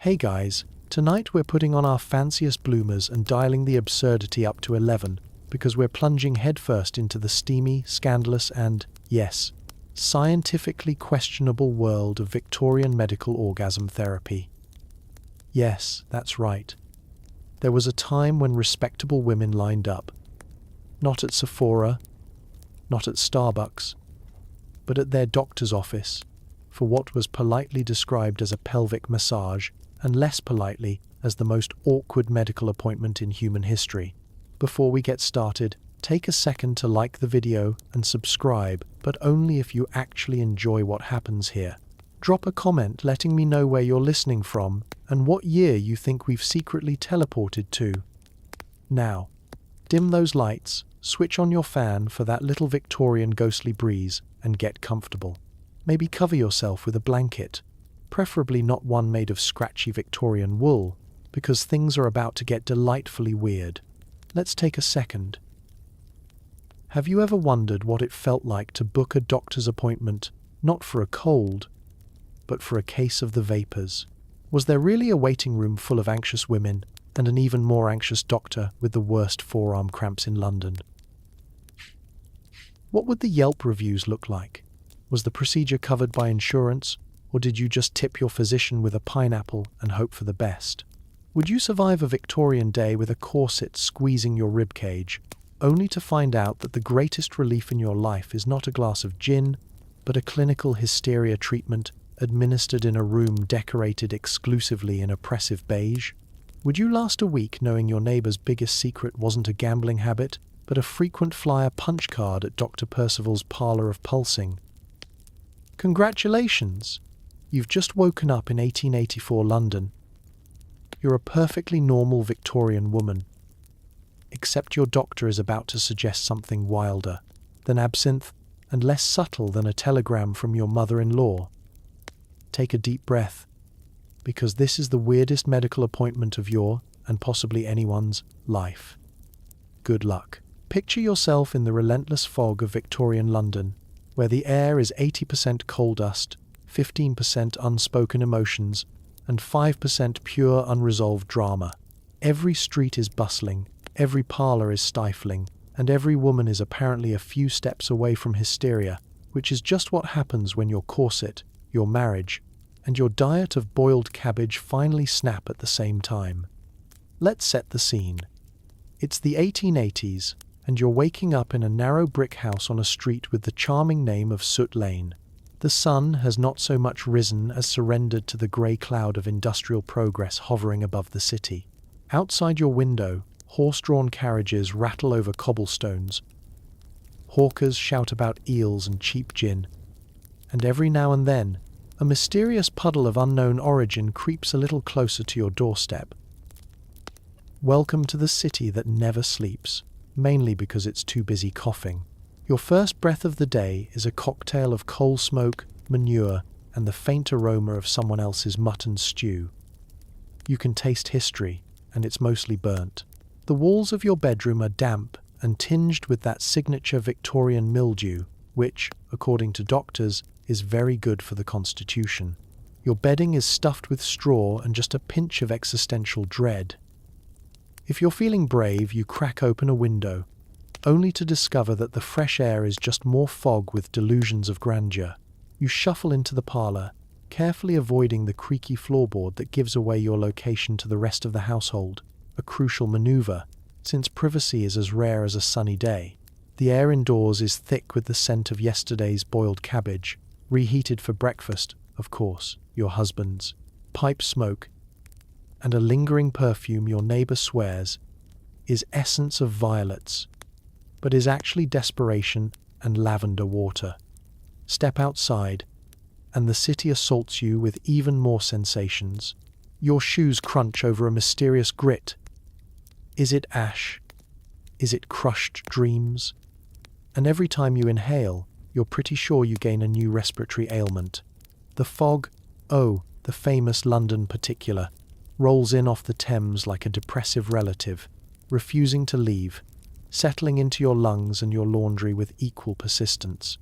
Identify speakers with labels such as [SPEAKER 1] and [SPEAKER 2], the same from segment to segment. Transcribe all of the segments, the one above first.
[SPEAKER 1] Hey guys, tonight we're putting on our fanciest bloomers and dialing the absurdity up to 11 because we're plunging headfirst into the steamy, scandalous and, yes, scientifically questionable world of Victorian medical orgasm therapy. Yes, that's right. There was a time when respectable women lined up. Not at Sephora, not at Starbucks, but at their doctor's office for what was politely described as a pelvic massage and less politely as the most awkward medical appointment in human history. Before we get started, take a second to like the video and subscribe, but only if you actually enjoy what happens here. Drop a comment letting me know where you're listening from and what year you think we've secretly teleported to. Now, dim those lights, switch on your fan for that little Victorian ghostly breeze, and get comfortable. Maybe cover yourself with a blanket, preferably not one made of scratchy Victorian wool, because things are about to get delightfully weird. Let's take a second. Have you ever wondered what it felt like to book a doctor's appointment, not for a cold, but for a case of the vapors? Was there really a waiting room full of anxious women and an even more anxious doctor with the worst forearm cramps in London? What would the Yelp reviews look like? Was the procedure covered by insurance, or did you just tip your physician with a pineapple and hope for the best? Would you survive a Victorian day with a corset squeezing your ribcage, only to find out that the greatest relief in your life is not a glass of gin, but a clinical hysteria treatment administered in a room decorated exclusively in oppressive beige? Would you last a week knowing your neighbour's biggest secret wasn't a gambling habit, but a frequent flyer punch card at Dr. Percival's Parlor of Pulsing? Congratulations! You've just woken up in 1884 London. You're a perfectly normal Victorian woman, except your doctor is about to suggest something wilder than absinthe and less subtle than a telegram from your mother-in-law. Take a deep breath, because this is the weirdest medical appointment of your, and possibly anyone's, life. Good luck. Picture yourself in the relentless fog of Victorian London, where the air is 80% coal dust, 15% unspoken emotions, and 5% pure unresolved drama. Every street is bustling, every parlour is stifling, and every woman is apparently a few steps away from hysteria, which is just what happens when your corset, your marriage, and your diet of boiled cabbage finally snap at the same time. Let's set the scene. It's the 1880s, and you're waking up in a narrow brick house on a street with the charming name of Soot Lane. The sun has not so much risen as surrendered to the grey cloud of industrial progress hovering above the city. Outside your window, horse-drawn carriages rattle over cobblestones. Hawkers shout about eels and cheap gin, and every now and then, a mysterious puddle of unknown origin creeps a little closer to your doorstep. Welcome to the city that never sleeps, mainly because it's too busy coughing. Your first breath of the day is a cocktail of coal smoke, manure, and the faint aroma of someone else's mutton stew. You can taste history, and it's mostly burnt. The walls of your bedroom are damp and tinged with that signature Victorian mildew, which, according to doctors, is very good for the constitution. Your bedding is stuffed with straw and just a pinch of existential dread. If you're feeling brave, you crack open a window, only to discover that the fresh air is just more fog with delusions of grandeur. You shuffle into the parlour, carefully avoiding the creaky floorboard that gives away your location to the rest of the household, a crucial manoeuvre, since privacy is as rare as a sunny day. The air indoors is thick with the scent of yesterday's boiled cabbage, reheated for breakfast, of course, your husband's, pipe smoke, and a lingering perfume your neighbour swears is essence of violets, but is actually desperation and lavender water. Step outside, and the city assaults you with even more sensations. Your shoes crunch over a mysterious grit. Is it ash? Is it crushed dreams? And every time you inhale, you're pretty sure you gain a new respiratory ailment. The fog, oh, the famous London particular, rolls in off the Thames like a depressive relative, refusing to leave, settling into your lungs and your laundry with equal persistence.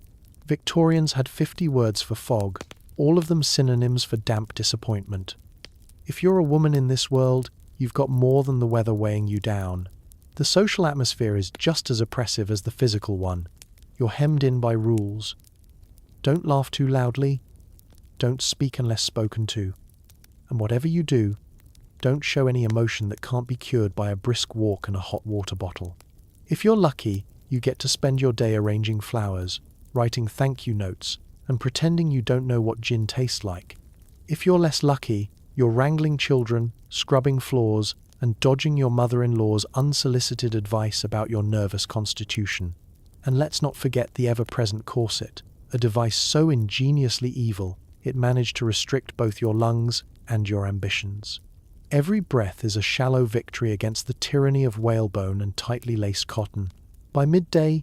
[SPEAKER 1] Victorians had 50 words for fog, all of them synonyms for damp disappointment. If you're a woman in this world, you've got more than the weather weighing you down. The social atmosphere is just as oppressive as the physical one. You're hemmed in by rules. Don't laugh too loudly. Don't speak unless spoken to. And whatever you do, don't show any emotion that can't be cured by a brisk walk and a hot water bottle. If you're lucky, you get to spend your day arranging flowers, writing thank you notes, and pretending you don't know what gin tastes like. If you're less lucky, you're wrangling children, scrubbing floors, and dodging your mother-in-law's unsolicited advice about your nervous constitution. And let's not forget the ever-present corset, a device so ingeniously evil it managed to restrict both your lungs and your ambitions. Every breath is a shallow victory against the tyranny of whalebone and tightly laced cotton. By midday,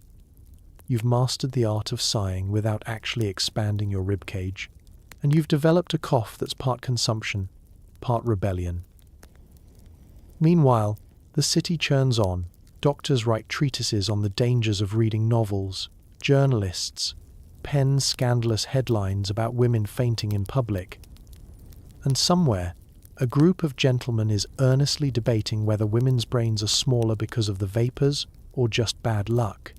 [SPEAKER 1] you've mastered the art of sighing without actually expanding your ribcage, and you've developed a cough that's part consumption, part rebellion. Meanwhile, the city churns on. Doctors write treatises on the dangers of reading novels. Journalists pen scandalous headlines about women fainting in public. And somewhere, a group of gentlemen is earnestly debating whether women's brains are smaller because of the vapors or just bad luck.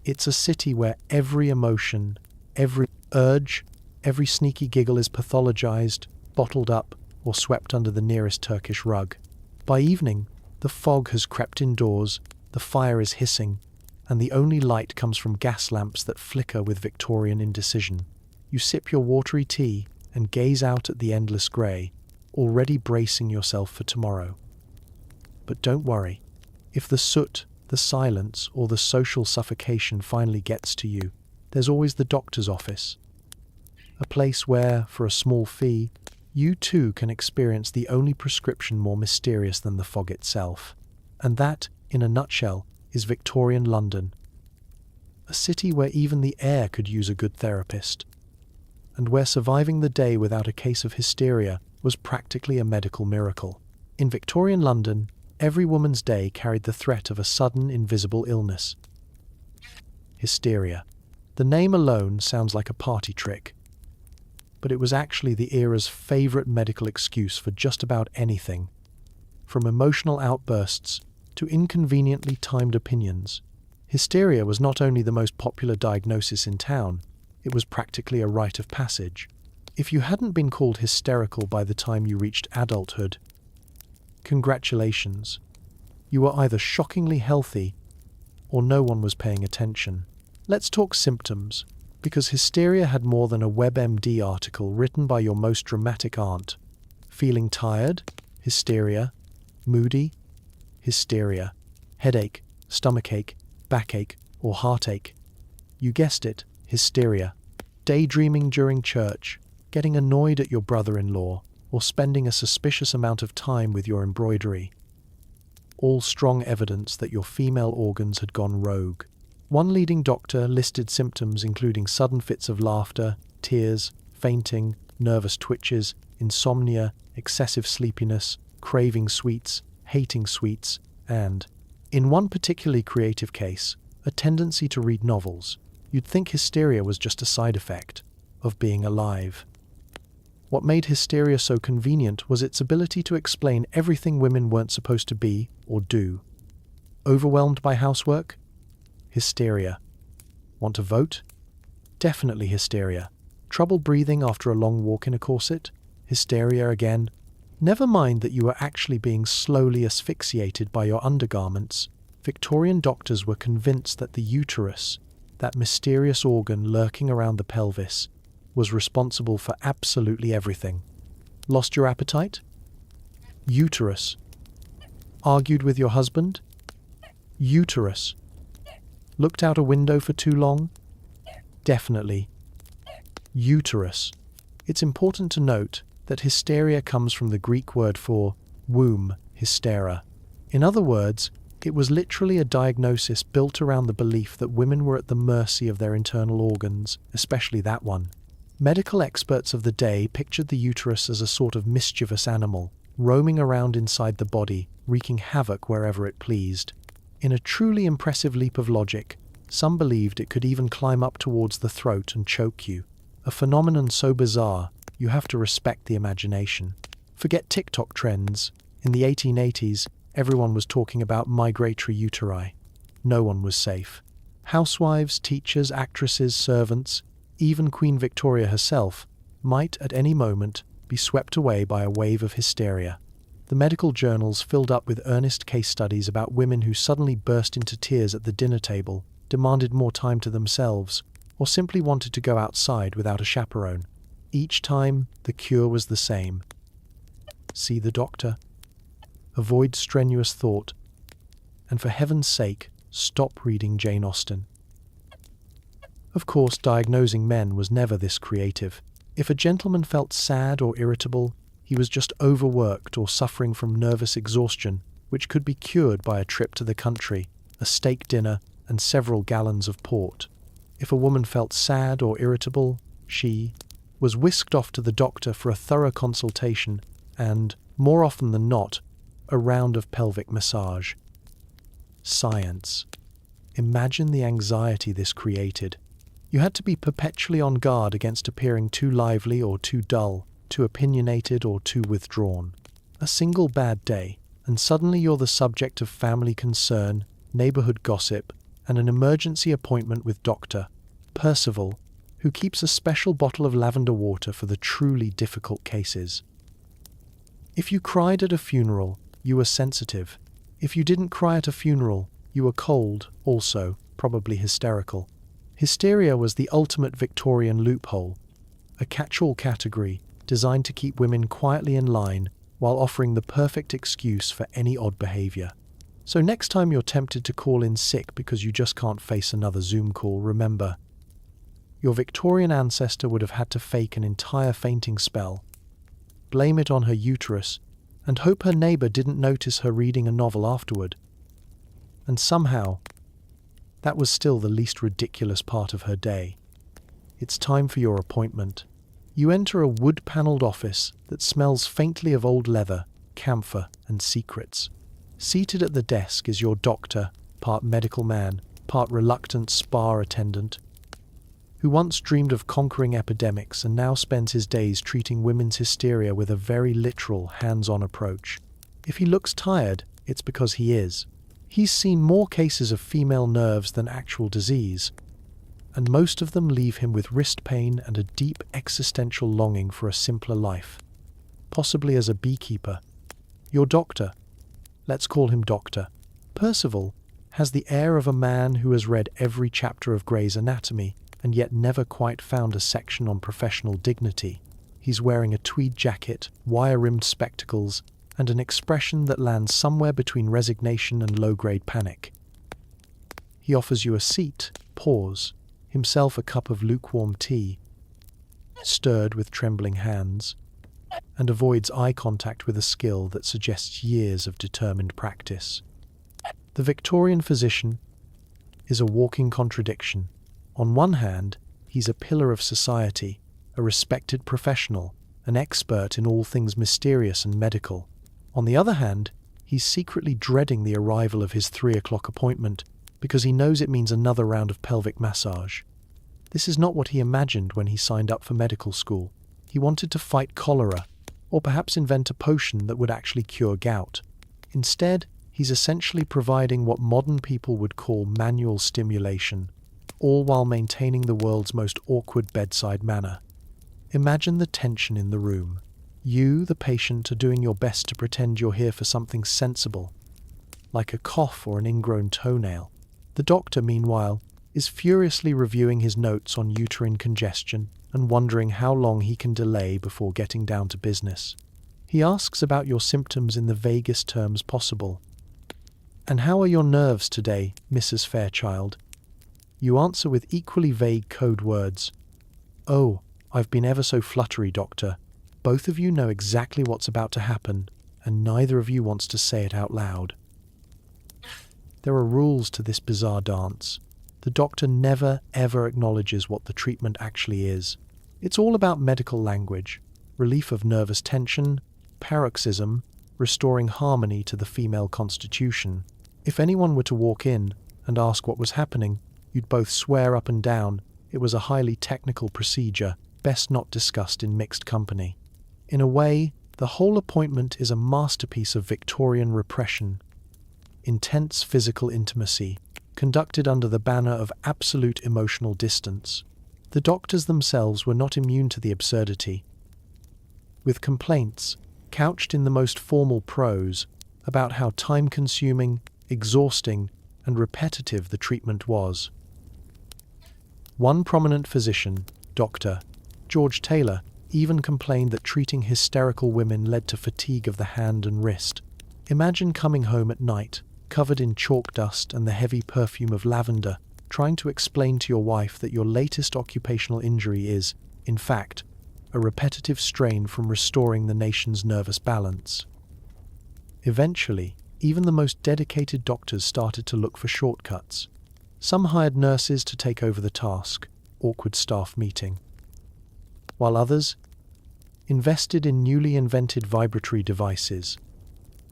[SPEAKER 1] It's a city where every emotion, every urge, every sneaky giggle is pathologized, bottled up, or swept under the nearest Turkish rug. By evening, the fog has crept indoors, the fire is hissing, and the only light comes from gas lamps that flicker with Victorian indecision. You sip your watery tea and gaze out at the endless grey, already bracing yourself for tomorrow. But don't worry. If the soot, the silence, or the social suffocation finally gets to you, there's always the doctor's office. A place where, for a small fee, you too can experience the only prescription more mysterious than the fog itself. And that, in a nutshell, is Victorian London. A city where even the air could use a good therapist, and where surviving the day without a case of hysteria was practically a medical miracle. In Victorian London, every woman's day carried the threat of a sudden, invisible illness. Hysteria. The name alone sounds like a party trick, but it was actually the era's favourite medical excuse for just about anything, from emotional outbursts to inconveniently timed opinions. Hysteria was not only the most popular diagnosis in town, it was practically a rite of passage. If you hadn't been called hysterical by the time you reached adulthood, congratulations. You were either shockingly healthy or no one was paying attention. Let's talk symptoms, because hysteria had more than a WebMD article written by your most dramatic aunt. Feeling tired? Hysteria. Moody? Hysteria. Headache, stomachache, backache, or heartache? You guessed it, hysteria. Daydreaming during church, getting annoyed at your brother-in-law, or spending a suspicious amount of time with your embroidery. All strong evidence that your female organs had gone rogue. One leading doctor listed symptoms including sudden fits of laughter, tears, fainting, nervous twitches, insomnia, excessive sleepiness, craving sweets, hating sweets, and, in one particularly creative case, a tendency to read novels. You'd think hysteria was just a side effect of being alive. What made hysteria so convenient was its ability to explain everything women weren't supposed to be or do. Overwhelmed by housework? Hysteria. Want to vote? Definitely hysteria. Trouble breathing after a long walk in a corset? Hysteria again. Never mind that you were actually being slowly asphyxiated by your undergarments. Victorian doctors were convinced that the uterus, that mysterious organ lurking around the pelvis, was responsible for absolutely everything. Lost your appetite? Uterus. Argued with your husband? Uterus. Looked out a window for too long? Definitely. Uterus. It's important to note that hysteria comes from the Greek word for womb, hystera. In other words, it was literally a diagnosis built around the belief that women were at the mercy of their internal organs, especially that one. Medical experts of the day pictured the uterus as a sort of mischievous animal, roaming around inside the body, wreaking havoc wherever it pleased. In a truly impressive leap of logic, some believed it could even climb up towards the throat and choke you. A phenomenon so bizarre, you have to respect the imagination. Forget TikTok trends. In the 1880s, everyone was talking about migratory uteri. No one was safe. Housewives, teachers, actresses, servants, even Queen Victoria herself, might at any moment be swept away by a wave of hysteria. The medical journals filled up with earnest case studies about women who suddenly burst into tears at the dinner table, demanded more time to themselves, or simply wanted to go outside without a chaperone. Each time, the cure was the same. See the doctor. Avoid strenuous thought. And for heaven's sake, stop reading Jane Austen. Of course, diagnosing men was never this creative. If a gentleman felt sad or irritable, he was just overworked or suffering from nervous exhaustion, which could be cured by a trip to the country, a steak dinner, and several gallons of port. If a woman felt sad or irritable, she was whisked off to the doctor for a thorough consultation and, more often than not, a round of pelvic massage. Science. Imagine the anxiety this created. You had to be perpetually on guard against appearing too lively or too dull, too opinionated or too withdrawn. A single bad day, and suddenly you're the subject of family concern, neighborhood gossip, and an emergency appointment with Dr. Percival, who keeps a special bottle of lavender water for the truly difficult cases. If you cried at a funeral, you were sensitive. If you didn't cry at a funeral, you were cold, also, probably hysterical. Hysteria was the ultimate Victorian loophole, a catch-all category designed to keep women quietly in line while offering the perfect excuse for any odd behavior. So next time you're tempted to call in sick because you just can't face another Zoom call, remember, your Victorian ancestor would have had to fake an entire fainting spell, blame it on her uterus, and hope her neighbor didn't notice her reading a novel afterward. And somehow, that was still the least ridiculous part of her day. It's time for your appointment. You enter a wood-panelled office that smells faintly of old leather, camphor, and secrets. Seated at the desk is your doctor, part medical man, part reluctant spa attendant, who once dreamed of conquering epidemics and now spends his days treating women's hysteria with a very literal, hands-on approach. If he looks tired, it's because he is. He's seen more cases of female nerves than actual disease, and most of them leave him with wrist pain and a deep existential longing for a simpler life. Possibly as a beekeeper. Your doctor, let's call him Dr. Percival, has the air of a man who has read every chapter of Gray's Anatomy and yet never quite found a section on professional dignity. He's wearing a tweed jacket, wire-rimmed spectacles, and an expression that lands somewhere between resignation and low-grade panic. He offers you a seat, pours, himself a cup of lukewarm tea, stirred with trembling hands, and avoids eye contact with a skill that suggests years of determined practice. The Victorian physician is a walking contradiction. On one hand, he's a pillar of society, a respected professional, an expert in all things mysterious and medical. On the other hand, he's secretly dreading the arrival of his 3 o'clock appointment because he knows it means another round of pelvic massage. This is not what he imagined when he signed up for medical school. He wanted to fight cholera, or perhaps invent a potion that would actually cure gout. Instead, he's essentially providing what modern people would call manual stimulation, all while maintaining the world's most awkward bedside manner. Imagine the tension in the room. You, the patient, are doing your best to pretend you're here for something sensible, like a cough or an ingrown toenail. The doctor, meanwhile, is furiously reviewing his notes on uterine congestion and wondering how long he can delay before getting down to business. He asks about your symptoms in the vaguest terms possible. "And how are your nerves today, Mrs. Fairchild?" You answer with equally vague code words. "Oh, I've been ever so fluttery, doctor." Both of you know exactly what's about to happen, and neither of you wants to say it out loud. There are rules to this bizarre dance. The doctor never, ever acknowledges what the treatment actually is. It's all about medical language, relief of nervous tension, paroxysm, restoring harmony to the female constitution. If anyone were to walk in and ask what was happening, you'd both swear up and down it was a highly technical procedure, best not discussed in mixed company. In a way, The whole appointment is a masterpiece of Victorian repression, intense physical intimacy, conducted under the banner of absolute emotional distance. The doctors themselves were not immune to the absurdity, with complaints, couched in the most formal prose, about how time-consuming, exhausting, and repetitive the treatment was. One prominent physician, Dr. George Taylor, even complained that treating hysterical women led to fatigue of the hand and wrist. Imagine coming home at night, covered in chalk dust and the heavy perfume of lavender, trying to explain to your wife that your latest occupational injury is, in fact, a repetitive strain from restoring the nation's nervous balance. Eventually, even the most dedicated doctors started to look for shortcuts. Some hired nurses to take over the task, awkward staff meeting, while others invested in newly invented vibratory devices,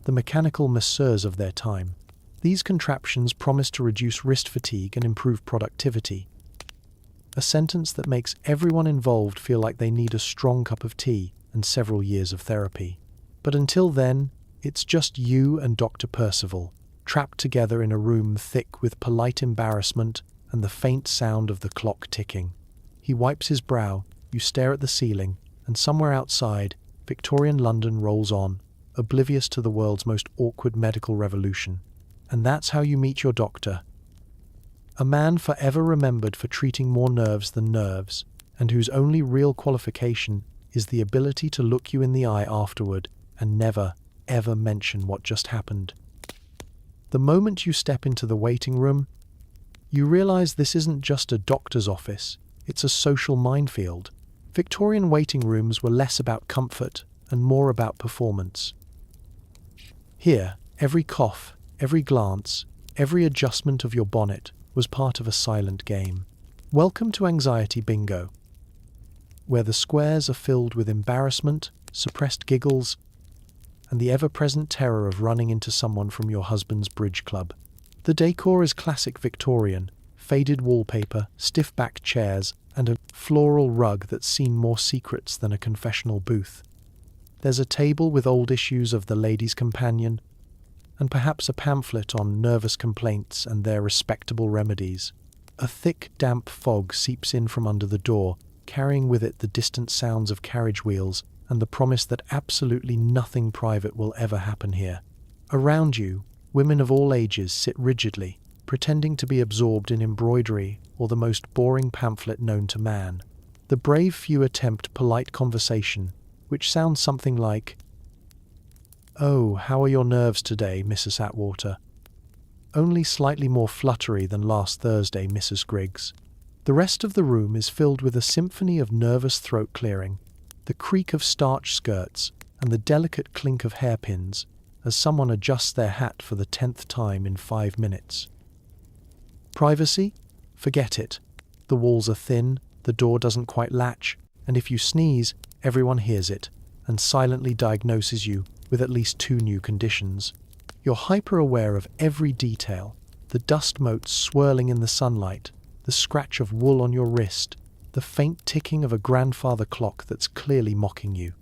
[SPEAKER 1] the mechanical masseurs of their time. These contraptions promise to reduce wrist fatigue and improve productivity. A sentence that makes everyone involved feel like they need a strong cup of tea and several years of therapy. But until then, it's just you and Dr. Percival, trapped together in a room thick with polite embarrassment and the faint sound of the clock ticking. He wipes his brow, you stare at the ceiling, and somewhere outside, Victorian London rolls on, oblivious to the world's most awkward medical revolution. And that's how you meet your doctor. A man forever remembered for treating more nerves than nerves, and whose only real qualification is the ability to look you in the eye afterward and never, ever mention what just happened. The moment you step into the waiting room, you realize this isn't just a doctor's office, it's a social minefield. Victorian waiting rooms were less about comfort and more about performance. Here, every cough, every glance, every adjustment of your bonnet was part of a silent game. Welcome to Anxiety Bingo, where the squares are filled with embarrassment, suppressed giggles, and the ever-present terror of running into someone from your husband's bridge club. The decor is classic Victorian, faded wallpaper, stiff-backed chairs, and a floral rug that's seen more secrets than a confessional booth. There's a table with old issues of The Lady's Companion, and perhaps a pamphlet on nervous complaints and their respectable remedies. A thick, damp fog seeps in from under the door, carrying with it the distant sounds of carriage wheels and the promise that absolutely nothing private will ever happen here. Around you, women of all ages sit rigidly, pretending to be absorbed in embroidery or the most boring pamphlet known to man. The brave few attempt polite conversation, which sounds something like, "Oh, how are your nerves today, Mrs. Atwater?" Only slightly more fluttery than last Thursday, Mrs. Griggs. The rest of the room is filled with a symphony of nervous throat clearing, the creak of starched skirts, and the delicate clink of hairpins as someone adjusts their hat for the 10th time in 5 minutes. Privacy? Forget it. The walls are thin, the door doesn't quite latch, and if you sneeze, everyone hears it and silently diagnoses you with at least 2 new conditions. You're hyper-aware of every detail, the dust motes swirling in the sunlight, the scratch of wool on your wrist, the faint ticking of a grandfather clock that's clearly mocking you.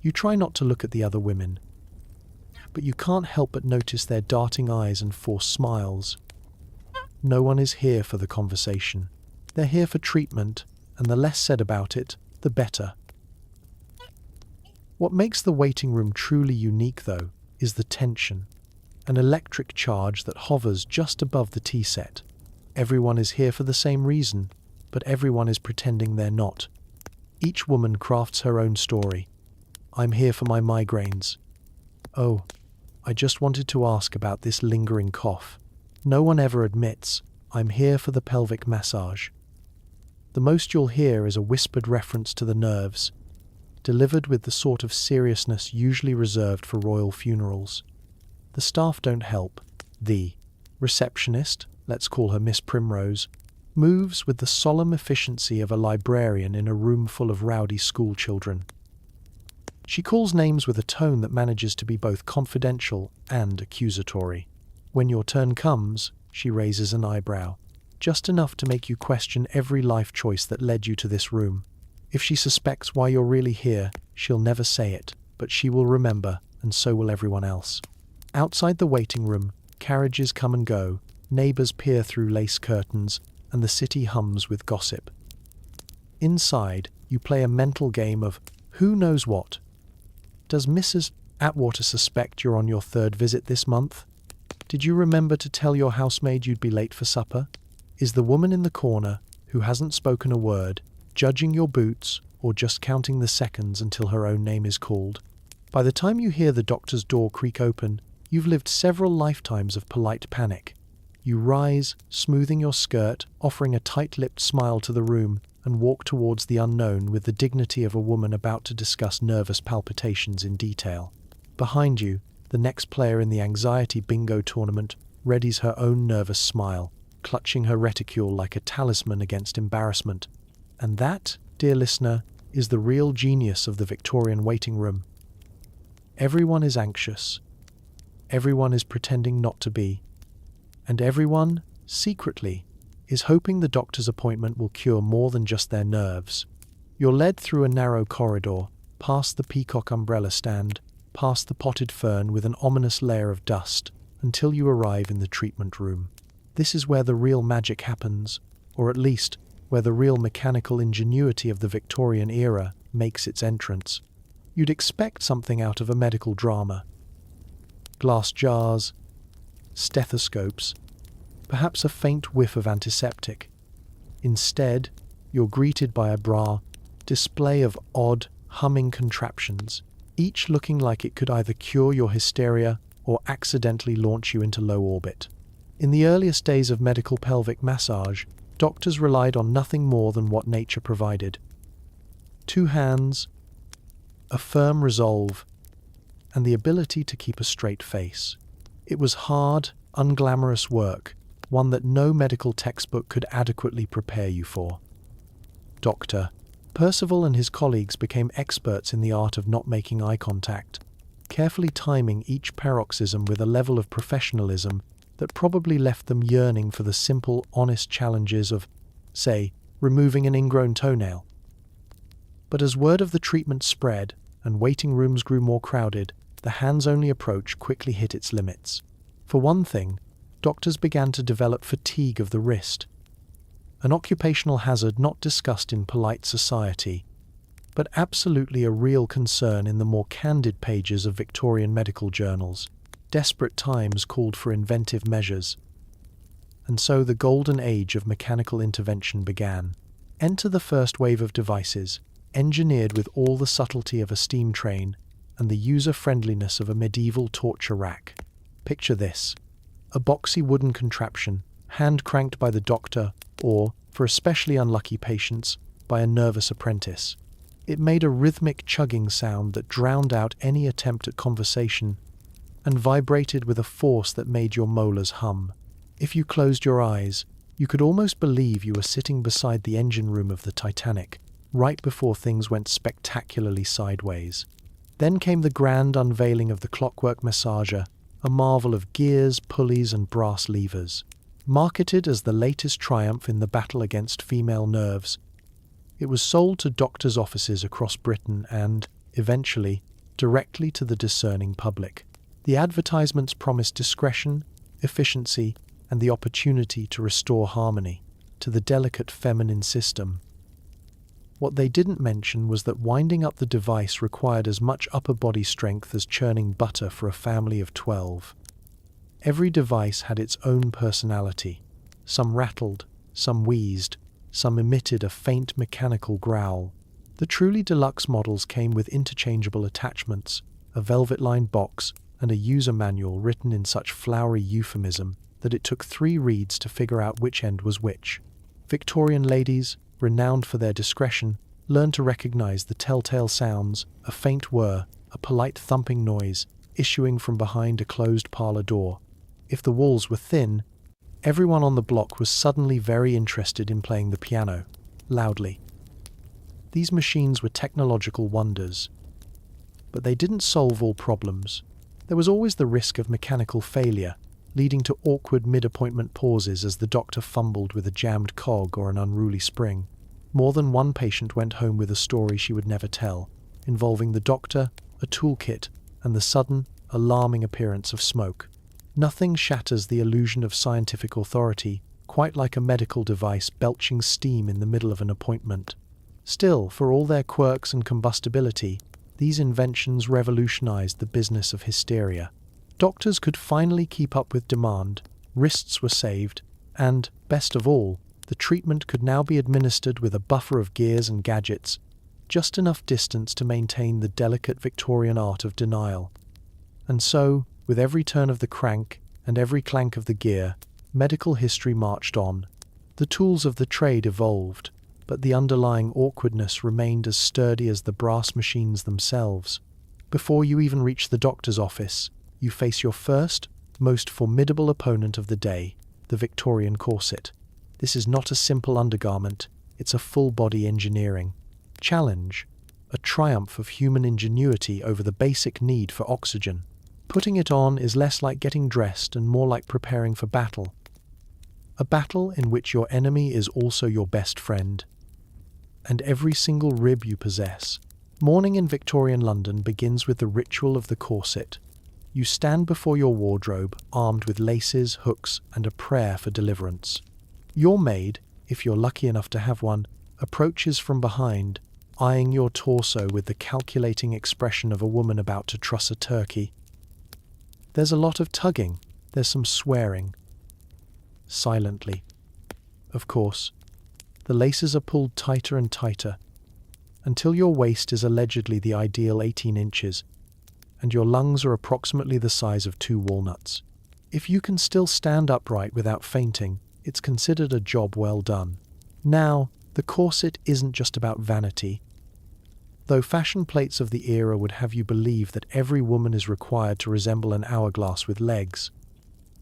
[SPEAKER 1] You try not to look at the other women, but you can't help but notice their darting eyes and forced smiles. No one is here for the conversation. They're here for treatment, and the less said about it, the better. What makes the waiting room truly unique, though, is the tension, an electric charge that hovers just above the tea set. Everyone is here for the same reason, but everyone is pretending they're not. Each woman crafts her own story. I'm here for my migraines. Oh, I just wanted to ask about this lingering cough. No one ever admits, I'm here for the pelvic massage. The most you'll hear is a whispered reference to the nerves, delivered with the sort of seriousness usually reserved for royal funerals. The staff don't help. The receptionist, let's call her Miss Primrose, moves with the solemn efficiency of a librarian in a room full of rowdy schoolchildren. She calls names with a tone that manages to be both confidential and accusatory. When your turn comes, she raises an eyebrow, just enough to make you question every life choice that led you to this room. If she suspects why you're really here, she'll never say it. but she will remember, and so will everyone else. Outside the waiting room, carriages come and go, neighbours peer through lace curtains, and the city hums with gossip. Inside, you play a mental game of who knows what. Does Mrs. Atwater suspect you're on your third visit this month? Did you remember to tell your housemaid you'd be late for supper? Is the woman in the corner, who hasn't spoken a word, judging your boots or just counting the seconds until her own name is called? By the time you hear the doctor's door creak open, you've lived several lifetimes of polite panic. You rise, smoothing your skirt, offering a tight-lipped smile to the room, and walk towards the unknown with the dignity of a woman about to discuss nervous palpitations in detail. Behind you, the next player in the anxiety bingo tournament readies her own nervous smile, clutching her reticule like a talisman against embarrassment. And that, dear listener, is the real genius of the Victorian waiting room. Everyone is anxious. Everyone is pretending not to be. And everyone, secretly, is hoping the doctor's appointment will cure more than just their nerves. You're led through a narrow corridor, past the peacock umbrella stand, past the potted fern with an ominous layer of dust, until you arrive in the treatment room. This is where the real magic happens, or at least, where the real mechanical ingenuity of the Victorian era makes its entrance. You'd expect something out of a medical drama. Glass jars, stethoscopes, perhaps a faint whiff of antiseptic. Instead, you're greeted by a display of odd, humming contraptions, each looking like it could either cure your hysteria or accidentally launch you into low orbit. In the earliest days of medical pelvic massage, doctors relied on nothing more than what nature provided. 2 hands, a firm resolve, and the ability to keep a straight face. It was hard, unglamorous work, one that no medical textbook could adequately prepare you for. Dr. Percival and his colleagues became experts in the art of not making eye contact, carefully timing each paroxysm with a level of professionalism that probably left them yearning for the simple, honest challenges of, say, removing an ingrown toenail. But as word of the treatment spread and waiting rooms grew more crowded, the hands-only approach quickly hit its limits. For one thing, doctors began to develop fatigue of the wrist, an occupational hazard not discussed in polite society, but absolutely a real concern in the more candid pages of Victorian medical journals. Desperate times called for inventive measures. And so the golden age of mechanical intervention began. Enter the first wave of devices, engineered with all the subtlety of a steam train and the user-friendliness of a medieval torture rack. Picture this: a boxy wooden contraption, hand-cranked by the doctor or, for especially unlucky patients, by a nervous apprentice. It made a rhythmic chugging sound that drowned out any attempt at conversation and vibrated with a force that made your molars hum. If you closed your eyes, you could almost believe you were sitting beside the engine room of the Titanic, right before things went spectacularly sideways. Then came the grand unveiling of the clockwork massager, a marvel of gears, pulleys, and brass levers. Marketed as the latest triumph in the battle against female nerves, it was sold to doctors' offices across Britain and, eventually, directly to the discerning public. The advertisements promised discretion, efficiency, and the opportunity to restore harmony to the delicate feminine system. What they didn't mention was that winding up the device required as much upper body strength as churning butter for a family of 12. Every device had its own personality. Some rattled, some wheezed, some emitted a faint mechanical growl. The truly deluxe models came with interchangeable attachments, a velvet-lined box, and a user manual written in such flowery euphemism that it took 3 reads to figure out which end was which. Victorian ladies, renowned for their discretion, learned to recognize the telltale sounds, a faint whir, a polite thumping noise, issuing from behind a closed parlor door. If the walls were thin, everyone on the block was suddenly very interested in playing the piano, loudly. These machines were technological wonders, but they didn't solve all problems. There was always the risk of mechanical failure, leading to awkward mid-appointment pauses as the doctor fumbled with a jammed cog or an unruly spring. More than one patient went home with a story she would never tell, involving the doctor a toolkit, and the sudden, alarming appearance of smoke. Nothing shatters the illusion of scientific authority quite like a medical device belching steam in the middle of an appointment. Still, for all their quirks and combustibility, these inventions revolutionized the business of hysteria. Doctors could finally keep up with demand, wrists were saved, and, best of all, the treatment could now be administered with a buffer of gears and gadgets, just enough distance to maintain the delicate Victorian art of denial. And so, with every turn of the crank and every clank of the gear, medical history marched on. The tools of the trade evolved, but the underlying awkwardness remained as sturdy as the brass machines themselves. Before you even reach the doctor's office, you face your first, most formidable opponent of the day, the Victorian corset. This is not a simple undergarment, it's a full-body engineering challenge, a triumph of human ingenuity over the basic need for oxygen. Putting it on is less like getting dressed and more like preparing for battle. A battle in which your enemy is also your best friend, and every single rib you possess. Morning in Victorian London begins with the ritual of the corset. You stand before your wardrobe, armed with laces, hooks, and a prayer for deliverance. Your maid, if you're lucky enough to have one, approaches from behind, eyeing your torso with the calculating expression of a woman about to truss a turkey. There's a lot of tugging, there's some swearing. Silently. Of course, the laces are pulled tighter and tighter, until your waist is allegedly the ideal 18 inches, and your lungs are approximately the size of 2 walnuts. If you can still stand upright without fainting, it's considered a job well done. Now, the corset isn't just about vanity. Though fashion plates of the era would have you believe that every woman is required to resemble an hourglass with legs,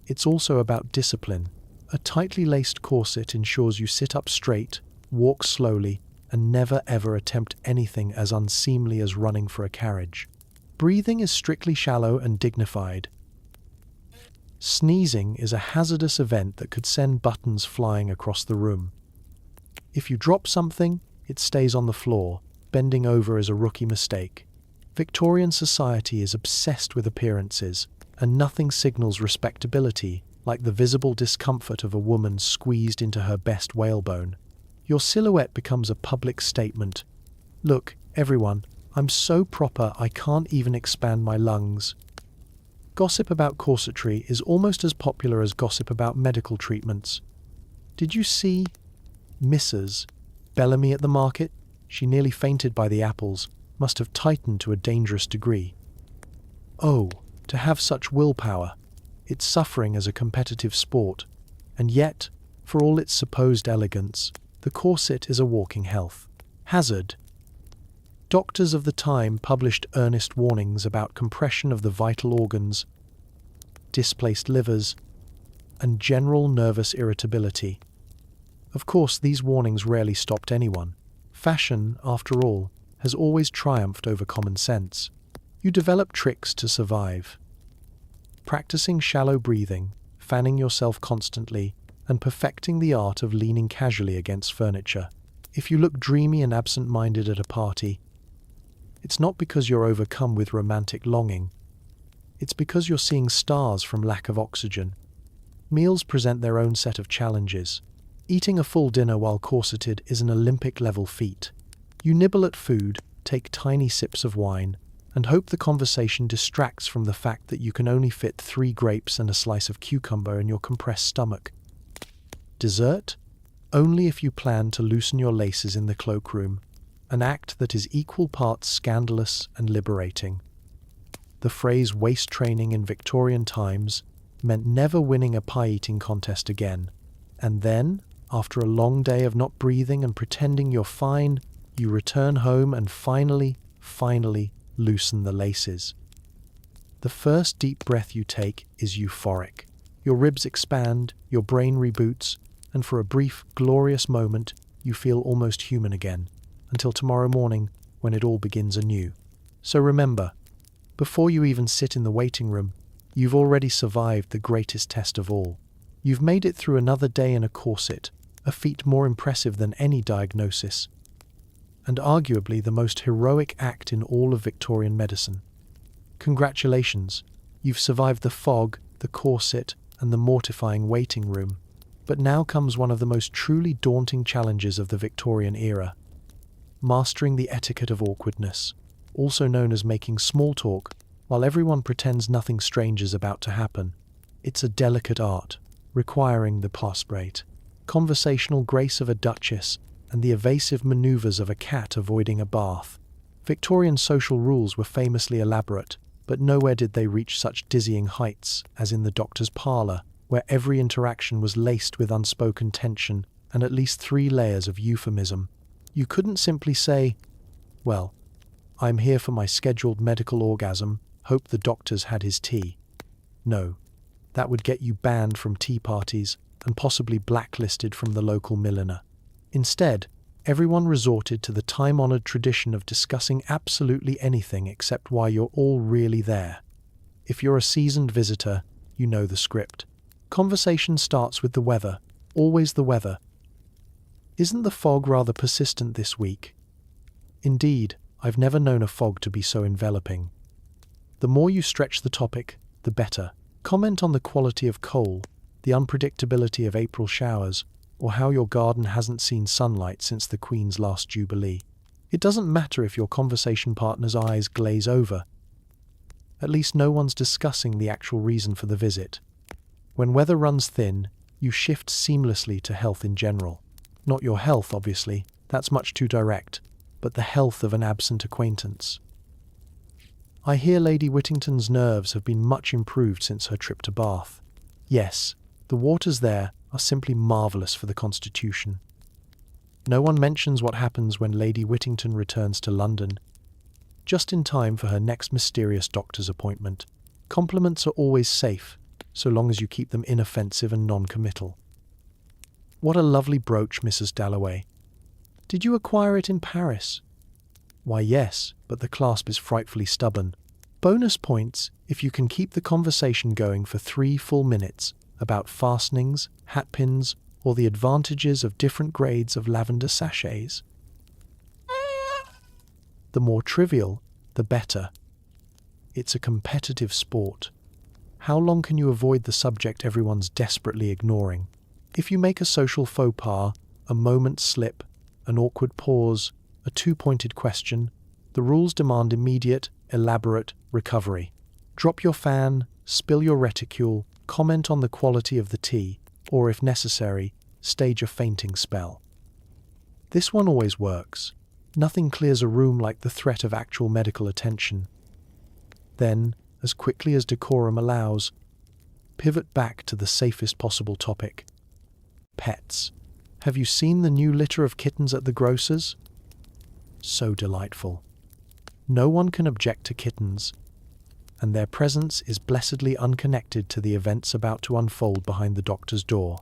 [SPEAKER 1] it's also about discipline. A tightly laced corset ensures you sit up straight, walk slowly, and never ever attempt anything as unseemly as running for a carriage. Breathing is strictly shallow and dignified. Sneezing is a hazardous event that could send buttons flying across the room. If you drop something, it stays on the floor. Bending over is a rookie mistake. Victorian society is obsessed with appearances, and nothing signals respectability like the visible discomfort of a woman squeezed into her best whalebone. Your silhouette becomes a public statement. Look, everyone, I'm so proper I can't even expand my lungs. Gossip about corsetry is almost as popular as gossip about medical treatments. Did you see Mrs. Bellamy at the market? She nearly fainted by the apples, must have tightened to a dangerous degree. Oh, to have such willpower. It's suffering as a competitive sport, and yet, for all its supposed elegance, the corset is a walking health hazard. Doctors of the time published earnest warnings about compression of the vital organs, displaced livers, and general nervous irritability. Of course, these warnings rarely stopped anyone. Fashion, after all, has always triumphed over common sense. You develop tricks to survive. Practicing shallow breathing, fanning yourself constantly, and perfecting the art of leaning casually against furniture. If you look dreamy and absent-minded at a party, it's not because you're overcome with romantic longing. It's because you're seeing stars from lack of oxygen. Meals present their own set of challenges. Eating a full dinner while corseted is an Olympic-level feat. You nibble at food, take tiny sips of wine, and hope the conversation distracts from the fact that you can only fit 3 grapes and a slice of cucumber in your compressed stomach. Dessert? Only if you plan to loosen your laces in the cloakroom, an act that is equal parts scandalous and liberating. The phrase waist training in Victorian times meant never winning a pie-eating contest again. And then, after a long day of not breathing and pretending you're fine, you return home and finally loosen the laces. The first deep breath you take is euphoric. Your ribs expand, your brain reboots, and for a brief, glorious moment, you feel almost human again, until tomorrow morning when it all begins anew. So remember, before you even sit in the waiting room, you've already survived the greatest test of all. You've made it through another day in a corset, a feat more impressive than any diagnosis. and arguably the most heroic act in all of Victorian medicine. Congratulations, you've survived the fog, the corset, and the mortifying waiting room. But now comes one of the most truly daunting challenges of the Victorian era. Mastering the etiquette of awkwardness, also known as making small talk, while everyone pretends nothing strange is about to happen. It's a delicate art, requiring the prostrate, conversational grace of a duchess, and the evasive maneuvers of a cat avoiding a bath. Victorian social rules were famously elaborate, but nowhere did they reach such dizzying heights as in the doctor's parlor, where every interaction was laced with unspoken tension and at least 3 layers of euphemism. You couldn't simply say, "Well, I'm here for my scheduled medical orgasm, hope the doctor's had his tea." No, that would get you banned from tea parties and possibly blacklisted from the local milliner. Instead, everyone resorted to the time-honored tradition of discussing absolutely anything except why you're all really there. If you're a seasoned visitor, you know the script. Conversation starts with the weather, always the weather. Isn't the fog rather persistent this week? Indeed, I've never known a fog to be so enveloping. The more you stretch the topic, the better. Comment on the quality of coal, the unpredictability of April showers, or how your garden hasn't seen sunlight since the Queen's last Jubilee. It doesn't matter if your conversation partner's eyes glaze over. At least no one's discussing the actual reason for the visit. When weather runs thin, you shift seamlessly to health in general. Not your health, obviously, that's much too direct, but the health of an absent acquaintance. I hear Lady Whittington's nerves have been much improved since her trip to Bath. Yes, the waters there are simply marvellous for the constitution. No one mentions what happens when Lady Whittington returns to London, just in time for her next mysterious doctor's appointment. Compliments are always safe, so long as you keep them inoffensive and non-committal. "What a lovely brooch, Mrs. Dalloway. Did you acquire it in Paris?" "Why, yes, but the clasp is frightfully stubborn." Bonus points if you can keep the conversation going for 3 full minutes about fastenings, hatpins, or the advantages of different grades of lavender sachets. The more trivial, the better. It's a competitive sport. How long can you avoid the subject everyone's desperately ignoring? If you make a social faux pas, a moment's slip, an awkward pause, a 2-pointed question, the rules demand immediate, elaborate recovery. Drop your fan, spill your reticule, comment on the quality of the tea, or if necessary, stage a fainting spell. This one always works. Nothing clears a room like the threat of actual medical attention. Then, as quickly as decorum allows, pivot back to the safest possible topic. Pets. Have you seen the new litter of kittens at the grocer's? So delightful. No one can object to kittens, and their presence is blessedly unconnected to the events about to unfold behind the doctor's door.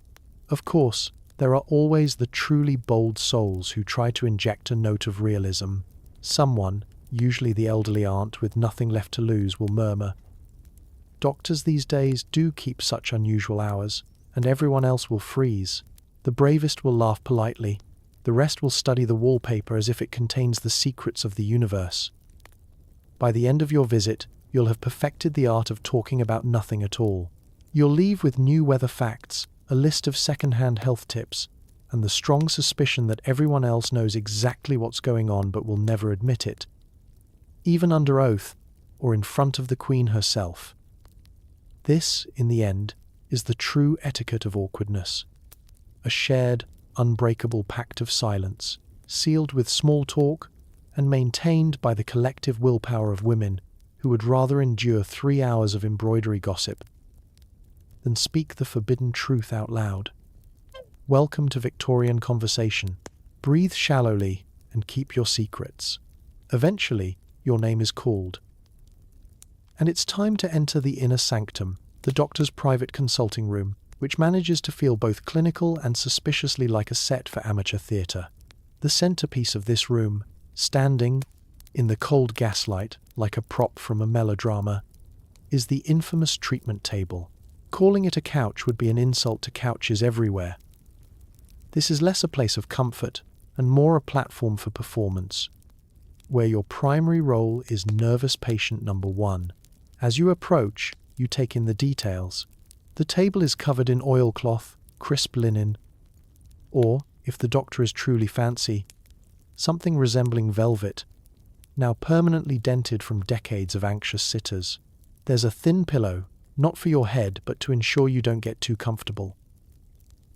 [SPEAKER 1] Of course, there are always the truly bold souls who try to inject a note of realism. Someone, usually the elderly aunt with nothing left to lose, will murmur, "Doctors these days do keep such unusual hours, and everyone else will freeze. The bravest will laugh politely, the rest will study the wallpaper as if it contains the secrets of the universe." By the end of your visit, you'll have perfected the art of talking about nothing at all. You'll leave with new weather facts, a list of second-hand health tips, and the strong suspicion that everyone else knows exactly what's going on but will never admit it, even under oath or in front of the Queen herself. This, in the end, is the true etiquette of awkwardness. A shared, unbreakable pact of silence, sealed with small talk and maintained by the collective willpower of women who would rather endure 3 hours of embroidery gossip than speak the forbidden truth out loud. Welcome to Victorian conversation. Breathe shallowly and keep your secrets. Eventually, your name is called. And it's time to enter the inner sanctum, the doctor's private consulting room, which manages to feel both clinical and suspiciously like a set for amateur theatre. The centerpiece of this room, standing in the cold gaslight like a prop from a melodrama, is the infamous treatment table. Calling it a couch would be an insult to couches everywhere. This is less a place of comfort and more a platform for performance, where your primary role is nervous patient number one. As you approach, you take in the details. The table is covered in oilcloth, crisp linen, or, if the doctor is truly fancy, something resembling velvet, now permanently dented from decades of anxious sitters. There's a thin pillow, not for your head, but to ensure you don't get too comfortable.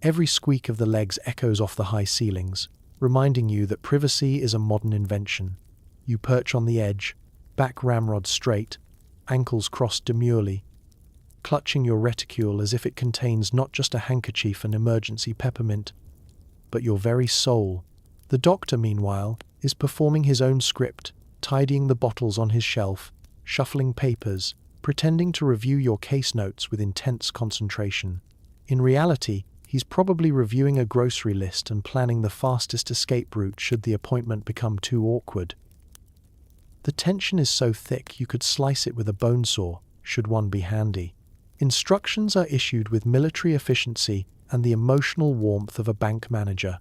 [SPEAKER 1] Every squeak of the legs echoes off the high ceilings, reminding you that privacy is a modern invention. You perch on the edge, back ramrod straight, ankles crossed demurely, clutching your reticule as if it contains not just a handkerchief and emergency peppermint, but your very soul. The doctor, meanwhile, is performing his own script, tidying the bottles on his shelf, shuffling papers, pretending to review your case notes with intense concentration. In reality, he's probably reviewing a grocery list and planning the fastest escape route should the appointment become too awkward. The tension is so thick you could slice it with a bone saw, should one be handy. Instructions are issued with military efficiency and the emotional warmth of a bank manager.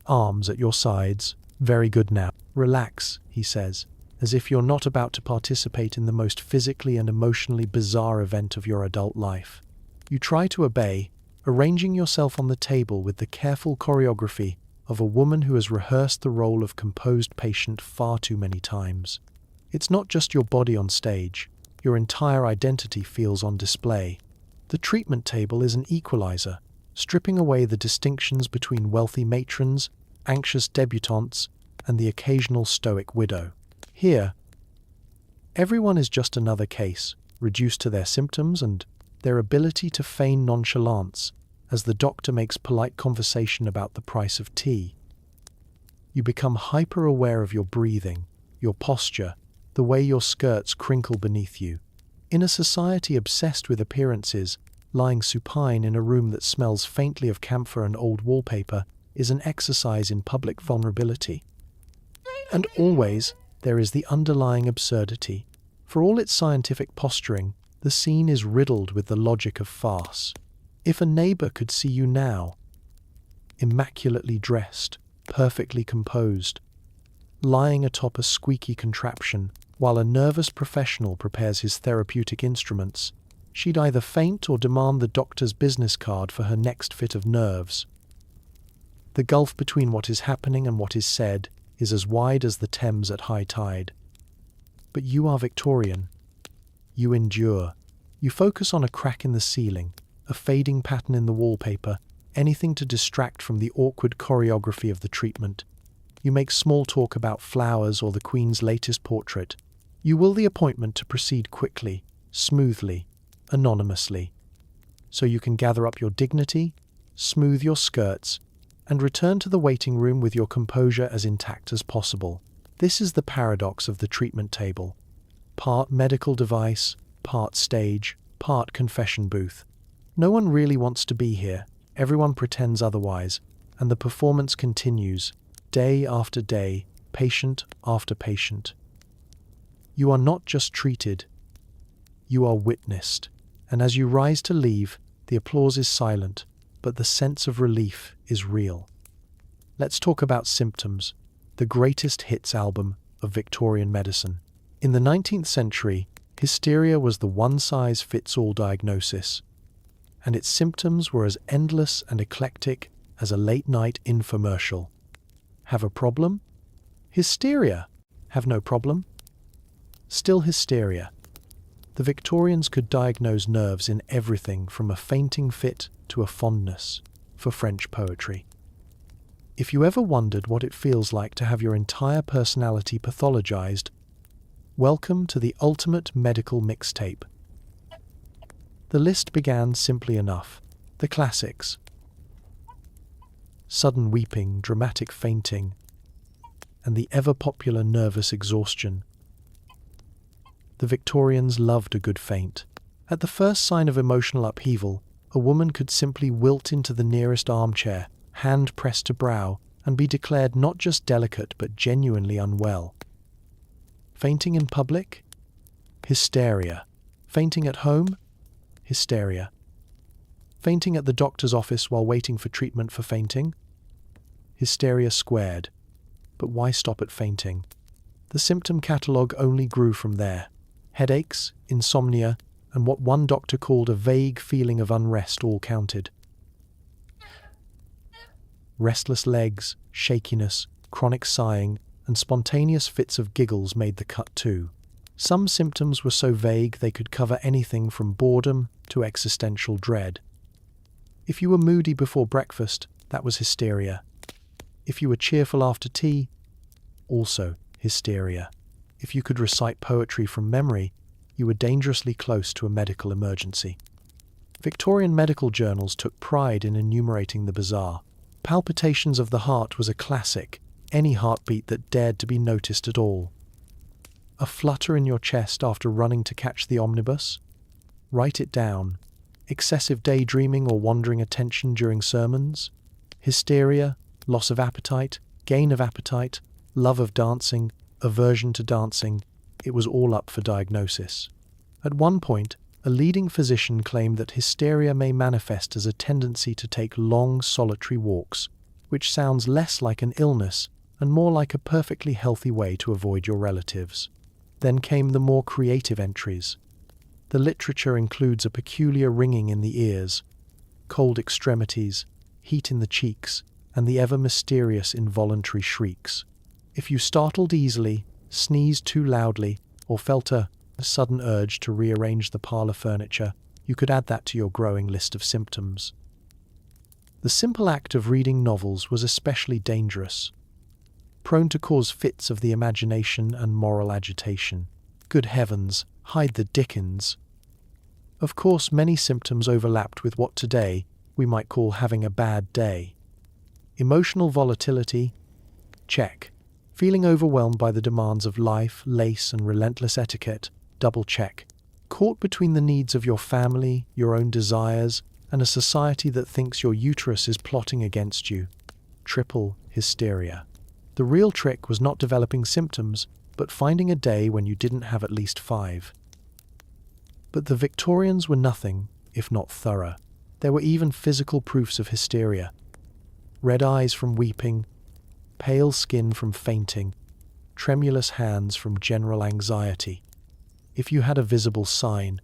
[SPEAKER 1] Arms at your sides. Very good now. Relax, he says, as if you're not about to participate in the most physically and emotionally bizarre event of your adult life. You try to obey, arranging yourself on the table with the careful choreography of a woman who has rehearsed the role of composed patient far too many times. It's not just your body on stage, your entire identity feels on display. The treatment table is an equalizer, stripping away the distinctions between wealthy matrons, anxious debutantes, and the occasional stoic widow. Here, everyone is just another case, reduced to their symptoms and their ability to feign nonchalance as the doctor makes polite conversation about the price of tea. You become hyper-aware of your breathing, your posture, the way your skirts crinkle beneath you. In a society obsessed with appearances, lying supine in a room that smells faintly of camphor and old wallpaper is an exercise in public vulnerability. And always, there is the underlying absurdity. For all its scientific posturing, the scene is riddled with the logic of farce. If a neighbor could see you now, immaculately dressed, perfectly composed, lying atop a squeaky contraption, while a nervous professional prepares his therapeutic instruments, she'd either faint or demand the doctor's business card for her next fit of nerves. The gulf between what is happening and what is said is as wide as the Thames at high tide. But you are Victorian. You endure. You focus on a crack in the ceiling, a fading pattern in the wallpaper, anything to distract from the awkward choreography of the treatment. You make small talk about flowers or the Queen's latest portrait. You will the appointment to proceed quickly, smoothly, anonymously, so you can gather up your dignity, smooth your skirts, and return to the waiting room with your composure as intact as possible. This is the paradox of the treatment table. Part medical device, part stage, part confession booth. No one really wants to be here, everyone pretends otherwise, and the performance continues, day after day, patient after patient. You are not just treated, you are witnessed, and as you rise to leave, the applause is silent, but the sense of relief is real. Let's talk about Symptoms, the greatest hits album of Victorian medicine. In the 19th century, hysteria was the one-size-fits-all diagnosis, and its symptoms were as endless and eclectic as a late-night infomercial. Have a problem? Hysteria. Have no problem? Still hysteria. The Victorians could diagnose nerves in everything from a fainting fit to a fondness for French poetry. If you ever wondered what it feels like to have your entire personality pathologized, welcome to the ultimate medical mixtape. The list began simply enough. The classics. Sudden weeping, dramatic fainting, and the ever-popular nervous exhaustion. The Victorians loved a good faint. At the first sign of emotional upheaval, a woman could simply wilt into the nearest armchair, hand pressed to brow, and be declared not just delicate but genuinely unwell. Fainting in public? Hysteria. Fainting at home? Hysteria. Fainting at the doctor's office while waiting for treatment for fainting? Hysteria squared. But why stop at fainting? The symptom catalogue only grew from there. Headaches, insomnia, and what one doctor called a vague feeling of unrest all counted. Restless legs, shakiness, chronic sighing, and spontaneous fits of giggles made the cut too. Some symptoms were so vague they could cover anything from boredom to existential dread. If you were moody before breakfast, that was hysteria. If you were cheerful after tea, also hysteria. If you could recite poetry from memory, you were dangerously close to a medical emergency. Victorian medical journals took pride in enumerating the bizarre. Palpitations of the heart was a classic, any heartbeat that dared to be noticed at all. A flutter in your chest after running to catch the omnibus? Write it down. Excessive daydreaming or wandering attention during sermons? Hysteria, loss of appetite, gain of appetite, love of dancing, aversion to dancing, it was all up for diagnosis. At one point, a leading physician claimed that hysteria may manifest as a tendency to take long, solitary walks, which sounds less like an illness and more like a perfectly healthy way to avoid your relatives. Then came the more creative entries. The literature includes a peculiar ringing in the ears, cold extremities, heat in the cheeks, and the ever-mysterious involuntary shrieks. If you startled easily, sneezed too loudly, or felt a sudden urge to rearrange the parlor furniture, you could add that to your growing list of symptoms. The simple act of reading novels was especially dangerous, prone to cause fits of the imagination and moral agitation. Good heavens, hide the dickens! Of course, many symptoms overlapped with what today we might call having a bad day. Emotional volatility? Check. Feeling overwhelmed by the demands of life, lace, and relentless etiquette? Double check. Caught between the needs of your family, your own desires, and a society that thinks your uterus is plotting against you? Triple hysteria. The real trick was not developing symptoms, but finding a day when you didn't have at least 5. But the Victorians were nothing if not thorough. There were even physical proofs of hysteria. Red eyes from weeping, pale skin from fainting, tremulous hands from general anxiety. If you had a visible sign,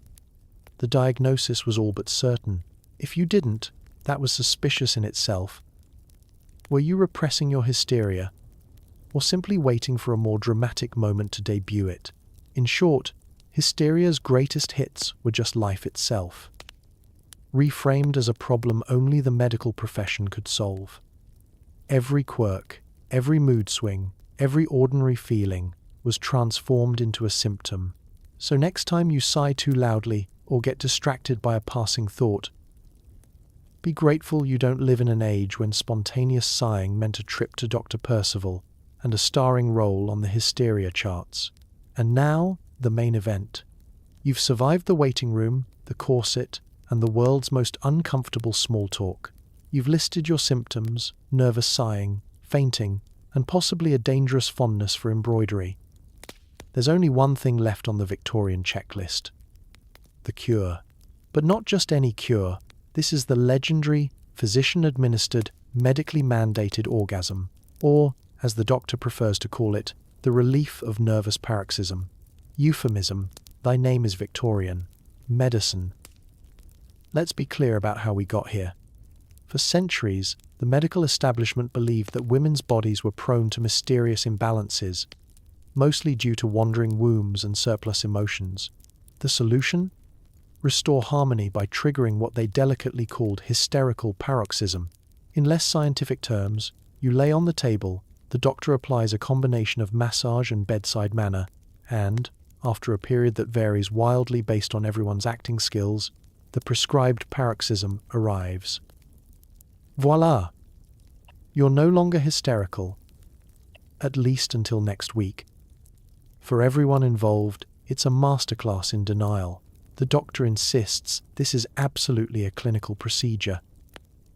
[SPEAKER 1] the diagnosis was all but certain. If you didn't, that was suspicious in itself. Were you repressing your hysteria, or simply waiting for a more dramatic moment to debut it? In short, hysteria's greatest hits were just life itself, reframed as a problem only the medical profession could solve. Every quirk, every mood swing, every ordinary feeling was transformed into a symptom. So next time you sigh too loudly or get distracted by a passing thought, be grateful you don't live in an age when spontaneous sighing meant a trip to Dr. Percival and a starring role on the hysteria charts. And now, the main event. You've survived the waiting room, the corset, and the world's most uncomfortable small talk. You've listed your symptoms: nervous sighing, fainting, and possibly a dangerous fondness for embroidery. There's only one thing left on the Victorian checklist: the cure. But not just any cure. This is the legendary, physician-administered, medically mandated orgasm, or, as the doctor prefers to call it, the relief of nervous paroxysm. Euphemism: thy name is Victorian. Medicine. Let's be clear about how we got here. For centuries, the medical establishment believed that women's bodies were prone to mysterious imbalances, mostly due to wandering wombs and surplus emotions. The solution? Restore harmony by triggering what they delicately called hysterical paroxysm. In less scientific terms, you lay on the table, the doctor applies a combination of massage and bedside manner, and, after a period that varies wildly based on everyone's acting skills, the prescribed paroxysm arrives. Voila! You're no longer hysterical, at least until next week. For everyone involved, it's a masterclass in denial. The doctor insists this is absolutely a clinical procedure.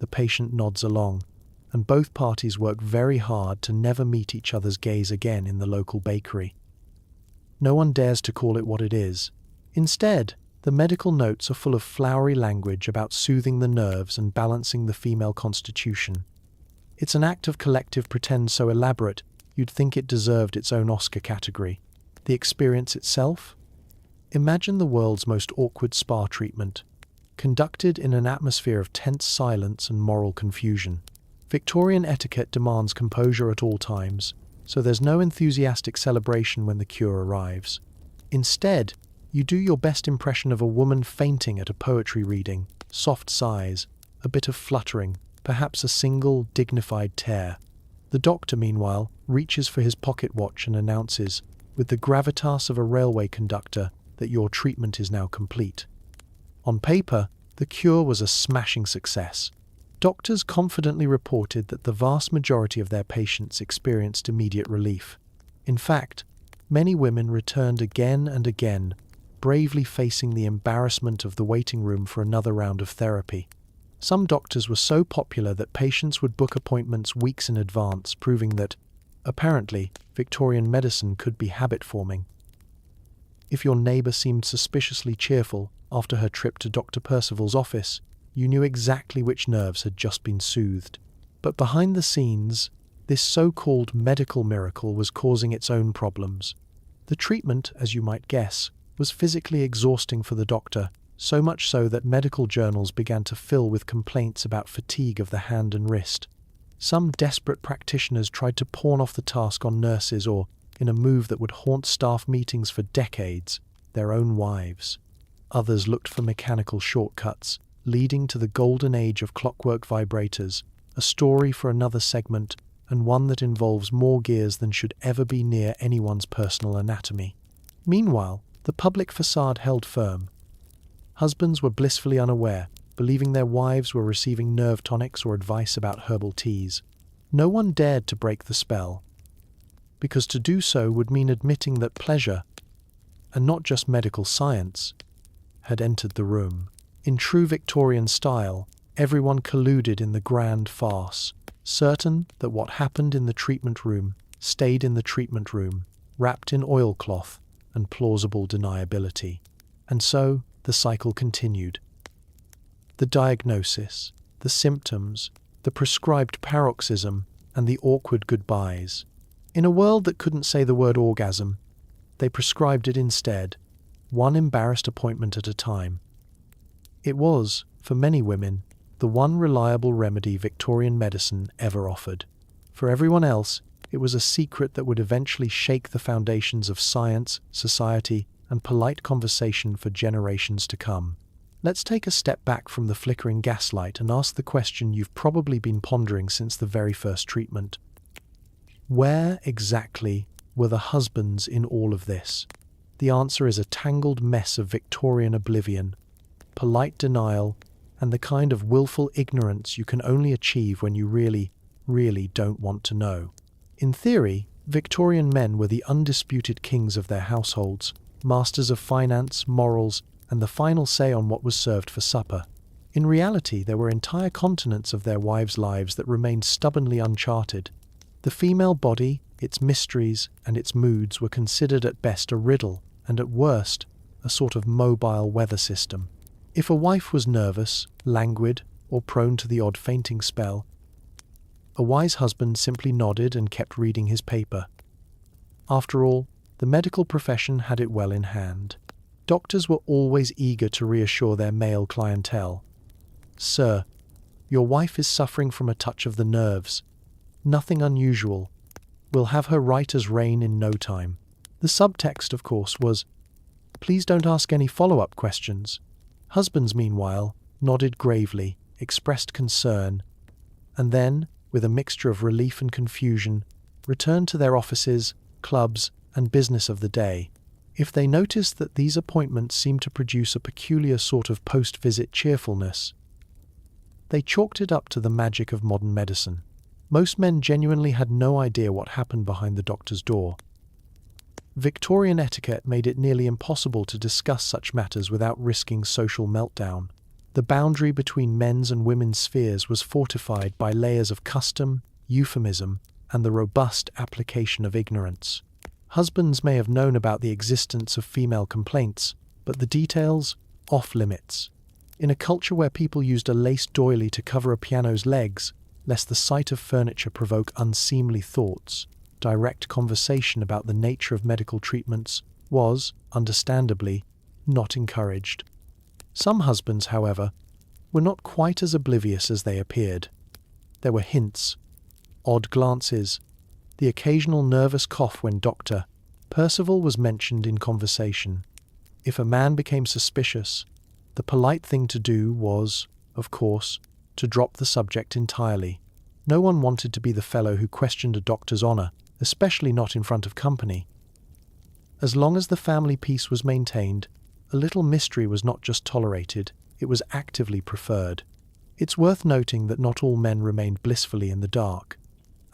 [SPEAKER 1] The patient nods along, and both parties work very hard to never meet each other's gaze again in the local bakery. No one dares to call it what it is. Instead, the medical notes are full of flowery language about soothing the nerves and balancing the female constitution. It's an act of collective pretend so elaborate you'd think it deserved its own Oscar category. The experience itself? Imagine the world's most awkward spa treatment, conducted in an atmosphere of tense silence and moral confusion. Victorian etiquette demands composure at all times, so there's no enthusiastic celebration when the cure arrives. Instead, you do your best impression of a woman fainting at a poetry reading, soft sighs, a bit of fluttering, perhaps a single, dignified tear. The doctor, meanwhile, reaches for his pocket watch and announces, with the gravitas of a railway conductor, that your treatment is now complete. On paper, the cure was a smashing success. Doctors confidently reported that the vast majority of their patients experienced immediate relief. In fact, many women returned again and again, bravely facing the embarrassment of the waiting room for another round of therapy. Some doctors were so popular that patients would book appointments weeks in advance, proving that, apparently, Victorian medicine could be habit-forming. If your neighbour seemed suspiciously cheerful after her trip to Dr. Percival's office, you knew exactly which nerves had just been soothed. But behind the scenes, this so-called medical miracle was causing its own problems. The treatment, as you might guess, was physically exhausting for the doctor, so much so that medical journals began to fill with complaints about fatigue of the hand and wrist. Some desperate practitioners tried to pawn off the task on nurses or, in a move that would haunt staff meetings for decades, their own wives. Others looked for mechanical shortcuts, leading to the golden age of clockwork vibrators, a story for another segment, and one that involves more gears than should ever be near anyone's personal anatomy. Meanwhile, the public facade held firm. Husbands were blissfully unaware, believing their wives were receiving nerve tonics or advice about herbal teas. No one dared to break the spell, because to do so would mean admitting that pleasure, and not just medical science, had entered the room. In true Victorian style, everyone colluded in the grand farce, certain that what happened in the treatment room stayed in the treatment room, wrapped in oilcloth and plausible deniability. And so the cycle continued. The diagnosis, the symptoms, the prescribed paroxysm, and the awkward goodbyes. In a world that couldn't say the word orgasm, they prescribed it instead, one embarrassed appointment at a time. It was, for many women, the one reliable remedy Victorian medicine ever offered. For everyone else, it was a secret that would eventually shake the foundations of science, society, and polite conversation for generations to come. Let's take a step back from the flickering gaslight and ask the question you've probably been pondering since the very first treatment. Where exactly were the husbands in all of this? The answer is a tangled mess of Victorian oblivion, polite denial, and the kind of willful ignorance you can only achieve when you really, really don't want to know. In theory, Victorian men were the undisputed kings of their households, masters of finance, morals, and the final say on what was served for supper. In reality, there were entire continents of their wives' lives that remained stubbornly uncharted. The female body, its mysteries, and its moods were considered at best a riddle, and at worst, a sort of mobile weather system. If a wife was nervous, languid, or prone to the odd fainting spell, a wise husband simply nodded and kept reading his paper. After all, the medical profession had it well in hand. Doctors were always eager to reassure their male clientele. "Sir, your wife is suffering from a touch of the nerves. Nothing unusual. We'll have her right as rain in no time." The subtext, of course, was, "Please don't ask any follow-up questions." Husbands, meanwhile, nodded gravely, expressed concern, and then, with a mixture of relief and confusion, returned to their offices, clubs, and business of the day. If they noticed that these appointments seemed to produce a peculiar sort of post-visit cheerfulness, they chalked it up to the magic of modern medicine. Most men genuinely had no idea what happened behind the doctor's door. Victorian etiquette made it nearly impossible to discuss such matters without risking social meltdown. The boundary between men's and women's spheres was fortified by layers of custom, euphemism, and the robust application of ignorance. Husbands may have known about the existence of female complaints, but the details, off-limits. In a culture where people used a lace doily to cover a piano's legs, lest the sight of furniture provoke unseemly thoughts, direct conversation about the nature of medical treatments was, understandably, not encouraged. Some husbands, however, were not quite as oblivious as they appeared. There were hints, odd glances, the occasional nervous cough when Dr. Percival was mentioned in conversation. If a man became suspicious, the polite thing to do was, of course, to drop the subject entirely. No one wanted to be the fellow who questioned a doctor's honor, especially not in front of company. As long as the family peace was maintained, a little mystery was not just tolerated, it was actively preferred. It's worth noting that not all men remained blissfully in the dark.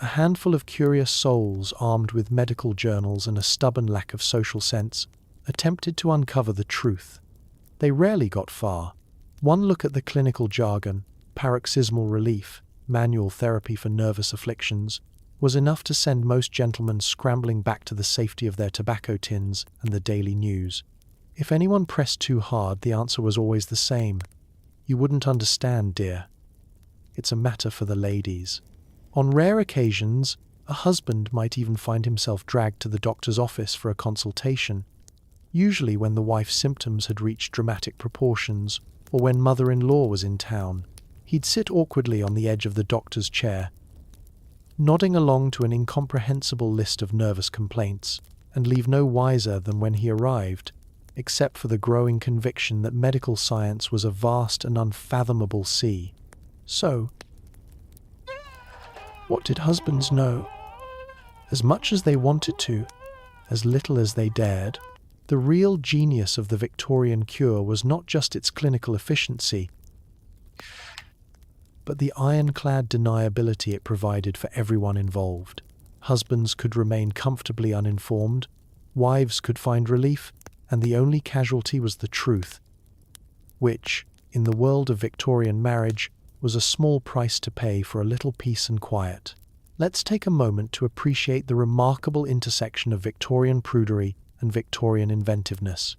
[SPEAKER 1] A handful of curious souls armed with medical journals and a stubborn lack of social sense attempted to uncover the truth. They rarely got far. One look at the clinical jargon, paroxysmal relief, manual therapy for nervous afflictions, was enough to send most gentlemen scrambling back to the safety of their tobacco tins and the daily news. If anyone pressed too hard, the answer was always the same. You wouldn't understand, dear. It's a matter for the ladies. On rare occasions, a husband might even find himself dragged to the doctor's office for a consultation, usually when the wife's symptoms had reached dramatic proportions or when mother-in-law was in town. He'd sit awkwardly on the edge of the doctor's chair, nodding along to an incomprehensible list of nervous complaints, and leave no wiser than when he arrived, except for the growing conviction that medical science was a vast and unfathomable sea. So, what did husbands know? As much as they wanted to, as little as they dared. The real genius of the Victorian cure was not just its clinical efficiency, but the ironclad deniability it provided for everyone involved. Husbands could remain comfortably uninformed, wives could find relief, and the only casualty was the truth, which, in the world of Victorian marriage, was a small price to pay for a little peace and quiet. Let's take a moment to appreciate the remarkable intersection of Victorian prudery and Victorian inventiveness.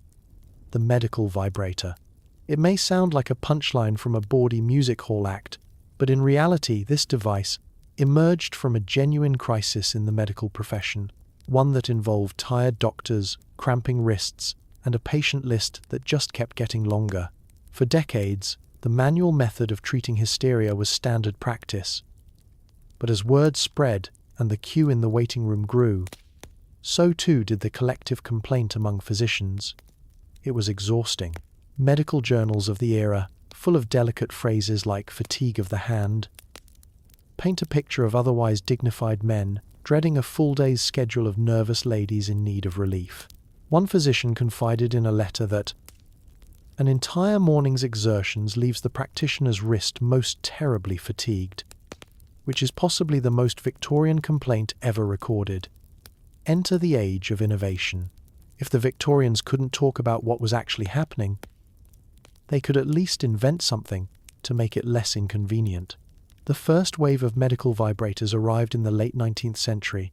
[SPEAKER 1] The medical vibrator. It may sound like a punchline from a bawdy music hall act, but in reality this device emerged from a genuine crisis in the medical profession, one that involved tired doctors, cramping wrists, and a patient list that just kept getting longer. For decades, the manual method of treating hysteria was standard practice. But as word spread and the queue in the waiting room grew, so too did the collective complaint among physicians. It was exhausting. Medical journals of the era, full of delicate phrases like fatigue of the hand, paint a picture of otherwise dignified men dreading a full day's schedule of nervous ladies in need of relief. One physician confided in a letter that an entire morning's exertions leaves the practitioner's wrist most terribly fatigued, which is possibly the most Victorian complaint ever recorded. Enter the age of innovation. If the Victorians couldn't talk about what was actually happening, they could at least invent something to make it less inconvenient. The first wave of medical vibrators arrived in the late 19th century,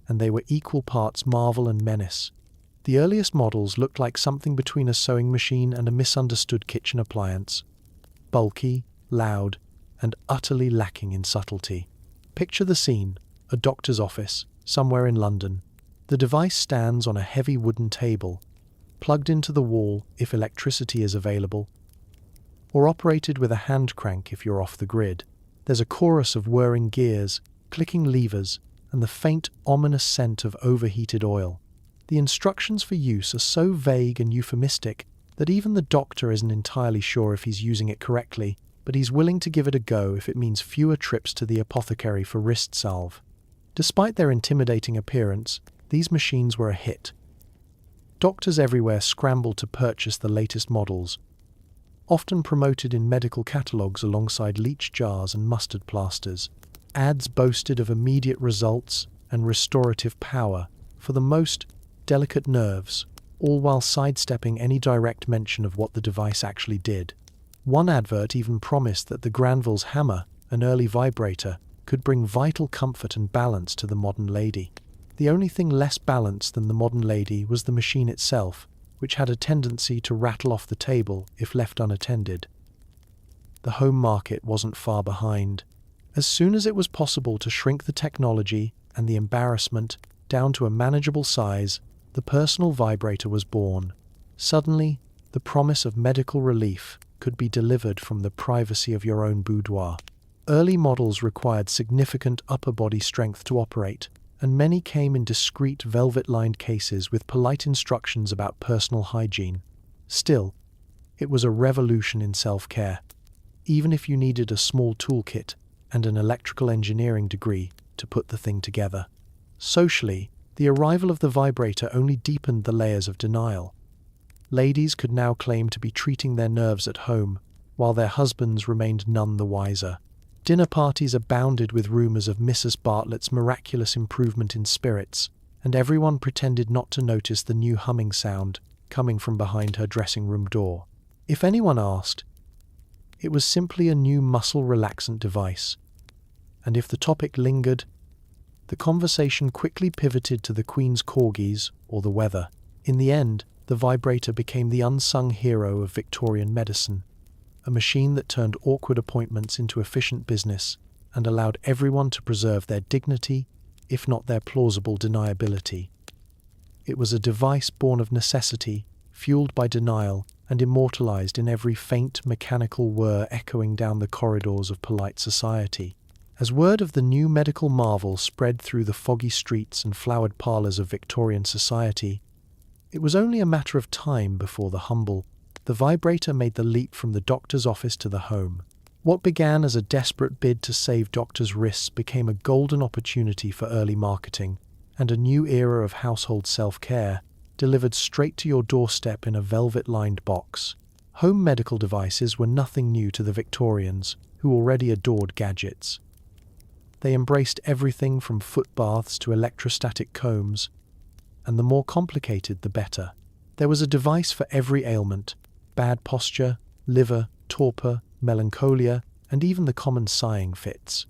[SPEAKER 1] and they were equal parts marvel and menace. The earliest models looked like something between a sewing machine and a misunderstood kitchen appliance. Bulky, loud, and utterly lacking in subtlety. Picture the scene: a doctor's office, somewhere in London. The device stands on a heavy wooden table, plugged into the wall if electricity is available, or operated with a hand crank if you're off the grid. There's a chorus of whirring gears, clicking levers, and the faint, ominous scent of overheated oil. The instructions for use are so vague and euphemistic that even the doctor isn't entirely sure if he's using it correctly, but he's willing to give it a go if it means fewer trips to the apothecary for wrist salve. Despite their intimidating appearance, these machines were a hit. Doctors everywhere scrambled to purchase the latest models, often promoted in medical catalogues alongside leech jars and mustard plasters. Ads boasted of immediate results and restorative power for the most delicate nerves, all while sidestepping any direct mention of what the device actually did. One advert even promised that the Granville's hammer, an early vibrator, could bring vital comfort and balance to the modern lady. The only thing less balanced than the modern lady was the machine itself, which had a tendency to rattle off the table if left unattended. The home market wasn't far behind. As soon as it was possible to shrink the technology and the embarrassment down to a manageable size, the personal vibrator was born. Suddenly, the promise of medical relief could be delivered from the privacy of your own boudoir. Early models required significant upper body strength to operate, and many came in discreet velvet-lined cases with polite instructions about personal hygiene. Still, it was a revolution in self-care, even if you needed a small toolkit and an electrical engineering degree to put the thing together. Socially, the arrival of the vibrator only deepened the layers of denial. Ladies could now claim to be treating their nerves at home, while their husbands remained none the wiser. Dinner parties abounded with rumors of Mrs. Bartlett's miraculous improvement in spirits, and everyone pretended not to notice the new humming sound coming from behind her dressing room door. If anyone asked, it was simply a new muscle relaxant device. And if the topic lingered, the conversation quickly pivoted to the Queen's corgis or the weather. In the end, the vibrator became the unsung hero of Victorian medicine, a machine that turned awkward appointments into efficient business and allowed everyone to preserve their dignity, if not their plausible deniability. It was a device born of necessity, fueled by denial, and immortalized in every faint mechanical whir echoing down the corridors of polite society. As word of the new medical marvel spread through the foggy streets and flowered parlors of Victorian society, it was only a matter of time before the vibrator made the leap from the doctor's office to the home. What began as a desperate bid to save doctors' wrists became a golden opportunity for early marketing and a new era of household self-care, delivered straight to your doorstep in a velvet-lined box. Home medical devices were nothing new to the Victorians, who already adored gadgets. They embraced everything from foot baths to electrostatic combs, and the more complicated the better. There was a device for every ailment: bad posture, liver, torpor, melancholia, and even the common sighing fits.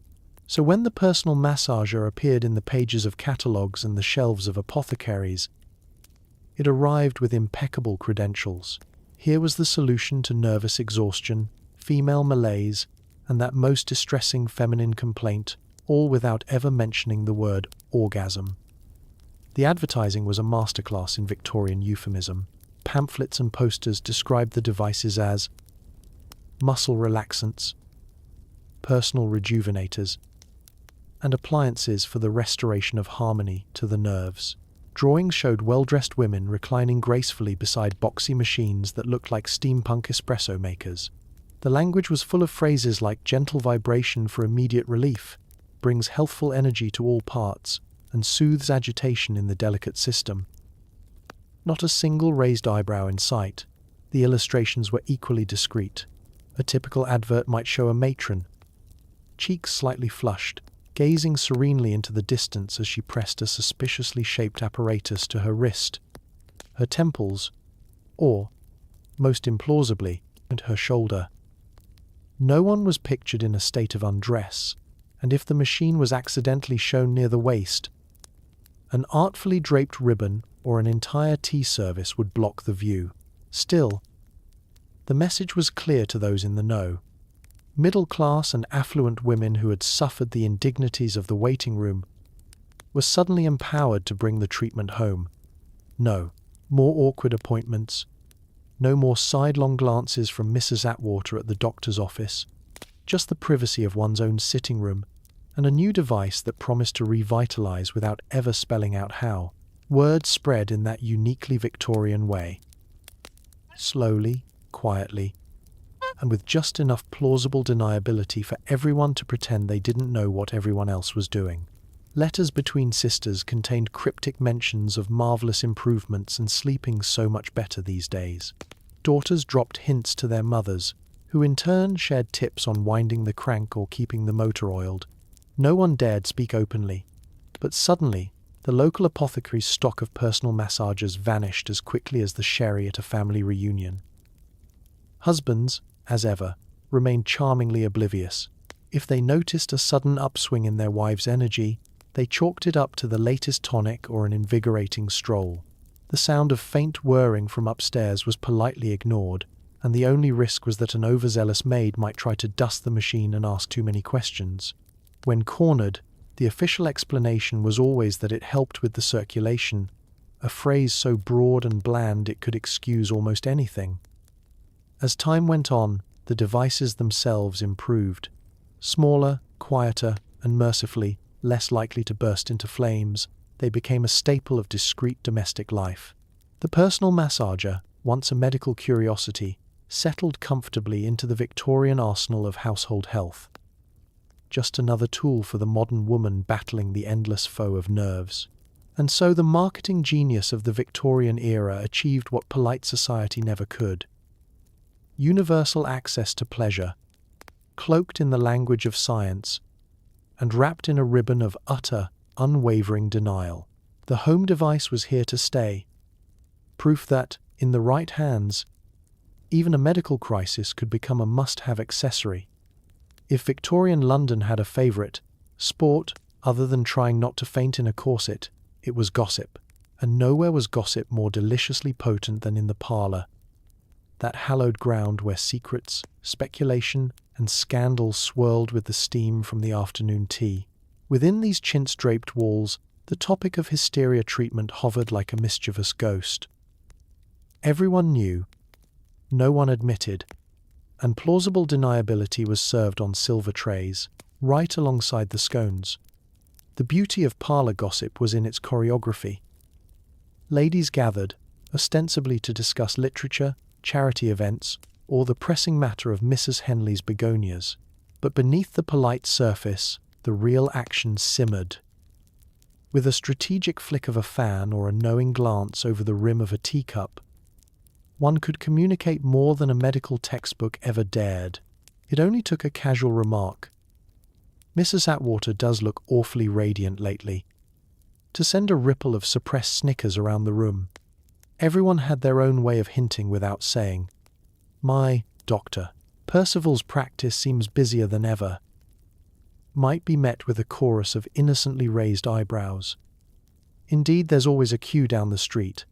[SPEAKER 1] So when the personal massager appeared in the pages of catalogues and the shelves of apothecaries, it arrived with impeccable credentials. Here was the solution to nervous exhaustion, female malaise, and that most distressing feminine complaint, all without ever mentioning the word orgasm. The advertising was a masterclass in Victorian euphemism. Pamphlets and posters described the devices as muscle relaxants, personal rejuvenators, and appliances for the restoration of harmony to the nerves. Drawings showed well-dressed women reclining gracefully beside boxy machines that looked like steampunk espresso makers. The language was full of phrases like gentle vibration for immediate relief, brings healthful energy to all parts, and soothes agitation in the delicate system. Not a single raised eyebrow in sight. The illustrations were equally discreet. A typical advert might show a matron, cheeks slightly flushed, gazing serenely into the distance as she pressed a suspiciously shaped apparatus to her wrist, her temples, or, most implausibly, at her shoulder. No one was pictured in a state of undress, and if the machine was accidentally shown near the waist, an artfully draped ribbon or an entire tea service would block the view. Still, the message was clear to those in the know. Middle-class and affluent women who had suffered the indignities of the waiting room were suddenly empowered to bring the treatment home. No more awkward appointments, no more sidelong glances from Mrs. Atwater at the doctor's office, just the privacy of one's own sitting room, and a new device that promised to revitalize without ever spelling out how. Word spread in that uniquely Victorian way. Slowly, quietly, and with just enough plausible deniability for everyone to pretend they didn't know what everyone else was doing. Letters between sisters contained cryptic mentions of marvelous improvements and sleeping so much better these days. Daughters dropped hints to their mothers, who in turn shared tips on winding the crank or keeping the motor oiled. No one dared speak openly, but suddenly The local apothecary's stock of personal massagers vanished as quickly as the sherry at a family reunion. Husbands, as ever, remained charmingly oblivious. If they noticed a sudden upswing in their wives' energy, they chalked it up to the latest tonic or an invigorating stroll. The sound of faint whirring from upstairs was politely ignored, and the only risk was that an overzealous maid might try to dust the machine and ask too many questions. When cornered, the official explanation was always that it helped with the circulation, a phrase so broad and bland it could excuse almost anything. As time went on, the devices themselves improved. Smaller, quieter, and mercifully less likely to burst into flames, they became a staple of discreet domestic life. The personal massager, once a medical curiosity, settled comfortably into the Victorian arsenal of household health. Just another tool for the modern woman battling the endless foe of nerves. And so the marketing genius of the Victorian era achieved what polite society never could. Universal access to pleasure, cloaked in the language of science, and wrapped in a ribbon of utter, unwavering denial. The home device was here to stay. Proof that, in the right hands, even a medical crisis could become a must-have accessory. If Victorian London had a favourite sport, other than trying not to faint in a corset, it was gossip. And nowhere was gossip more deliciously potent than in the parlour. That hallowed ground where secrets, speculation, and scandal swirled with the steam from the afternoon tea. Within these chintz-draped walls, the topic of hysteria treatment hovered like a mischievous ghost. Everyone knew, no one admitted, and plausible deniability was served on silver trays, right alongside the scones. The beauty of parlour gossip was in its choreography. Ladies gathered, ostensibly to discuss literature, charity events, or the pressing matter of Mrs. Henley's begonias. But beneath the polite surface, the real action simmered. With a strategic flick of a fan or a knowing glance over the rim of a teacup, one could communicate more than a medical textbook ever dared. It only took a casual remark. "Mrs. Atwater does look awfully radiant lately," to send a ripple of suppressed snickers around the room. Everyone had their own way of hinting without saying. "My doctor, Percival's practice seems busier than ever," might be met with a chorus of innocently raised eyebrows. Indeed, there's always a queue down the street.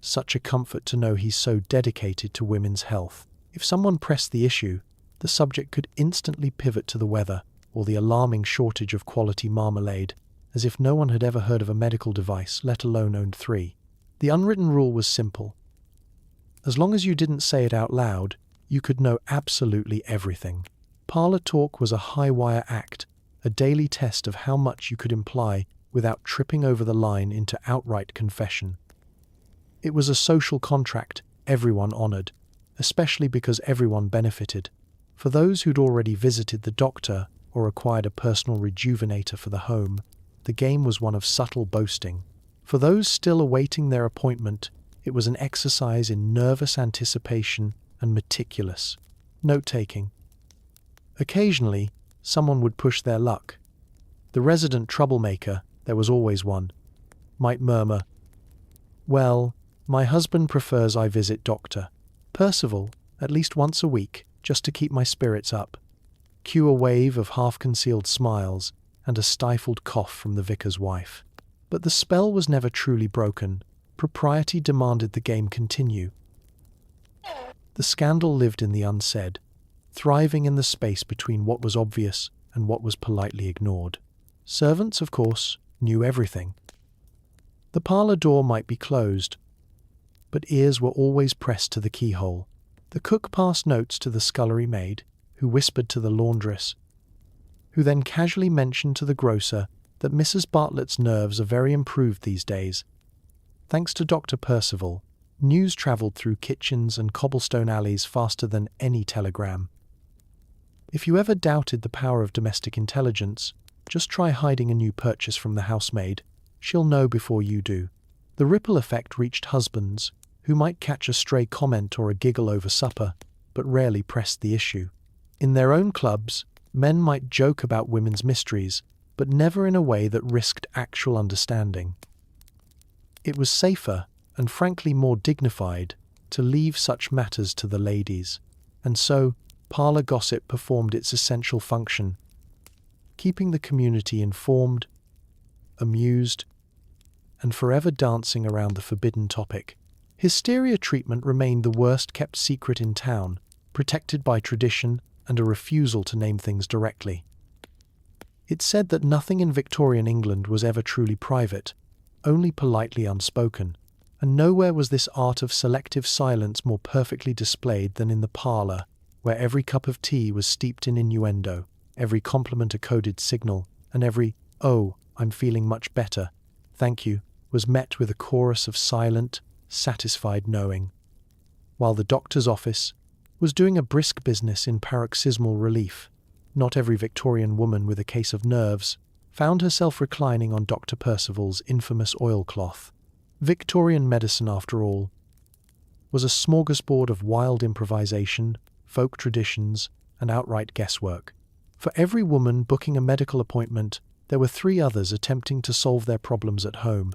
[SPEAKER 1] Such a comfort to know he's so dedicated to women's health. If someone pressed the issue, the subject could instantly pivot to the weather or the alarming shortage of quality marmalade, as if no one had ever heard of a medical device, let alone owned three. The unwritten rule was simple. As long as you didn't say it out loud, you could know absolutely everything. Parlour talk was a high-wire act, a daily test of how much you could imply without tripping over the line into outright confession. It was a social contract everyone honoured, especially because everyone benefited. For those who'd already visited the doctor or acquired a personal rejuvenator for the home, the game was one of subtle boasting. For those still awaiting their appointment, it was an exercise in nervous anticipation and meticulous note-taking. Occasionally, someone would push their luck. The resident troublemaker, there was always one, might murmur, "Well, my husband prefers I visit Dr. Percival at least once a week, just to keep my spirits up." Cue a wave of half-concealed smiles and a stifled cough from the vicar's wife. But the spell was never truly broken. Propriety demanded the game continue. The scandal lived in the unsaid, thriving in the space between what was obvious and what was politely ignored. Servants, of course, knew everything. The parlour door might be closed, but ears were always pressed to the keyhole. The cook passed notes to the scullery maid, who whispered to the laundress, who then casually mentioned to the grocer that Mrs. Bartlett's nerves are very improved these days. Thanks to Dr. Percival, news travelled through kitchens and cobblestone alleys faster than any telegram. If you ever doubted the power of domestic intelligence, just try hiding a new purchase from the housemaid. She'll know before you do. The ripple effect reached husbands, who might catch a stray comment or a giggle over supper, but rarely pressed the issue. In their own clubs, men might joke about women's mysteries, but never in a way that risked actual understanding. It was safer, and frankly more dignified, to leave such matters to the ladies, and so parlor gossip performed its essential function, keeping the community informed, amused, and forever dancing around the forbidden topic. Hysteria treatment remained the worst-kept secret in town, protected by tradition and a refusal to name things directly. It's said that nothing in Victorian England was ever truly private, only politely unspoken, and nowhere was this art of selective silence more perfectly displayed than in the parlour, where every cup of tea was steeped in innuendo, every compliment a coded signal, and every, "Oh, I'm feeling much better, thank you," was met with a chorus of silent, satisfied knowing, while the doctor's office was doing a brisk business in paroxysmal relief. Not every Victorian woman with a case of nerves found herself reclining on Dr. Percival's infamous oilcloth. Victorian medicine, after all, was a smorgasbord of wild improvisation, folk traditions, and outright guesswork. For every woman booking a medical appointment, there were 3 others attempting to solve their problems at home,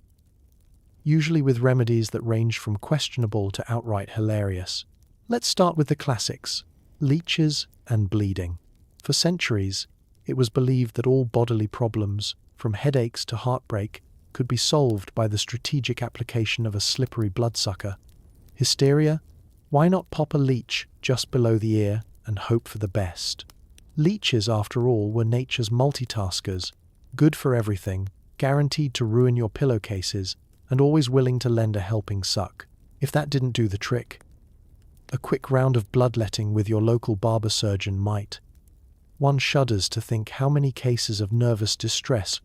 [SPEAKER 1] usually with remedies that ranged from questionable to outright hilarious. Let's start with the classics: leeches and bleeding. For centuries, it was believed that all bodily problems, from headaches to heartbreak, could be solved by the strategic application of a slippery bloodsucker. Hysteria? Why not pop a leech just below the ear and hope for the best? Leeches, after all, were nature's multitaskers, good for everything, guaranteed to ruin your pillowcases, and always willing to lend a helping suck. If that didn't do the trick, a quick round of bloodletting with your local barber surgeon might. One shudders to think how many cases of nervous distress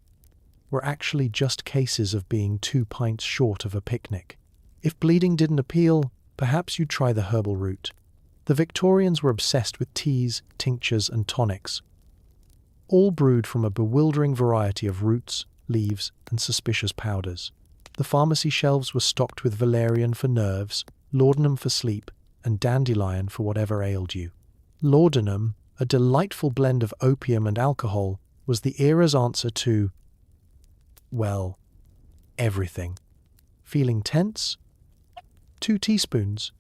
[SPEAKER 1] were actually just cases of being 2 pints short of a picnic. If bleeding didn't appeal, perhaps you'd try the herbal route. The Victorians were obsessed with teas, tinctures, and tonics, all brewed from a bewildering variety of roots, leaves, and suspicious powders. The pharmacy shelves were stocked with valerian for nerves, laudanum for sleep, and dandelion for whatever ailed you. Laudanum, a delightful blend of opium and alcohol, was the era's answer to, well, everything. Feeling tense? 2 teaspoons,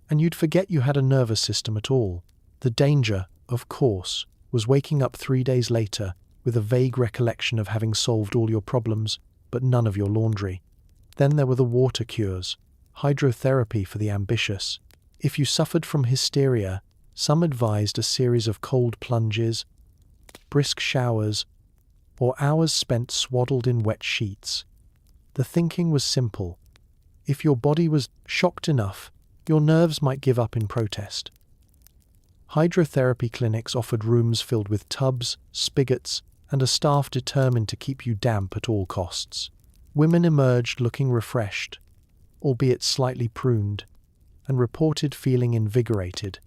[SPEAKER 1] and you'd forget you had a nervous system at all. The danger, of course, was waking up 3 days later with a vague recollection of having solved all your problems, but none of your laundry. Then there were the water cures, hydrotherapy for the ambitious. If you suffered from hysteria, some advised a series of cold plunges, brisk showers, or hours spent swaddled in wet sheets. The thinking was simple. If your body was shocked enough, your nerves might give up in protest. Hydrotherapy clinics offered rooms filled with tubs, spigots, and a staff determined to keep you damp at all costs. Women emerged looking refreshed, albeit slightly pruned, and reported feeling invigorated,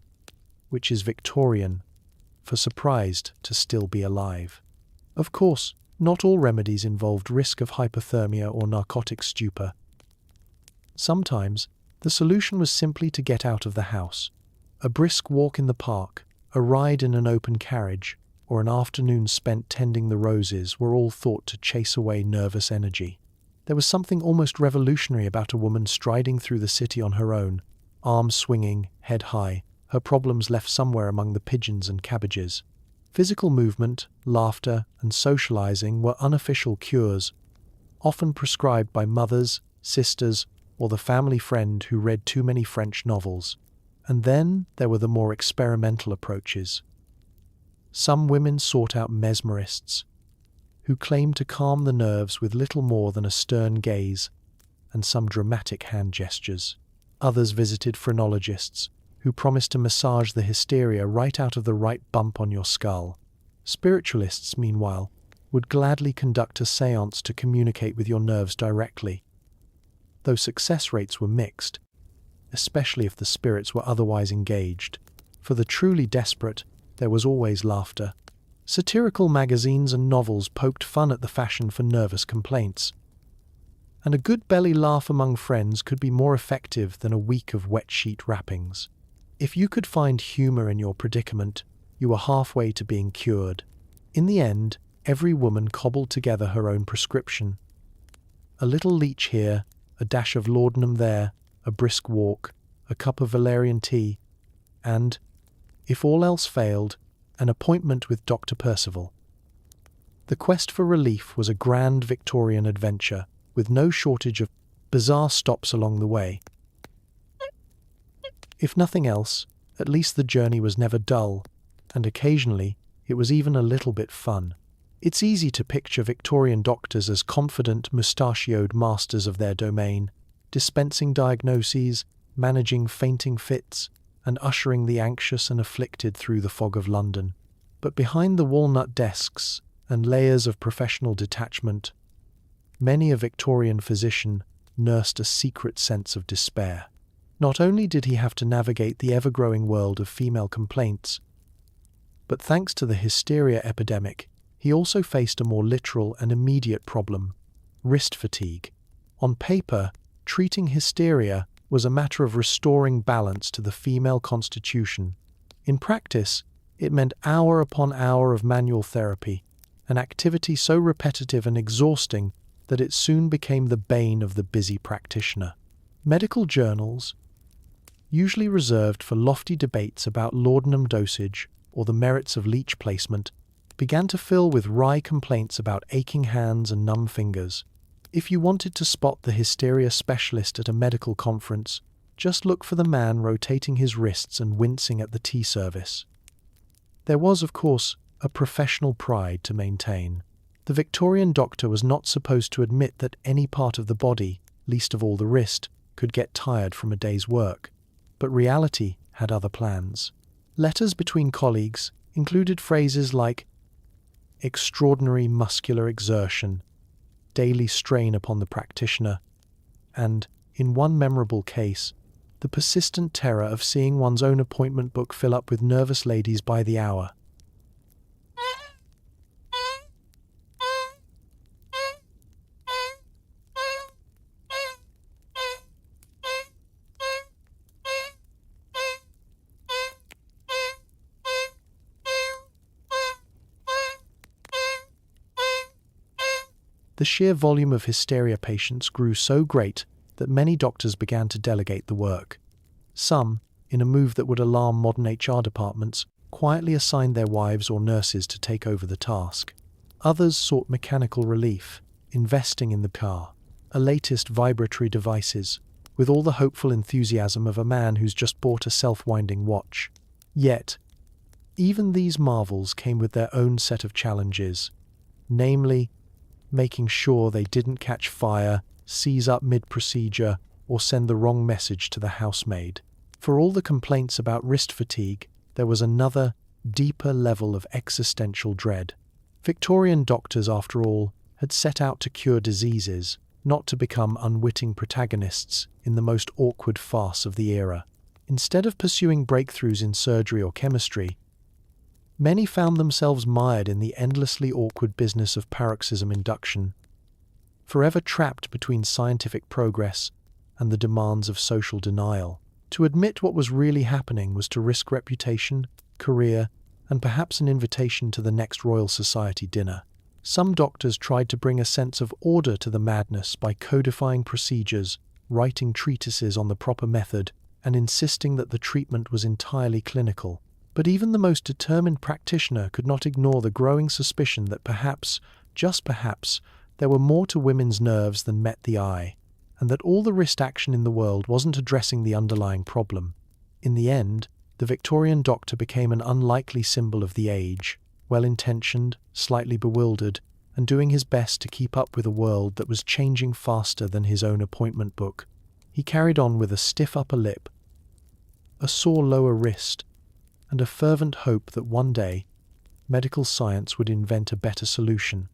[SPEAKER 1] which is Victorian for surprised to still be alive. Of course, not all remedies involved risk of hypothermia or narcotic stupor. Sometimes, the solution was simply to get out of the house. A brisk walk in the park, a ride in an open carriage, or an afternoon spent tending the roses were all thought to chase away nervous energy. There was something almost revolutionary about a woman striding through the city on her own, arms swinging, head high, her problems left somewhere among the pigeons and cabbages. Physical movement, laughter, and socializing were unofficial cures, often prescribed by mothers, sisters, or the family friend who read too many French novels. And then there were the more experimental approaches. Some women sought out mesmerists, who claimed to calm the nerves with little more than a stern gaze and some dramatic hand gestures. Others visited phrenologists, who promised to massage the hysteria right out of the right bump on your skull. Spiritualists, meanwhile, would gladly conduct a séance to communicate with your nerves directly, though success rates were mixed, especially if the spirits were otherwise engaged. For the truly desperate, there was always laughter. Satirical magazines and novels poked fun at the fashion for nervous complaints, and a good belly laugh among friends could be more effective than a week of wet sheet wrappings. If you could find humor in your predicament, you were halfway to being cured. In the end, every woman cobbled together her own prescription. A little leech here, a dash of laudanum there, a brisk walk, a cup of valerian tea, and, if all else failed, an appointment with Dr. Percival. The quest for relief was a grand Victorian adventure, with no shortage of bizarre stops along the way. If nothing else, at least the journey was never dull, and occasionally it was even a little bit fun. It's easy to picture Victorian doctors as confident, mustachioed masters of their domain, dispensing diagnoses, managing fainting fits, and ushering the anxious and afflicted through the fog of London. But behind the walnut desks and layers of professional detachment, many a Victorian physician nursed a secret sense of despair. Not only did he have to navigate the ever-growing world of female complaints, but thanks to the hysteria epidemic, he also faced a more literal and immediate problem: wrist fatigue. On paper, treating hysteria was a matter of restoring balance to the female constitution. In practice, it meant hour upon hour of manual therapy, an activity so repetitive and exhausting that it soon became the bane of the busy practitioner. Medical journals, usually reserved for lofty debates about laudanum dosage or the merits of leech placement, began to fill with wry complaints about aching hands and numb fingers. If you wanted to spot the hysteria specialist at a medical conference, just look for the man rotating his wrists and wincing at the tea service. There was, of course, a professional pride to maintain. The Victorian doctor was not supposed to admit that any part of the body, least of all the wrist, could get tired from a day's work. But reality had other plans. Letters between colleagues included phrases like extraordinary muscular exertion, daily strain upon the practitioner, and, in one memorable case, the persistent terror of seeing one's own appointment book fill up with nervous ladies by the hour. The sheer volume of hysteria patients grew so great that many doctors began to delegate the work. Some, in a move that would alarm modern HR departments, quietly assigned their wives or nurses to take over the task. Others sought mechanical relief, investing in the car, a latest vibratory devices, with all the hopeful enthusiasm of a man who's just bought a self-winding watch. Yet, even these marvels came with their own set of challenges, namely, making sure they didn't catch fire, seize up mid-procedure, or send the wrong message to the housemaid. For all the complaints about wrist fatigue, there was another, deeper level of existential dread. Victorian doctors, after all, had set out to cure diseases, not to become unwitting protagonists in the most awkward farce of the era. Instead of pursuing breakthroughs in surgery or chemistry, many found themselves mired in the endlessly awkward business of paroxysm induction, forever trapped between scientific progress and the demands of social denial. To admit what was really happening was to risk reputation, career, and perhaps an invitation to the next Royal Society dinner. Some doctors tried to bring a sense of order to the madness by codifying procedures, writing treatises on the proper method, and insisting that the treatment was entirely clinical. But even the most determined practitioner could not ignore the growing suspicion that perhaps, just perhaps, there were more to women's nerves than met the eye, and that all the wrist action in the world wasn't addressing the underlying problem. In the end, the Victorian doctor became an unlikely symbol of the age, well-intentioned, slightly bewildered, and doing his best to keep up with a world that was changing faster than his own appointment book. He carried on with a stiff upper lip, a sore lower wrist, and a fervent hope that one day, medical science would invent a better solution,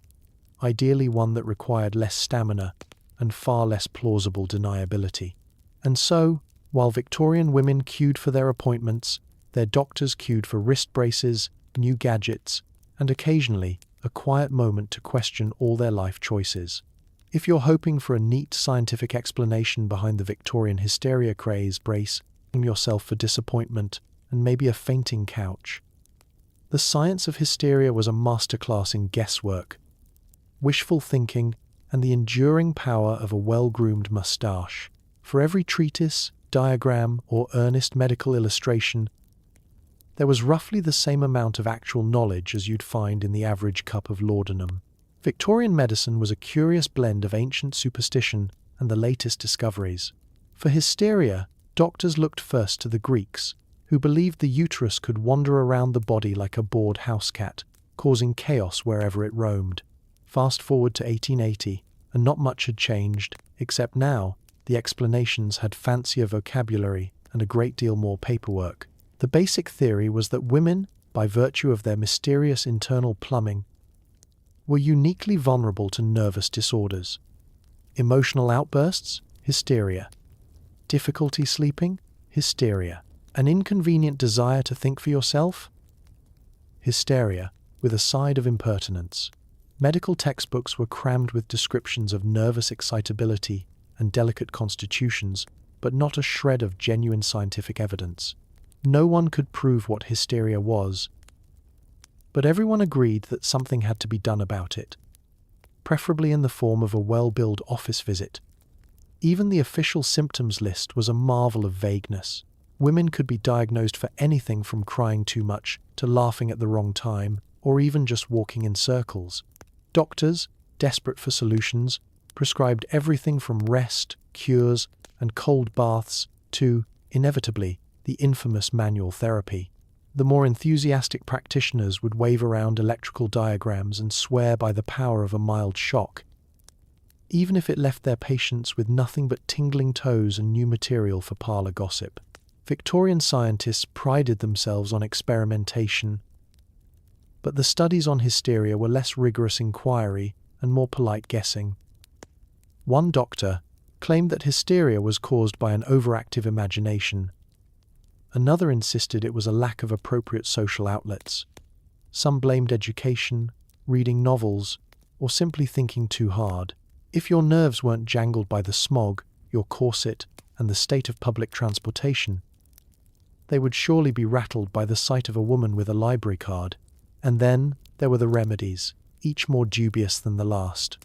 [SPEAKER 1] ideally one that required less stamina and far less plausible deniability. And so, while Victorian women queued for their appointments, their doctors queued for wrist braces, new gadgets, and occasionally a quiet moment to question all their life choices. If you're hoping for a neat scientific explanation behind the Victorian hysteria craze, brace yourself for disappointment and maybe a fainting couch. The science of hysteria was a masterclass in guesswork, wishful thinking, and the enduring power of a well-groomed moustache. For every treatise, diagram, or earnest medical illustration, there was roughly the same amount of actual knowledge as you'd find in the average cup of laudanum. Victorian medicine was a curious blend of ancient superstition and the latest discoveries. For hysteria, doctors looked first to the Greeks, who believed the uterus could wander around the body like a bored house cat, causing chaos wherever it roamed. Fast forward to 1880, and not much had changed, except now the explanations had fancier vocabulary and a great deal more paperwork. The basic theory was that women, by virtue of their mysterious internal plumbing, were uniquely vulnerable to nervous disorders. Emotional outbursts? Hysteria. Difficulty sleeping? Hysteria. An inconvenient desire to think for yourself? Hysteria, with a side of impertinence. Medical textbooks were crammed with descriptions of nervous excitability and delicate constitutions, but not a shred of genuine scientific evidence. No one could prove what hysteria was, but everyone agreed that something had to be done about it, preferably in the form of a well-billed office visit. Even the official symptoms list was a marvel of vagueness. Women could be diagnosed for anything from crying too much to laughing at the wrong time, or even just walking in circles. Doctors, desperate for solutions, prescribed everything from rest, cures, and cold baths to, inevitably, the infamous manual therapy. The more enthusiastic practitioners would wave around electrical diagrams and swear by the power of a mild shock, even if it left their patients with nothing but tingling toes and new material for parlor gossip. Victorian scientists prided themselves on experimentation, but the studies on hysteria were less rigorous inquiry and more polite guessing. One doctor claimed that hysteria was caused by an overactive imagination. Another insisted it was a lack of appropriate social outlets. Some blamed education, reading novels, or simply thinking too hard. If your nerves weren't jangled by the smog, your corset, and the state of public transportation, they would surely be rattled by the sight of a woman with a library card. And then there were the remedies, each more dubious than the last.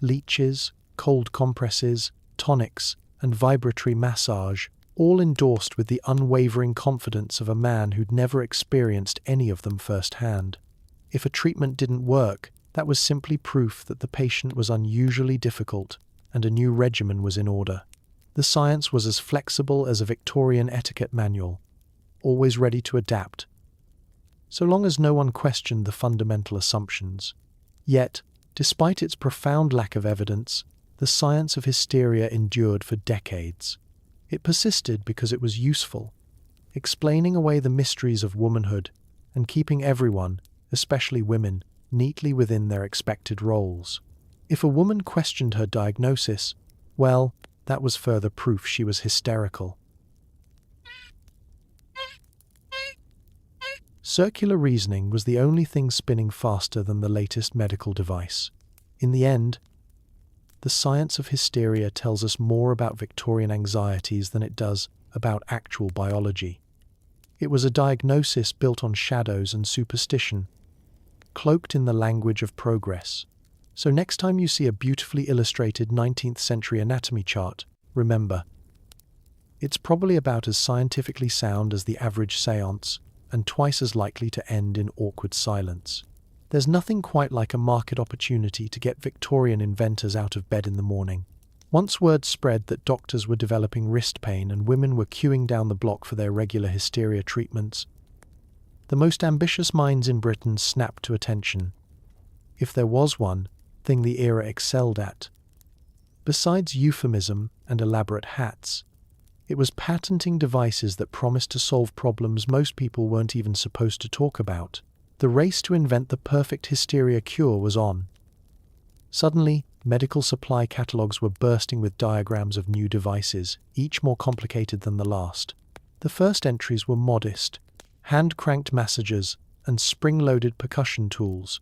[SPEAKER 1] Leeches, cold compresses, tonics, and vibratory massage, all endorsed with the unwavering confidence of a man who'd never experienced any of them firsthand. If a treatment didn't work, that was simply proof that the patient was unusually difficult and a new regimen was in order. The science was as flexible as a Victorian etiquette manual, always ready to adapt, so long as no one questioned the fundamental assumptions. Yet, despite its profound lack of evidence, the science of hysteria endured for decades. It persisted because it was useful, explaining away the mysteries of womanhood and keeping everyone, especially women, neatly within their expected roles. If a woman questioned her diagnosis, well, that was further proof she was hysterical. Circular reasoning was the only thing spinning faster than the latest medical device. In the end, the science of hysteria tells us more about Victorian anxieties than it does about actual biology. It was a diagnosis built on shadows and superstition, cloaked in the language of progress. So next time you see a beautifully illustrated 19th century anatomy chart, remember, it's probably about as scientifically sound as the average séance and twice as likely to end in awkward silence. There's nothing quite like a market opportunity to get Victorian inventors out of bed in the morning. Once word spread that doctors were developing wrist pain and women were queuing down the block for their regular hysteria treatments, the most ambitious minds in Britain snapped to attention. If there was one thing the era excelled at, besides euphemism and elaborate hats, it was patenting devices that promised to solve problems most people weren't even supposed to talk about. The race to invent the perfect hysteria cure was on. Suddenly, medical supply catalogues were bursting with diagrams of new devices, each more complicated than the last. The first entries were modest, hand-cranked massagers and spring-loaded percussion tools,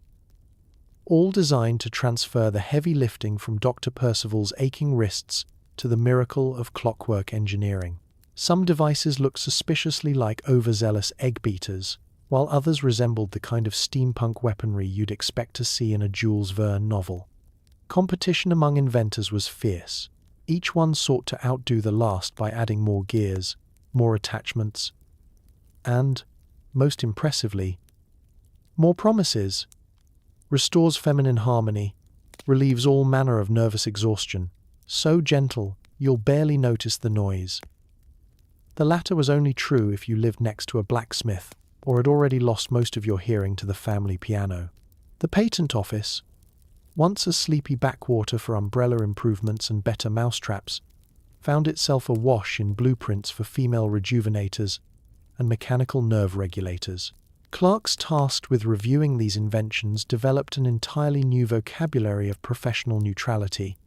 [SPEAKER 1] all designed to transfer the heavy lifting from Dr. Percival's aching wrists to the miracle of clockwork engineering. Some devices looked suspiciously like overzealous egg beaters, while others resembled the kind of steampunk weaponry you'd expect to see in a Jules Verne novel. Competition among inventors was fierce. Each one sought to outdo the last by adding more gears, more attachments, and, most impressively, more promises. Restores feminine harmony, relieves all manner of nervous exhaustion, so gentle you'll barely notice the noise. The latter was only true if you lived next to a blacksmith or had already lost most of your hearing to the family piano. The patent office, once a sleepy backwater for umbrella improvements and better mousetraps, found itself awash in blueprints for female rejuvenators and mechanical nerve regulators. Clerks tasked with reviewing these inventions developed an entirely new vocabulary of professional neutrality.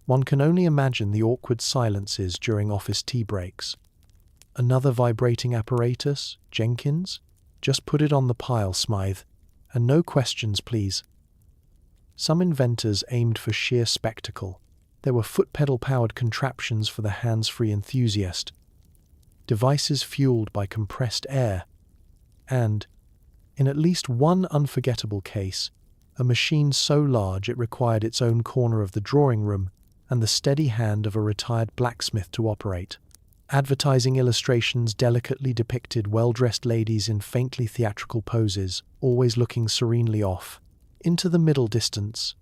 [SPEAKER 1] One can only imagine the awkward silences during office tea breaks. Another vibrating apparatus, Jenkins? Just put it on the pile, Smythe. And no questions, please. Some inventors aimed for sheer spectacle. There were foot-pedal-powered contraptions for the hands-free enthusiast, devices fueled by compressed air, and, in at least one unforgettable case, a machine so large it required its own corner of the drawing room and the steady hand of a retired blacksmith to operate. Advertising illustrations delicately depicted well-dressed ladies in faintly theatrical poses, always looking serenely off, into the middle distance,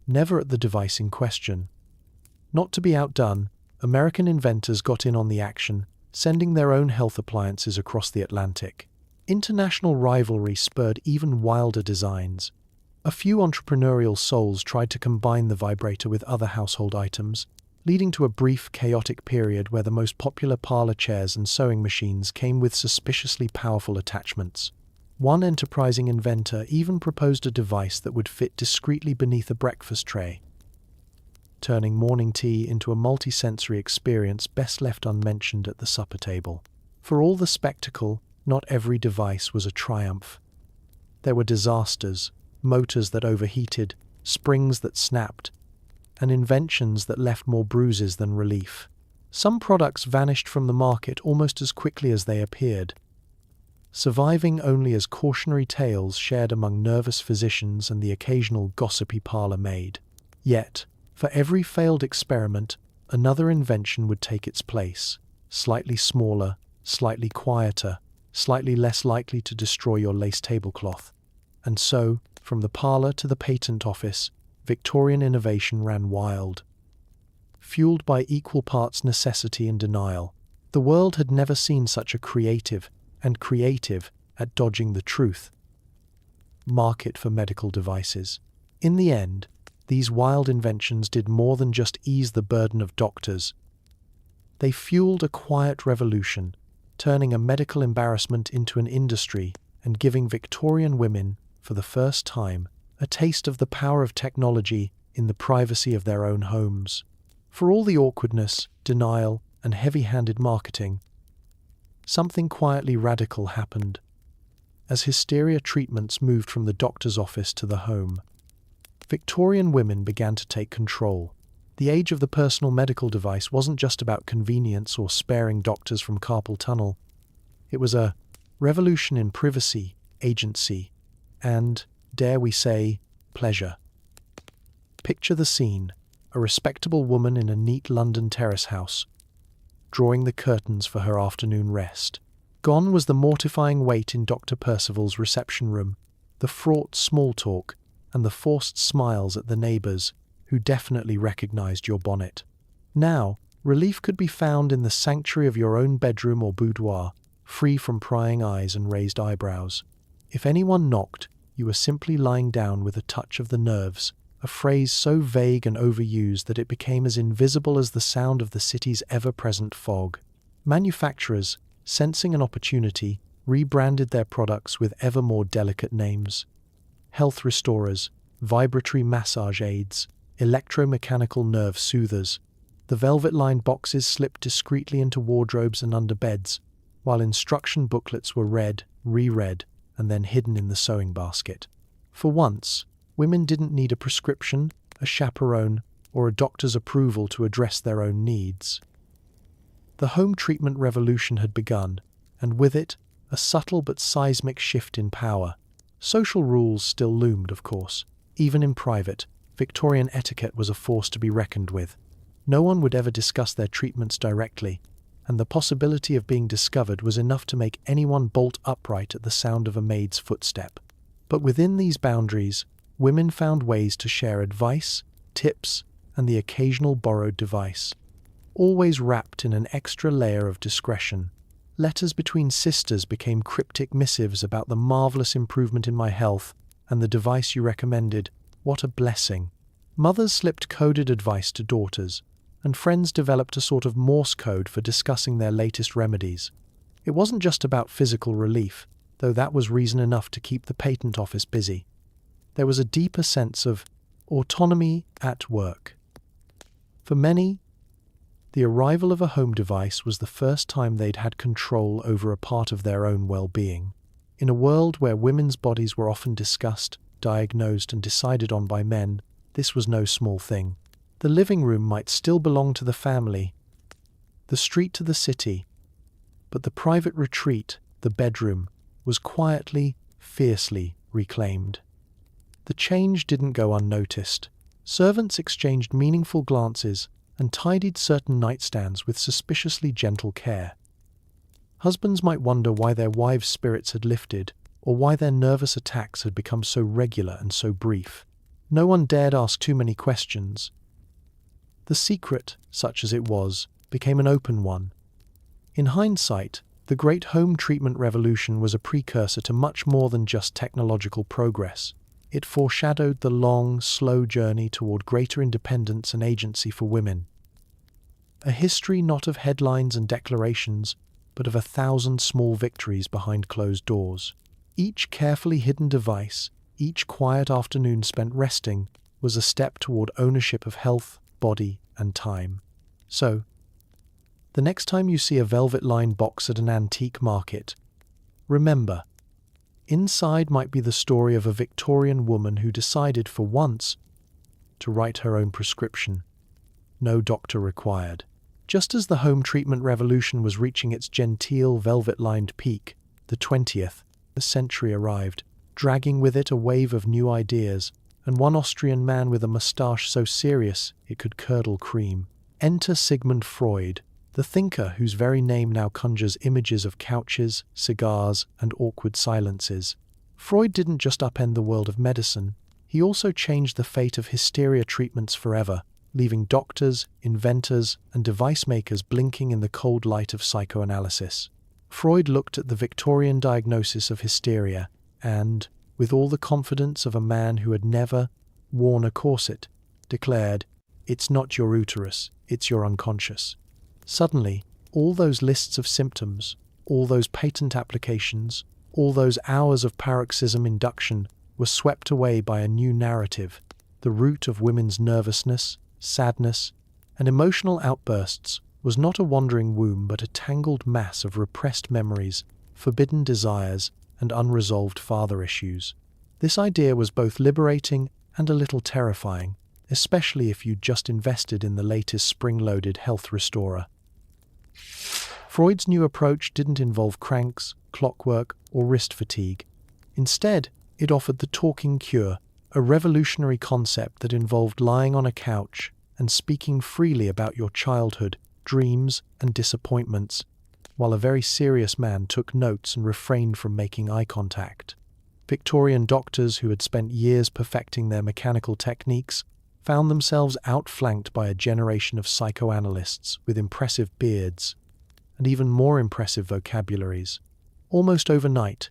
[SPEAKER 1] never at the device in question. Not to be outdone, American inventors got in on the action, sending their own health appliances across the Atlantic. International rivalry spurred even wilder designs. A few entrepreneurial souls tried to combine the vibrator with other household items, leading to a brief, chaotic period where the most popular parlor chairs and sewing machines came with suspiciously powerful attachments. One enterprising inventor even proposed a device that would fit discreetly beneath a breakfast tray, turning morning tea into a multi-sensory experience best left unmentioned at the supper table. For all the spectacle, not every device was a triumph. There were disasters, motors that overheated, springs that snapped, and inventions that left more bruises than relief. Some products vanished from the market almost as quickly as they appeared, surviving only as cautionary tales shared among nervous physicians and the occasional gossipy parlor maid. Yet, for every failed experiment, another invention would take its place, slightly smaller, slightly quieter, slightly less likely to destroy your lace tablecloth. And so, from the parlor to the patent office, Victorian innovation ran wild. Fueled by equal parts necessity and denial, the world had never seen such a creative at dodging the truth market for medical devices. In the end, these wild inventions did more than just ease the burden of doctors. They fueled a quiet revolution, turning a medical embarrassment into an industry and giving Victorian women, for the first time, a taste of the power of technology in the privacy of their own homes. For all the awkwardness, denial, and heavy-handed marketing, something quietly radical happened. As hysteria treatments moved from the doctor's office to the home, Victorian women began to take control. The age of the personal medical device wasn't just about convenience or sparing doctors from carpal tunnel. It was a revolution in privacy, agency, and, dare we say, pleasure. Picture the scene: a respectable woman in a neat London terrace house, drawing the curtains for her afternoon rest. Gone was the mortifying wait in Dr. Percival's reception room, the fraught small talk, and the forced smiles at the neighbours, who definitely recognised your bonnet. Now, relief could be found in the sanctuary of your own bedroom or boudoir, free from prying eyes and raised eyebrows. If anyone knocked, you were simply lying down with a touch of the nerves, a phrase so vague and overused that it became as invisible as the sound of the city's ever-present fog. Manufacturers, sensing an opportunity, rebranded their products with ever more delicate names: health restorers, vibratory massage aids, electromechanical nerve soothers. The velvet-lined boxes slipped discreetly into wardrobes and under beds, while instruction booklets were read, reread, and then hidden in the sewing basket. For once, women didn't need a prescription, a chaperone, or a doctor's approval to address their own needs. The home treatment revolution had begun, and with it, a subtle but seismic shift in power. Social rules still loomed, of course. Even in private, Victorian etiquette was a force to be reckoned with. No one would ever discuss their treatments directly, and the possibility of being discovered was enough to make anyone bolt upright at the sound of a maid's footstep. But within these boundaries, women found ways to share advice, tips, and the occasional borrowed device, always wrapped in an extra layer of discretion. Letters between sisters became cryptic missives about the marvelous improvement in my health and the device you recommended. What a blessing. Mothers slipped coded advice to daughters, and friends developed a sort of Morse code for discussing their latest remedies. It wasn't just about physical relief, though that was reason enough to keep the patent office busy. There was a deeper sense of autonomy at work. For many, the arrival of a home device was the first time they'd had control over a part of their own well-being. In a world where women's bodies were often discussed, diagnosed, and decided on by men, this was no small thing. The living room might still belong to the family, the street to the city, but the private retreat, the bedroom, was quietly, fiercely reclaimed. The change didn't go unnoticed. Servants exchanged meaningful glances and tidied certain nightstands with suspiciously gentle care. Husbands might wonder why their wives' spirits had lifted, or why their nervous attacks had become so regular and so brief. No one dared ask too many questions. The secret, such as it was, became an open one. In hindsight, the great home treatment revolution was a precursor to much more than just technological progress. It foreshadowed the long, slow journey toward greater independence and agency for women. A history not of headlines and declarations, but of 1,000 small victories behind closed doors. Each carefully hidden device, each quiet afternoon spent resting, was a step toward ownership of health, body, and time. So, the next time you see a velvet-lined box at an antique market, remember, inside might be the story of a Victorian woman who decided for once to write her own prescription. No doctor required. Just as the home treatment revolution was reaching its genteel velvet-lined peak, the 20th century arrived, dragging with it a wave of new ideas, and one Austrian man with a moustache so serious it could curdle cream. Enter Sigmund Freud, the thinker whose very name now conjures images of couches, cigars, and awkward silences. Freud didn't just upend the world of medicine, he also changed the fate of hysteria treatments forever, leaving doctors, inventors, and device makers blinking in the cold light of psychoanalysis. Freud looked at the Victorian diagnosis of hysteria and, with all the confidence of a man who had never worn a corset, declared, "It's not your uterus, it's your unconscious." Suddenly, all those lists of symptoms, all those patent applications, all those hours of paroxysm induction were swept away by a new narrative. The root of women's nervousness, sadness, and emotional outbursts was not a wandering womb but a tangled mass of repressed memories, forbidden desires, and unresolved father issues. This idea was both liberating and a little terrifying, especially if you'd just invested in the latest spring-loaded health restorer. Freud's new approach didn't involve cranks, clockwork, or wrist fatigue. Instead, it offered the talking cure, a revolutionary concept that involved lying on a couch and speaking freely about your childhood, dreams, and disappointments, while a very serious man took notes and refrained from making eye contact. Victorian doctors who had spent years perfecting their mechanical techniques found themselves outflanked by a generation of psychoanalysts with impressive beards and even more impressive vocabularies. Almost overnight,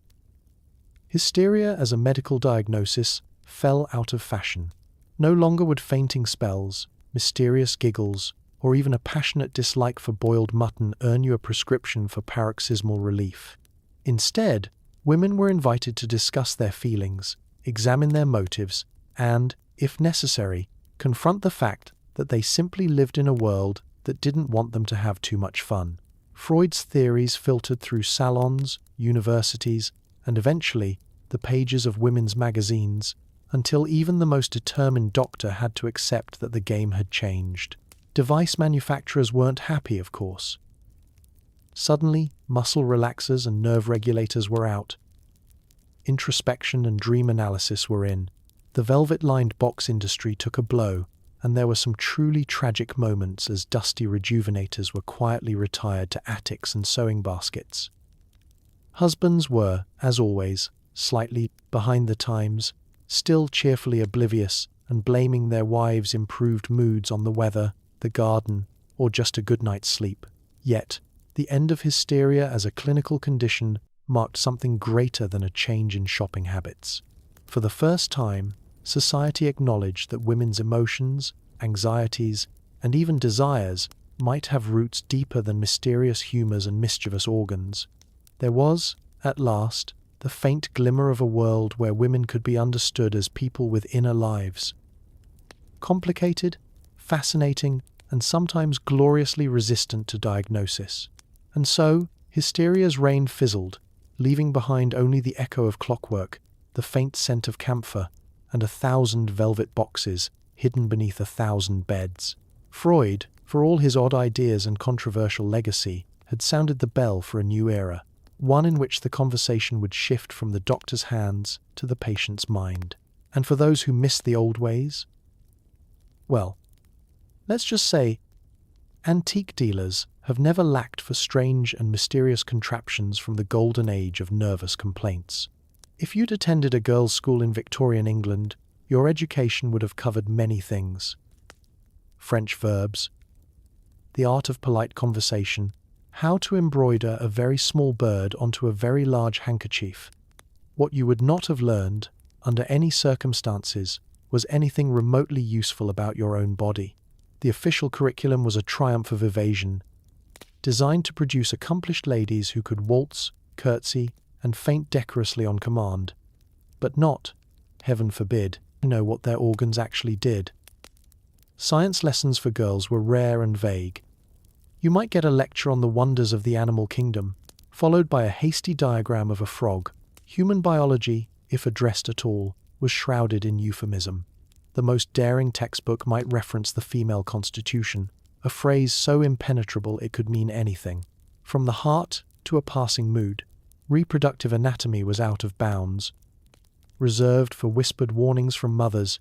[SPEAKER 1] hysteria as a medical diagnosis fell out of fashion. No longer would fainting spells, mysterious giggles, or even a passionate dislike for boiled mutton earn you a prescription for paroxysmal relief. Instead, women were invited to discuss their feelings, examine their motives, and, if necessary, confront the fact that they simply lived in a world that didn't want them to have too much fun. Freud's theories filtered through salons, universities, and eventually the pages of women's magazines, until even the most determined doctor had to accept that the game had changed. Device manufacturers weren't happy, of course. Suddenly, muscle relaxers and nerve regulators were out. Introspection and dream analysis were in. The velvet-lined box industry took a blow, and there were some truly tragic moments as dusty rejuvenators were quietly retired to attics and sewing baskets. Husbands were, as always, slightly behind the times, still cheerfully oblivious and blaming their wives' improved moods on the weather, the garden, or just a good night's sleep. Yet, the end of hysteria as a clinical condition marked something greater than a change in shopping habits. For the first time, society acknowledged that women's emotions, anxieties, and even desires might have roots deeper than mysterious humors and mischievous organs. There was, at last, the faint glimmer of a world where women could be understood as people with inner lives. Complicated, fascinating, and sometimes gloriously resistant to diagnosis. And so, hysteria's reign fizzled, leaving behind only the echo of clockwork, the faint scent of camphor, and 1,000 velvet boxes hidden beneath 1,000 beds. Freud, for all his odd ideas and controversial legacy, had sounded the bell for a new era, one in which the conversation would shift from the doctor's hands to the patient's mind. And for those who missed the old ways, well, let's just say, antique dealers have never lacked for strange and mysterious contraptions from the golden age of nervous complaints. If you'd attended a girls' school in Victorian England, your education would have covered many things. French verbs, the art of polite conversation, how to embroider a very small bird onto a very large handkerchief. What you would not have learned, under any circumstances, was anything remotely useful about your own body. The official curriculum was a triumph of evasion, designed to produce accomplished ladies who could waltz, curtsy, and faint decorously on command, but not, heaven forbid, know what their organs actually did. Science lessons for girls were rare and vague. You might get a lecture on the wonders of the animal kingdom, followed by a hasty diagram of a frog. Human biology, if addressed at all, was shrouded in euphemism. The most daring textbook might reference the female constitution, a phrase so impenetrable it could mean anything. From the heart to a passing mood, reproductive anatomy was out of bounds, reserved for whispered warnings from mothers,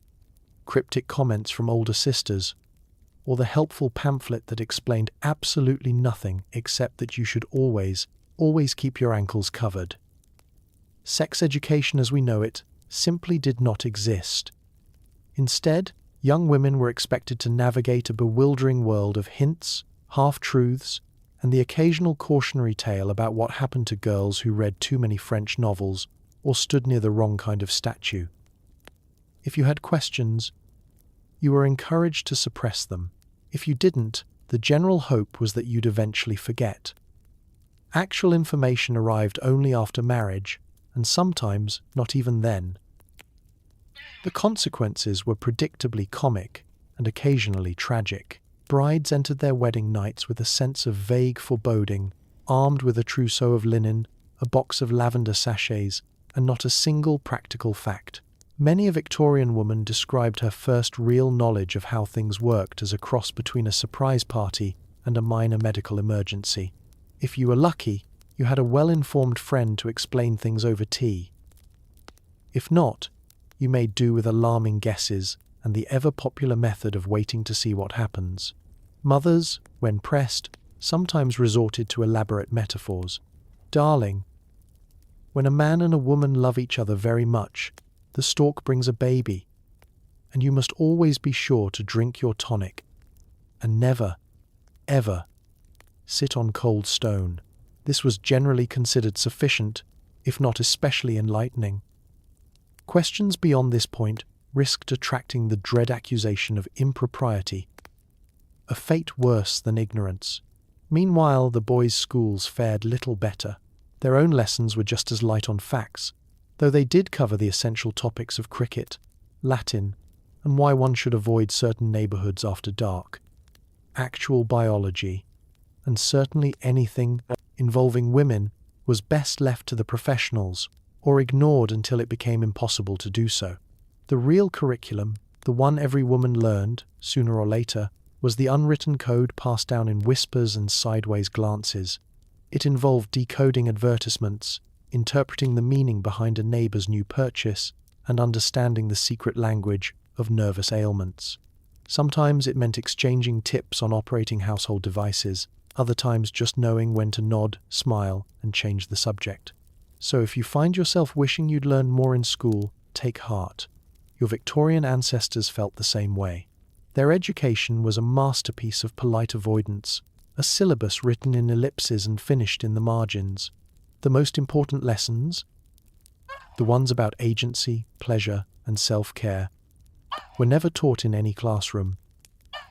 [SPEAKER 1] cryptic comments from older sisters, or the helpful pamphlet that explained absolutely nothing except that you should always keep your ankles covered. Sex education as we know it simply did not exist. Instead, young women were expected to navigate a bewildering world of hints, half-truths, and the occasional cautionary tale about what happened to girls who read too many French novels or stood near the wrong kind of statue. If you had questions, you were encouraged to suppress them. If you didn't, the general hope was that you'd eventually forget. Actual information arrived only after marriage, and sometimes not even then. The consequences were predictably comic and occasionally tragic. Brides entered their wedding nights with a sense of vague foreboding, armed with a trousseau of linen, a box of lavender sachets, and not a single practical fact. Many a Victorian woman described her first real knowledge of how things worked as a cross between a surprise party and a minor medical emergency. If you were lucky, you had a well-informed friend to explain things over tea. If not, you made do with alarming guesses and the ever-popular method of waiting to see what happens. Mothers, when pressed, sometimes resorted to elaborate metaphors. Darling, when a man and a woman love each other very much, the stork brings a baby, and you must always be sure to drink your tonic, and never, ever, sit on cold stone. This was generally considered sufficient, if not especially enlightening. Questions beyond this point risked attracting the dread accusation of impropriety, a fate worse than ignorance. Meanwhile, the boys' schools fared little better. Their own lessons were just as light on facts, though they did cover the essential topics of cricket, Latin, and why one should avoid certain neighbourhoods after dark. Actual biology, and certainly anything involving women, was best left to the professionals, or ignored until it became impossible to do so. The real curriculum, the one every woman learned, sooner or later, was the unwritten code passed down in whispers and sideways glances. It involved decoding advertisements, interpreting the meaning behind a neighbour's new purchase, and understanding the secret language of nervous ailments. Sometimes it meant exchanging tips on operating household devices, other times just knowing when to nod, smile, and change the subject. So if you find yourself wishing you'd learned more in school, take heart. Your Victorian ancestors felt the same way. Their education was a masterpiece of polite avoidance, a syllabus written in ellipses and finished in the margins. The most important lessons, the ones about agency, pleasure, and self-care, were never taught in any classroom.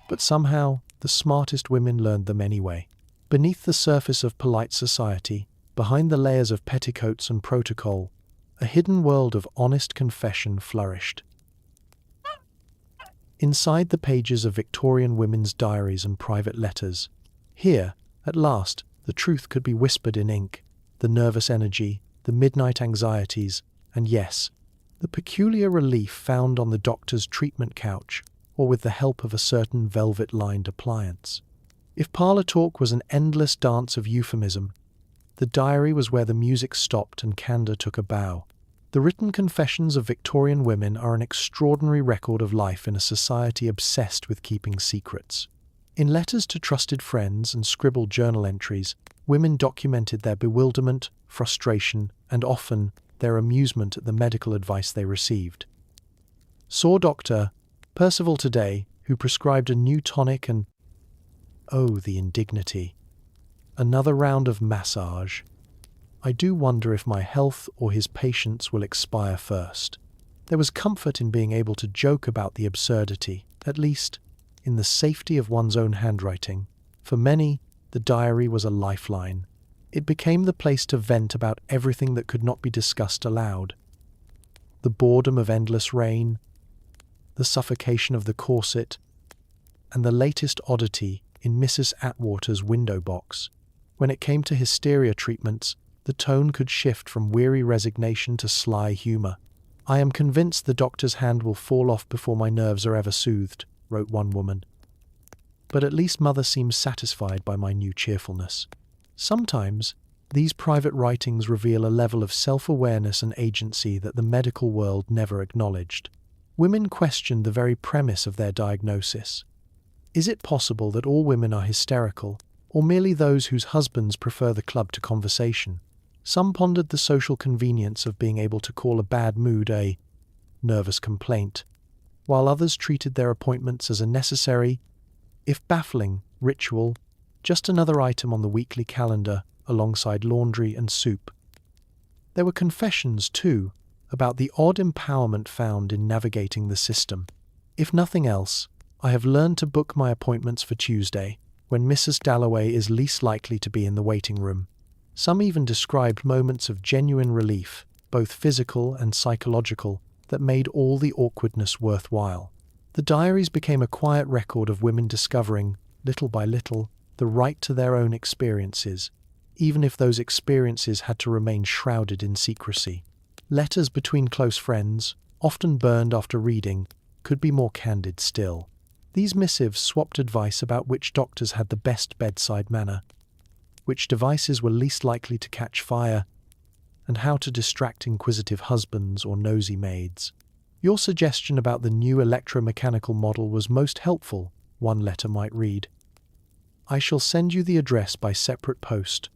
[SPEAKER 1] But somehow, the smartest women learned them anyway. Beneath the surface of polite society, behind the layers of petticoats and protocol, a hidden world of honest confession flourished. Inside the pages of Victorian women's diaries and private letters, here, at last, the truth could be whispered in ink, the nervous energy, the midnight anxieties, and yes, the peculiar relief found on the doctor's treatment couch or with the help of a certain velvet-lined appliance. If parlor talk was an endless dance of euphemism, the diary was where the music stopped and candour took a bow. The written confessions of Victorian women are an extraordinary record of life in a society obsessed with keeping secrets. In letters to trusted friends and scribbled journal entries, women documented their bewilderment, frustration, and often their amusement at the medical advice they received. Saw Dr. Percival today, who prescribed a new tonic and... oh, the indignity. Another round of massage. I do wonder if my health or his patience will expire first. There was comfort in being able to joke about the absurdity, at least in the safety of one's own handwriting. For many, the diary was a lifeline. It became the place to vent about everything that could not be discussed aloud. The boredom of endless rain, the suffocation of the corset, and the latest oddity in Mrs. Atwater's window box. When it came to hysteria treatments, the tone could shift from weary resignation to sly humour. "I am convinced the doctor's hand will fall off before my nerves are ever soothed," wrote one woman. But at least Mother seems satisfied by my new cheerfulness. Sometimes, these private writings reveal a level of self-awareness and agency that the medical world never acknowledged. Women questioned the very premise of their diagnosis. Is it possible that all women are hysterical, or merely those whose husbands prefer the club to conversation? Some pondered the social convenience of being able to call a bad mood a nervous complaint, while others treated their appointments as a necessary, if baffling, ritual, just another item on the weekly calendar alongside laundry and soup. There were confessions, too, about the odd empowerment found in navigating the system. If nothing else, I have learned to book my appointments for Tuesday, when Mrs. Dalloway is least likely to be in the waiting room. Some even described moments of genuine relief, both physical and psychological, that made all the awkwardness worthwhile. The diaries became a quiet record of women discovering, little by little, the right to their own experiences, even if those experiences had to remain shrouded in secrecy. Letters between close friends, often burned after reading, could be more candid still. These missives swapped advice about which doctors had the best bedside manner, which devices were least likely to catch fire, and how to distract inquisitive husbands or nosy maids. "Your suggestion about the new electromechanical model was most helpful," one letter might read. "I shall send you the address by separate post.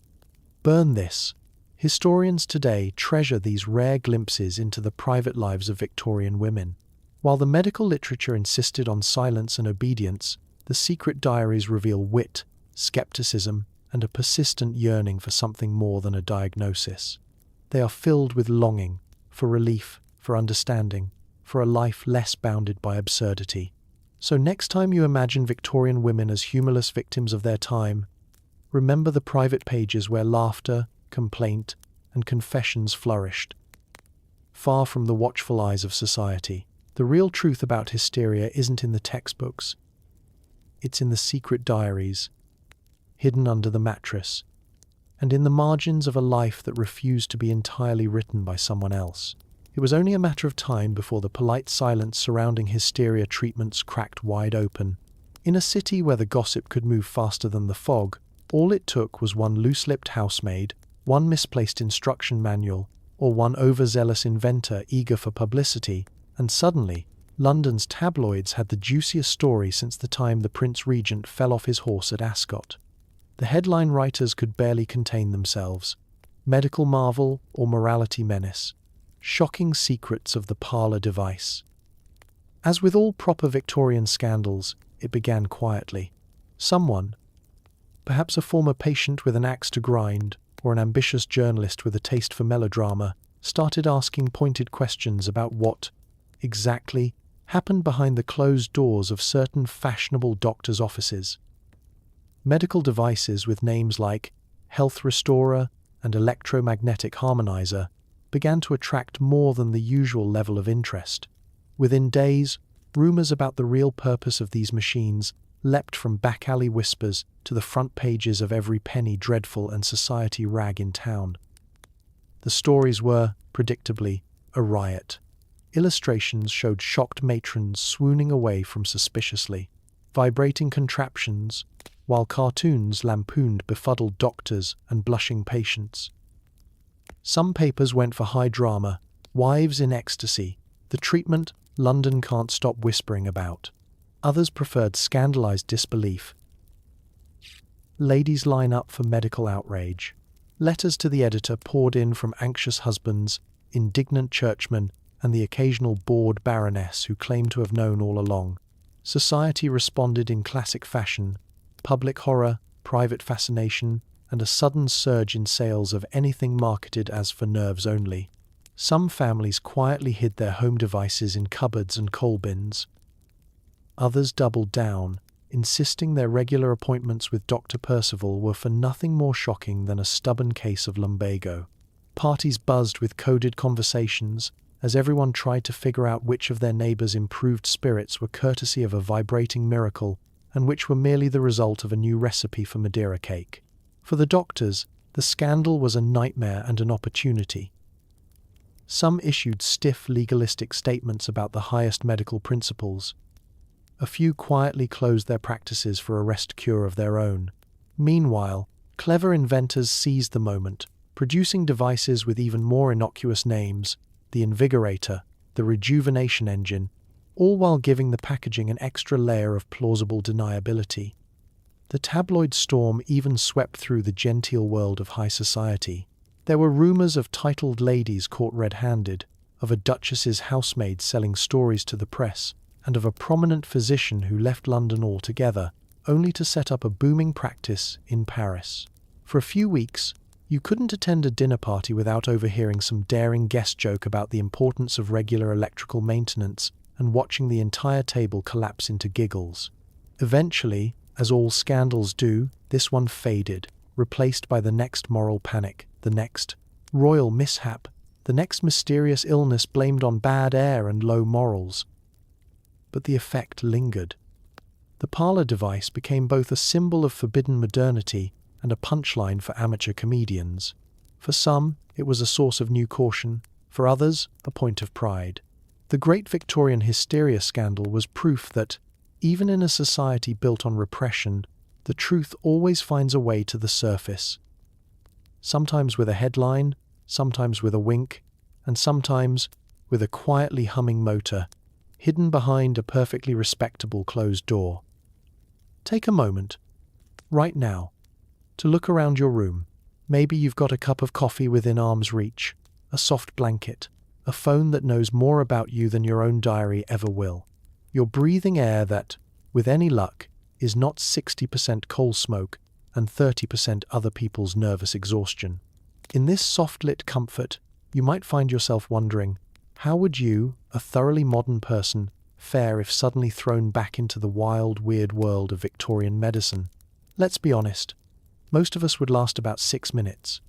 [SPEAKER 1] Burn this." Historians today treasure these rare glimpses into the private lives of Victorian women. While the medical literature insisted on silence and obedience, the secret diaries reveal wit, skepticism, and a persistent yearning for something more than a diagnosis. They are filled with longing, for relief, for understanding, for a life less bounded by absurdity. So next time you imagine Victorian women as humorless victims of their time, remember the private pages where laughter, complaint, and confessions flourished. Far from the watchful eyes of society, the real truth about hysteria isn't in the textbooks. It's in the secret diaries, hidden under the mattress, and in the margins of a life that refused to be entirely written by someone else. It was only a matter of time before the polite silence surrounding hysteria treatments cracked wide open. In a city where the gossip could move faster than the fog, all it took was one loose-lipped housemaid, one misplaced instruction manual, or one overzealous inventor eager for publicity, and suddenly, London's tabloids had the juiciest story since the time the Prince Regent fell off his horse at Ascot. The headline writers could barely contain themselves. Medical marvel or morality menace. Shocking secrets of the Parlor device. As with all proper Victorian scandals, it began quietly. Someone, perhaps a former patient with an axe to grind, or an ambitious journalist with a taste for melodrama, started asking pointed questions about what, exactly, happened behind the closed doors of certain fashionable doctors' offices. Medical devices with names like Health Restorer and Electromagnetic Harmonizer began to attract more than the usual level of interest. Within days, rumors about the real purpose of these machines leapt from back-alley whispers to the front pages of every penny dreadful and society rag in town. The stories were, predictably, a riot. Illustrations showed shocked matrons swooning away from suspiciously vibrating contraptions, while cartoons lampooned befuddled doctors and blushing patients. Some papers went for high drama, wives in ecstasy, the treatment London can't stop whispering about. Others preferred scandalized disbelief. Ladies line up for medical outrage. Letters to the editor poured in from anxious husbands, indignant churchmen, and the occasional bored baroness who claimed to have known all along. Society responded in classic fashion: public horror, private fascination, and a sudden surge in sales of anything marketed as for nerves only. Some families quietly hid their home devices in cupboards and coal bins. Others doubled down, insisting their regular appointments with Dr. Percival were for nothing more shocking than a stubborn case of lumbago. Parties buzzed with coded conversations, as everyone tried to figure out which of their neighbors' improved spirits were courtesy of a vibrating miracle, and which were merely the result of a new recipe for Madeira cake. For the doctors, the scandal was a nightmare and an opportunity. Some issued stiff legalistic statements about the highest medical principles. A few quietly closed their practices for a rest cure of their own. Meanwhile, clever inventors seized the moment, producing devices with even more innocuous names: the Invigorator, the Rejuvenation Engine, all while giving the packaging an extra layer of plausible deniability. The tabloid storm even swept through the genteel world of high society. There were rumors of titled ladies caught red-handed, of a duchess's housemaid selling stories to the press, and of a prominent physician who left London altogether, only to set up a booming practice in Paris. For a few weeks, you couldn't attend a dinner party without overhearing some daring guest joke about the importance of regular electrical maintenance and watching the entire table collapse into giggles. Eventually, as all scandals do, this one faded, replaced by the next moral panic, the next royal mishap, the next mysterious illness blamed on bad air and low morals. But the effect lingered. The Parlor device became both a symbol of forbidden modernity and a punchline for amateur comedians. For some, it was a source of new caution; for others, a point of pride. The Great Victorian Hysteria scandal was proof that, even in a society built on repression, the truth always finds a way to the surface. Sometimes with a headline, sometimes with a wink, and sometimes with a quietly humming motor, hidden behind a perfectly respectable closed door. Take a moment, right now, to look around your room. Maybe you've got a cup of coffee within arm's reach, a soft blanket, a phone that knows more about you than your own diary ever will. You're breathing air that, with any luck, is not 60% coal smoke and 30% other people's nervous exhaustion. In this soft-lit comfort, you might find yourself wondering, how would you, a thoroughly modern person, fare if suddenly thrown back into the wild, weird world of Victorian medicine? Let's be honest, most of us would last about 6 minutes.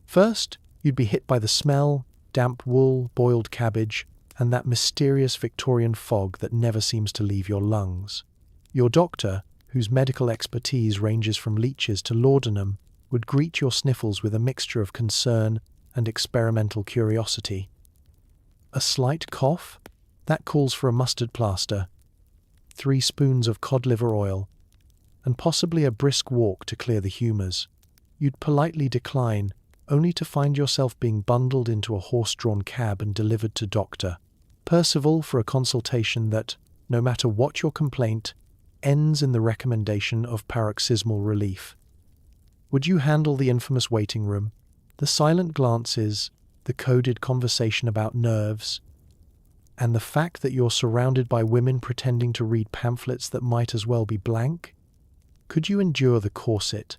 [SPEAKER 1] First, you'd be hit by the smell, damp wool, boiled cabbage, and that mysterious Victorian fog that never seems to leave your lungs. Your doctor, whose medical expertise ranges from leeches to laudanum, would greet your sniffles with a mixture of concern and experimental curiosity. A slight cough? That calls for a mustard plaster, 3 spoons of cod liver oil, and possibly a brisk walk to clear the humours. You'd politely decline, only to find yourself being bundled into a horse-drawn cab and delivered to Dr. Percival for a consultation that, no matter what your complaint, ends in the recommendation of paroxysmal relief. Would you handle the infamous waiting room, the silent glances, the coded conversation about nerves, and the fact that you're surrounded by women pretending to read pamphlets that might as well be blank? Could you endure the corset,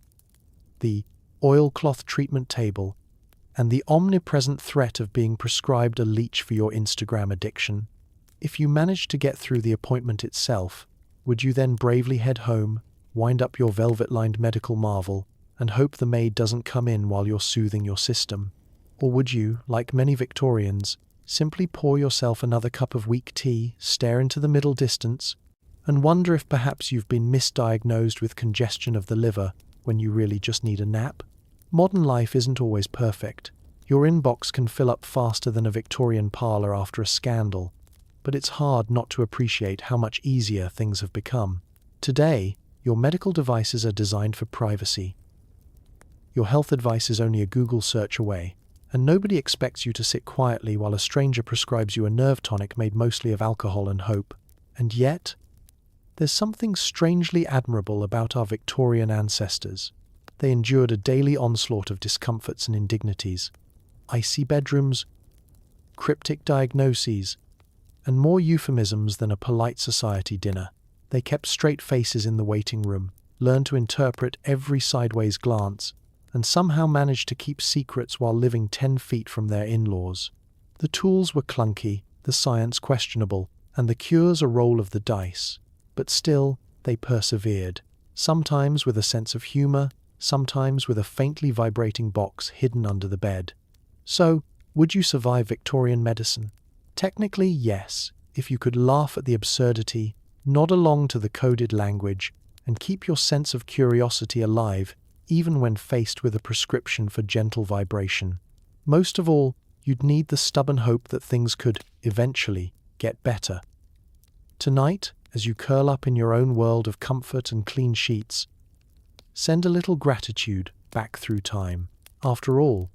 [SPEAKER 1] the oilcloth treatment table, and the omnipresent threat of being prescribed a leech for your Instagram addiction? If you managed to get through the appointment itself, would you then bravely head home, wind up your velvet-lined medical marvel, and hope the maid doesn't come in while you're soothing your system? Or would you, like many Victorians, simply pour yourself another cup of weak tea, stare into the middle distance, and wonder if perhaps you've been misdiagnosed with congestion of the liver when you really just need a nap? Modern life isn't always perfect. Your inbox can fill up faster than a Victorian parlor after a scandal, but it's hard not to appreciate how much easier things have become. Today, your medical devices are designed for privacy. Your health advice is only a Google search away, and nobody expects you to sit quietly while a stranger prescribes you a nerve tonic made mostly of alcohol and hope. And yet, there's something strangely admirable about our Victorian ancestors. They endured a daily onslaught of discomforts and indignities, icy bedrooms, cryptic diagnoses, and more euphemisms than a polite society dinner. They kept straight faces in the waiting room, learned to interpret every sideways glance, and somehow managed to keep secrets while living 10 feet from their in-laws. The tools were clunky, the science questionable, and the cures a roll of the dice. But still, they persevered, sometimes with a sense of humor, sometimes with a faintly vibrating box hidden under the bed. So, would you survive Victorian medicine? Technically, yes, if you could laugh at the absurdity, nod along to the coded language, and keep your sense of curiosity alive even when faced with a prescription for gentle vibration. Most of all, you'd need the stubborn hope that things could, eventually, get better. Tonight, as you curl up in your own world of comfort and clean sheets, send a little gratitude back through time. After all,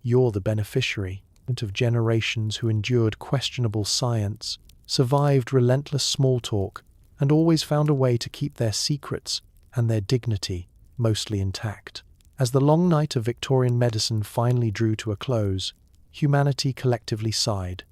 [SPEAKER 1] you're the beneficiary of generations who endured questionable science, survived relentless small talk, and always found a way to keep their secrets and their dignity mostly intact. As the long night of Victorian medicine finally drew to a close, humanity collectively sighed.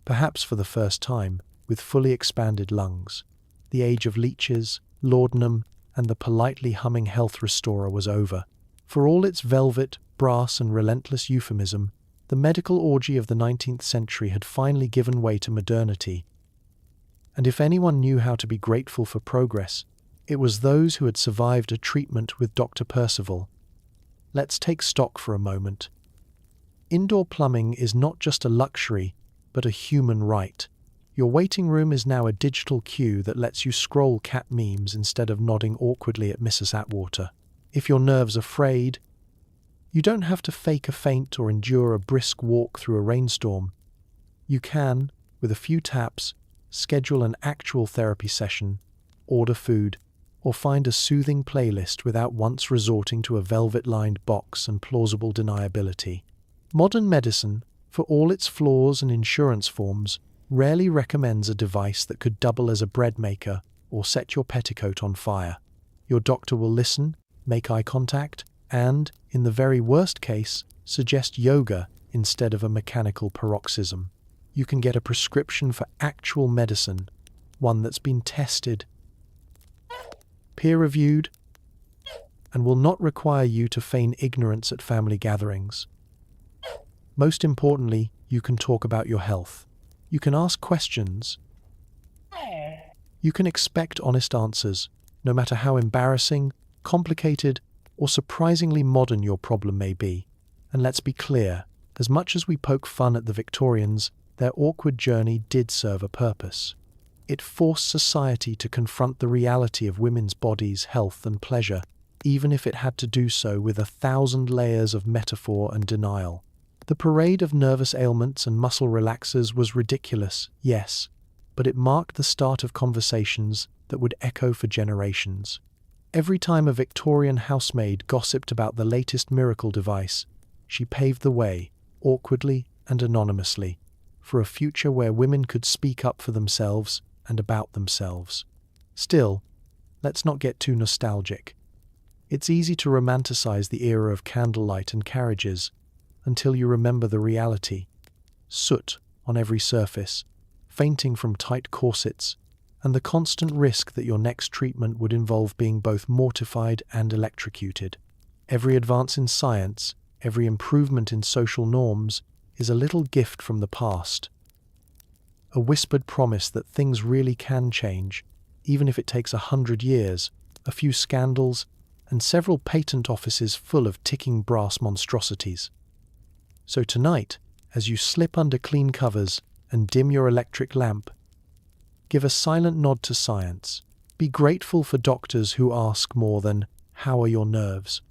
[SPEAKER 1] Perhaps for the first time, with fully expanded lungs. The age of leeches, laudanum, and the politely humming health restorer was over. For all its velvet, brass, and relentless euphemism, the medical orgy of the 19th century had finally given way to modernity. And if anyone knew how to be grateful for progress, it was those who had survived a treatment with Dr. Percival. Let's take stock for a moment. Indoor plumbing is not just a luxury, but a human right. Your waiting room is now a digital queue that lets you scroll cat memes instead of nodding awkwardly at Mrs. Atwater. If your nerves are frayed, you don't have to fake a faint or endure a brisk walk through a rainstorm. You can, with a few taps, schedule an actual therapy session, order food, or find a soothing playlist without once resorting to a velvet-lined box and plausible deniability. Modern medicine, for all its flaws and insurance forms, rarely recommends a device that could double as a bread maker or set your petticoat on fire. Your doctor will listen, make eye contact, and, in the very worst case, suggest yoga instead of a mechanical paroxysm. You can get a prescription for actual medicine, one that's been tested, peer-reviewed, and will not require you to feign ignorance at family gatherings. Most importantly, you can talk about your health. You can ask questions. You can expect honest answers, no matter how embarrassing, complicated, or surprisingly modern your problem may be. And let's be clear, as much as we poke fun at the Victorians, their awkward journey did serve a purpose. It forced society to confront the reality of women's bodies, health, and pleasure, even if it had to do so with 1,000 layers of metaphor and denial. The parade of nervous ailments and muscle relaxers was ridiculous, yes, but it marked the start of conversations that would echo for generations. Every time a Victorian housemaid gossiped about the latest miracle device, she paved the way, awkwardly and anonymously, for a future where women could speak up for themselves and about themselves. Still, let's not get too nostalgic. It's easy to romanticize the era of candlelight and carriages until you remember the reality. Soot on every surface, fainting from tight corsets, and the constant risk that your next treatment would involve being both mortified and electrocuted. Every advance in science, every improvement in social norms, is a little gift from the past. A whispered promise that things really can change, even if it takes 100 years, a few scandals, and several patent offices full of ticking brass monstrosities. So tonight, as you slip under clean covers and dim your electric lamp, give a silent nod to science. Be grateful for doctors who ask more than, "How are your nerves?"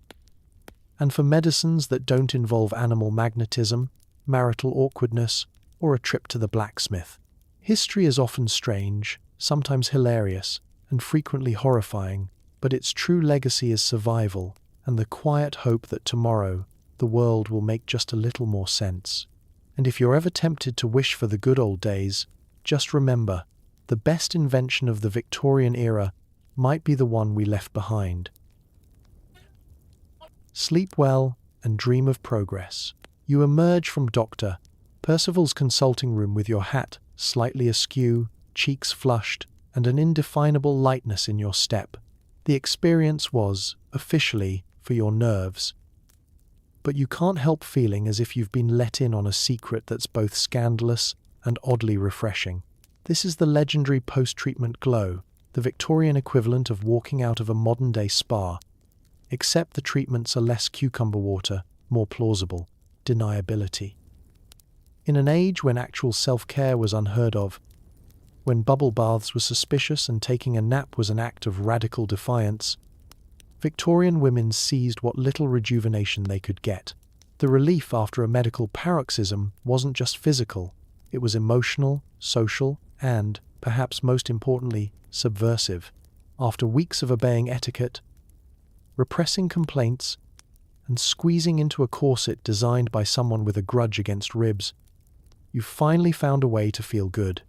[SPEAKER 1] And for medicines that don't involve animal magnetism, marital awkwardness, or a trip to the blacksmith. History is often strange, sometimes hilarious, and frequently horrifying, but its true legacy is survival and the quiet hope that tomorrow the world will make just a little more sense. And if you're ever tempted to wish for the good old days, just remember, the best invention of the Victorian era might be the one we left behind. Sleep well and dream of progress. You emerge from Dr. Percival's consulting room with your hat slightly askew, cheeks flushed, and an indefinable lightness in your step. The experience was, officially, for your nerves. But you can't help feeling as if you've been let in on a secret that's both scandalous and oddly refreshing. This is the legendary post-treatment glow, the Victorian equivalent of walking out of a modern-day spa, except the treatments are less cucumber water, more plausible, deniability. In an age when actual self-care was unheard of, when bubble baths were suspicious and taking a nap was an act of radical defiance, Victorian women seized what little rejuvenation they could get. The relief after a medical paroxysm wasn't just physical, it was emotional, social, and, perhaps most importantly, subversive. After weeks of obeying etiquette, repressing complaints, and squeezing into a corset designed by someone with a grudge against ribs, you finally found a way to feel good,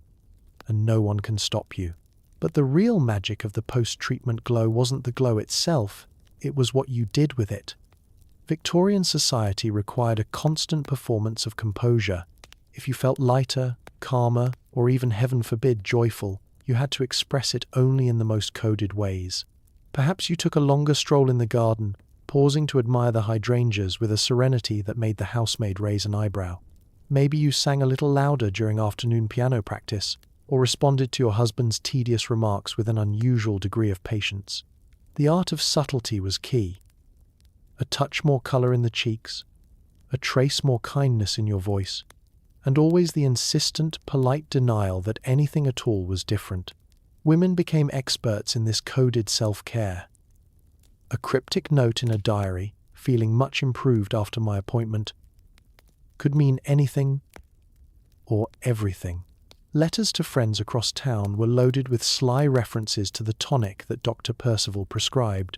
[SPEAKER 1] and no one can stop you. But the real magic of the post-treatment glow wasn't the glow itself, it was what you did with it. Victorian society required a constant performance of composure. If you felt lighter, calmer, or even, heaven forbid, joyful, you had to express it only in the most coded ways. Perhaps you took a longer stroll in the garden, pausing to admire the hydrangeas with a serenity that made the housemaid raise an eyebrow. Maybe you sang a little louder during afternoon piano practice, or responded to your husband's tedious remarks with an unusual degree of patience. The art of subtlety was key. A touch more colour in the cheeks, a trace more kindness in your voice, and always the insistent, polite denial that anything at all was different. Women became experts in this coded self-care. A cryptic note in a diary, feeling much improved after my appointment, could mean anything or everything. Letters to friends across town were loaded with sly references to the tonic that Dr. Percival prescribed,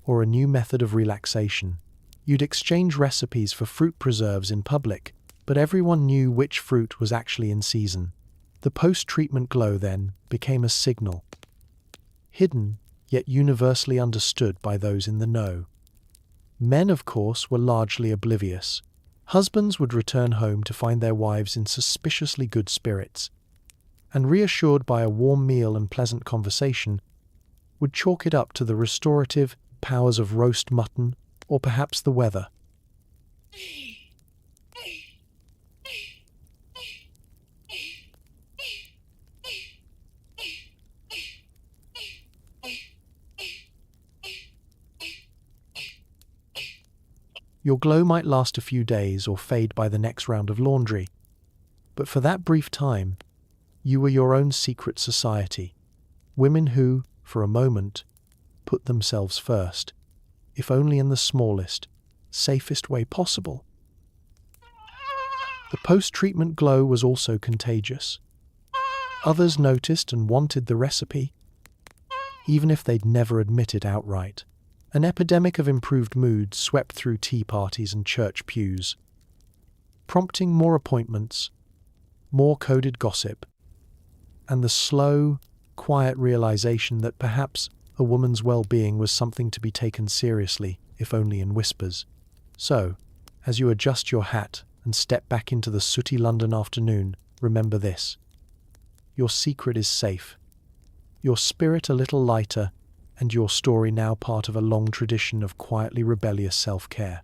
[SPEAKER 1] or a new method of relaxation. You'd exchange recipes for fruit preserves in public, but everyone knew which fruit was actually in season. The post-treatment glow, then, became a signal, hidden, yet universally understood by those in the know. Men, of course, were largely oblivious. Husbands would return home to find their wives in suspiciously good spirits, and reassured by a warm meal and pleasant conversation, would chalk it up to the restorative powers of roast mutton, or perhaps the weather. Your glow might last a few days or fade by the next round of laundry, but for that brief time, you were your own secret society. Women who, for a moment, put themselves first, if only in the smallest, safest way possible. The post-treatment glow was also contagious. Others noticed and wanted the recipe, even if they'd never admit it outright. An epidemic of improved moods swept through tea parties and church pews, prompting more appointments, more coded gossip, and the slow, quiet realization that perhaps a woman's well-being was something to be taken seriously, if only in whispers. So, as you adjust your hat and step back into the sooty London afternoon, remember this. Your secret is safe, your spirit a little lighter, and your story now part of a long tradition of quietly rebellious self-care.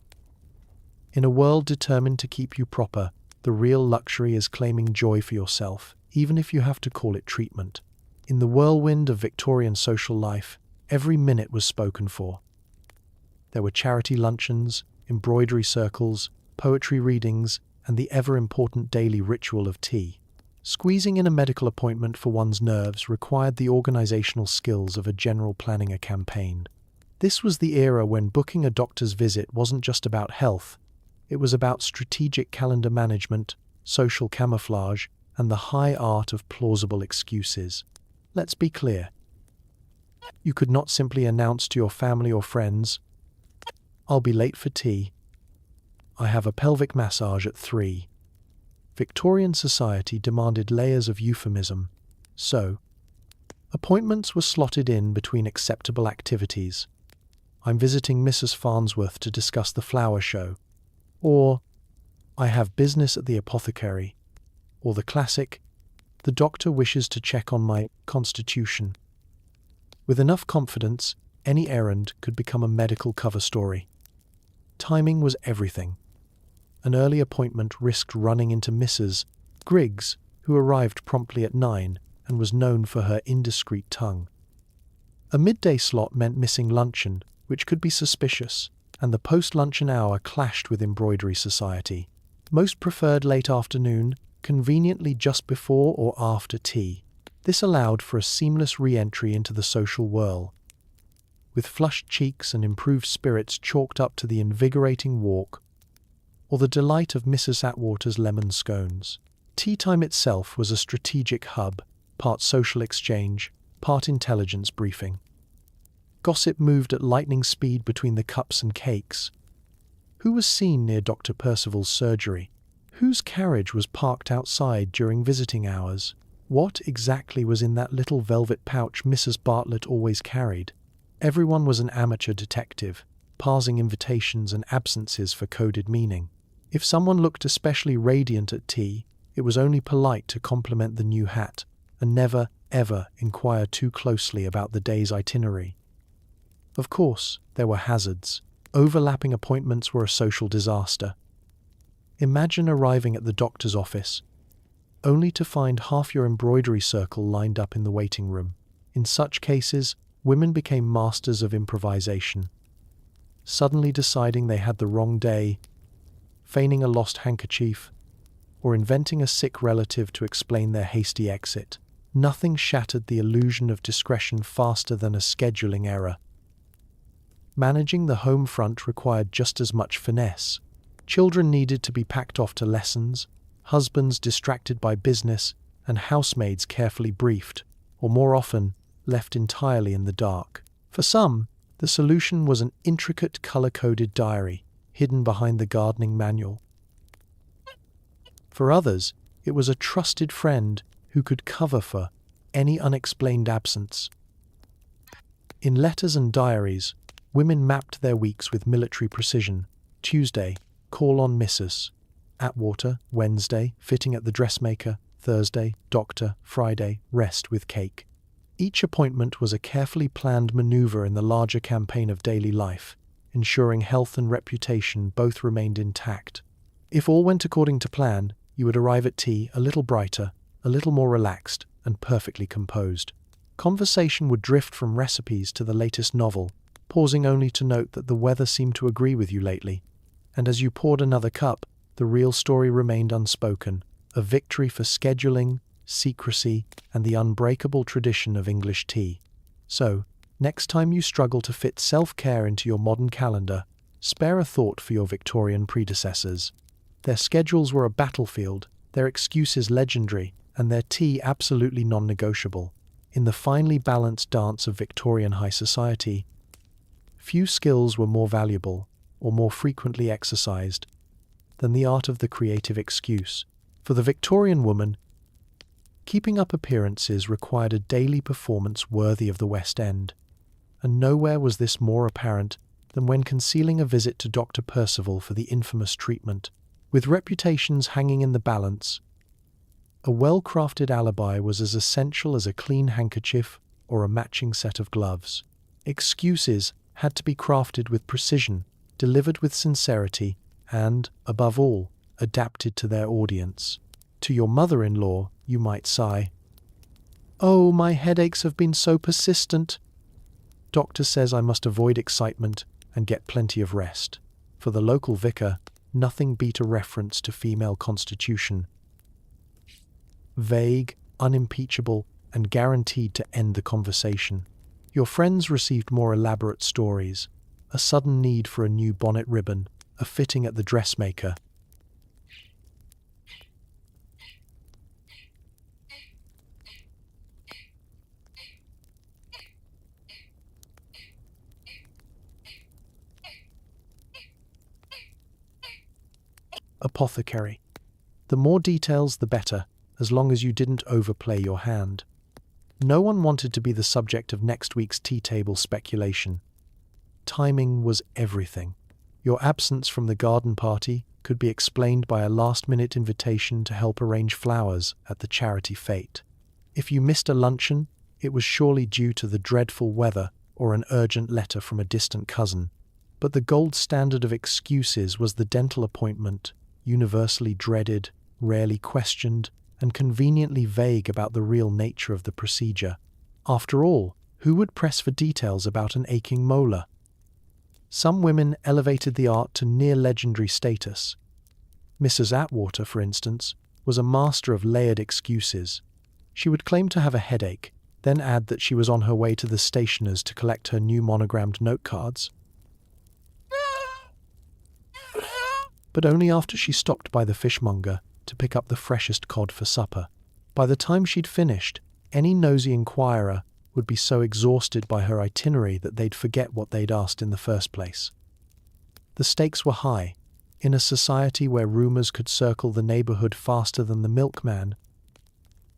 [SPEAKER 1] In a world determined to keep you proper, the real luxury is claiming joy for yourself, even if you have to call it treatment. In the whirlwind of Victorian social life, every minute was spoken for. There were charity luncheons, embroidery circles, poetry readings, and the ever-important daily ritual of tea. Squeezing in a medical appointment for one's nerves required the organizational skills of a general planning a campaign. This was the era when booking a doctor's visit wasn't just about health, it was about strategic calendar management, social camouflage, and the high art of plausible excuses. Let's be clear. You could not simply announce to your family or friends, "I'll be late for tea. I have a pelvic massage at 3. Victorian society demanded layers of euphemism, so appointments were slotted in between acceptable activities. I'm visiting Mrs. Farnsworth to discuss the flower show, or I have business at the apothecary, or the classic, the doctor wishes to check on my constitution. With enough confidence, any errand could become a medical cover story. Timing was everything. An early appointment risked running into Mrs. Griggs, who arrived promptly at 9 and was known for her indiscreet tongue. A midday slot meant missing luncheon, which could be suspicious, and the post-luncheon hour clashed with embroidery society. Most preferred late afternoon, conveniently just before or after tea. This allowed for a seamless re-entry into the social whirl, with flushed cheeks and improved spirits chalked up to the invigorating walk, or the delight of Mrs. Atwater's lemon scones. Tea time itself was a strategic hub, part social exchange, part intelligence briefing. Gossip moved at lightning speed between the cups and cakes. Who was seen near Dr. Percival's surgery? Whose carriage was parked outside during visiting hours? What exactly was in that little velvet pouch Mrs. Bartlett always carried? Everyone was an amateur detective, parsing invitations and absences for coded meaning. If someone looked especially radiant at tea, it was only polite to compliment the new hat, and never, ever inquire too closely about the day's itinerary. Of course, there were hazards. Overlapping appointments were a social disaster. Imagine arriving at the doctor's office, only to find half your embroidery circle lined up in the waiting room. In such cases, women became masters of improvisation, suddenly deciding they had the wrong day, feigning a lost handkerchief, or inventing a sick relative to explain their hasty exit. Nothing shattered the illusion of discretion faster than a scheduling error. Managing the home front required just as much finesse. Children needed to be packed off to lessons, husbands distracted by business, and housemaids carefully briefed, or more often, left entirely in the dark. For some, the solution was an intricate color-coded diary, hidden behind the gardening manual. For others, it was a trusted friend who could cover for any unexplained absence. In letters and diaries, women mapped their weeks with military precision. Tuesday, call on Mrs. Atwater. Wednesday, fitting at the dressmaker. Thursday, doctor. Friday, rest with cake. Each appointment was a carefully planned maneuver in the larger campaign of daily life, ensuring health and reputation both remained intact. If all went according to plan, you would arrive at tea a little brighter, a little more relaxed, and perfectly composed. Conversation would drift from recipes to the latest novel, pausing only to note that the weather seemed to agree with you lately. And as you poured another cup, the real story remained unspoken, a victory for scheduling, secrecy, and the unbreakable tradition of English tea. So, next time you struggle to fit self-care into your modern calendar, spare a thought for your Victorian predecessors. Their schedules were a battlefield, their excuses legendary, and their tea absolutely non-negotiable. In the finely balanced dance of Victorian high society, few skills were more valuable or more frequently exercised than the art of the creative excuse. For the Victorian woman, keeping up appearances required a daily performance worthy of the West End, and nowhere was this more apparent than when concealing a visit to Dr. Percival for the infamous treatment. With reputations hanging in the balance, a well-crafted alibi was as essential as a clean handkerchief or a matching set of gloves. Excuses had to be crafted with precision, delivered with sincerity, and, above all, adapted to their audience. To your mother-in-law, you might sigh, "Oh, my headaches have been so persistent. Doctor says I must avoid excitement and get plenty of rest." For the local vicar, nothing beat a reference to female constitution. Vague, unimpeachable, and guaranteed to end the conversation. Your friends received more elaborate stories, a sudden need for a new bonnet ribbon, a fitting at the dressmaker. Apothecary. The more details, the better, as long as you didn't overplay your hand. No one wanted to be the subject of next week's tea table speculation. Timing was everything. Your absence from the garden party could be explained by a last-minute invitation to help arrange flowers at the charity fete. If you missed a luncheon, it was surely due to the dreadful weather or an urgent letter from a distant cousin. But the gold standard of excuses was the dental appointment, universally dreaded, rarely questioned, and conveniently vague about the real nature of the procedure. After all, who would press for details about an aching molar? Some women elevated the art to near-legendary status. Mrs. Atwater, for instance, was a master of layered excuses. She would claim to have a headache, then add that she was on her way to the stationer's to collect her new monogrammed note cards. But only after she stopped by the fishmonger to pick up the freshest cod for supper. By the time she'd finished, any nosy inquirer would be so exhausted by her itinerary that they'd forget what they'd asked in the first place. The stakes were high. In a society where rumours could circle the neighbourhood faster than the milkman,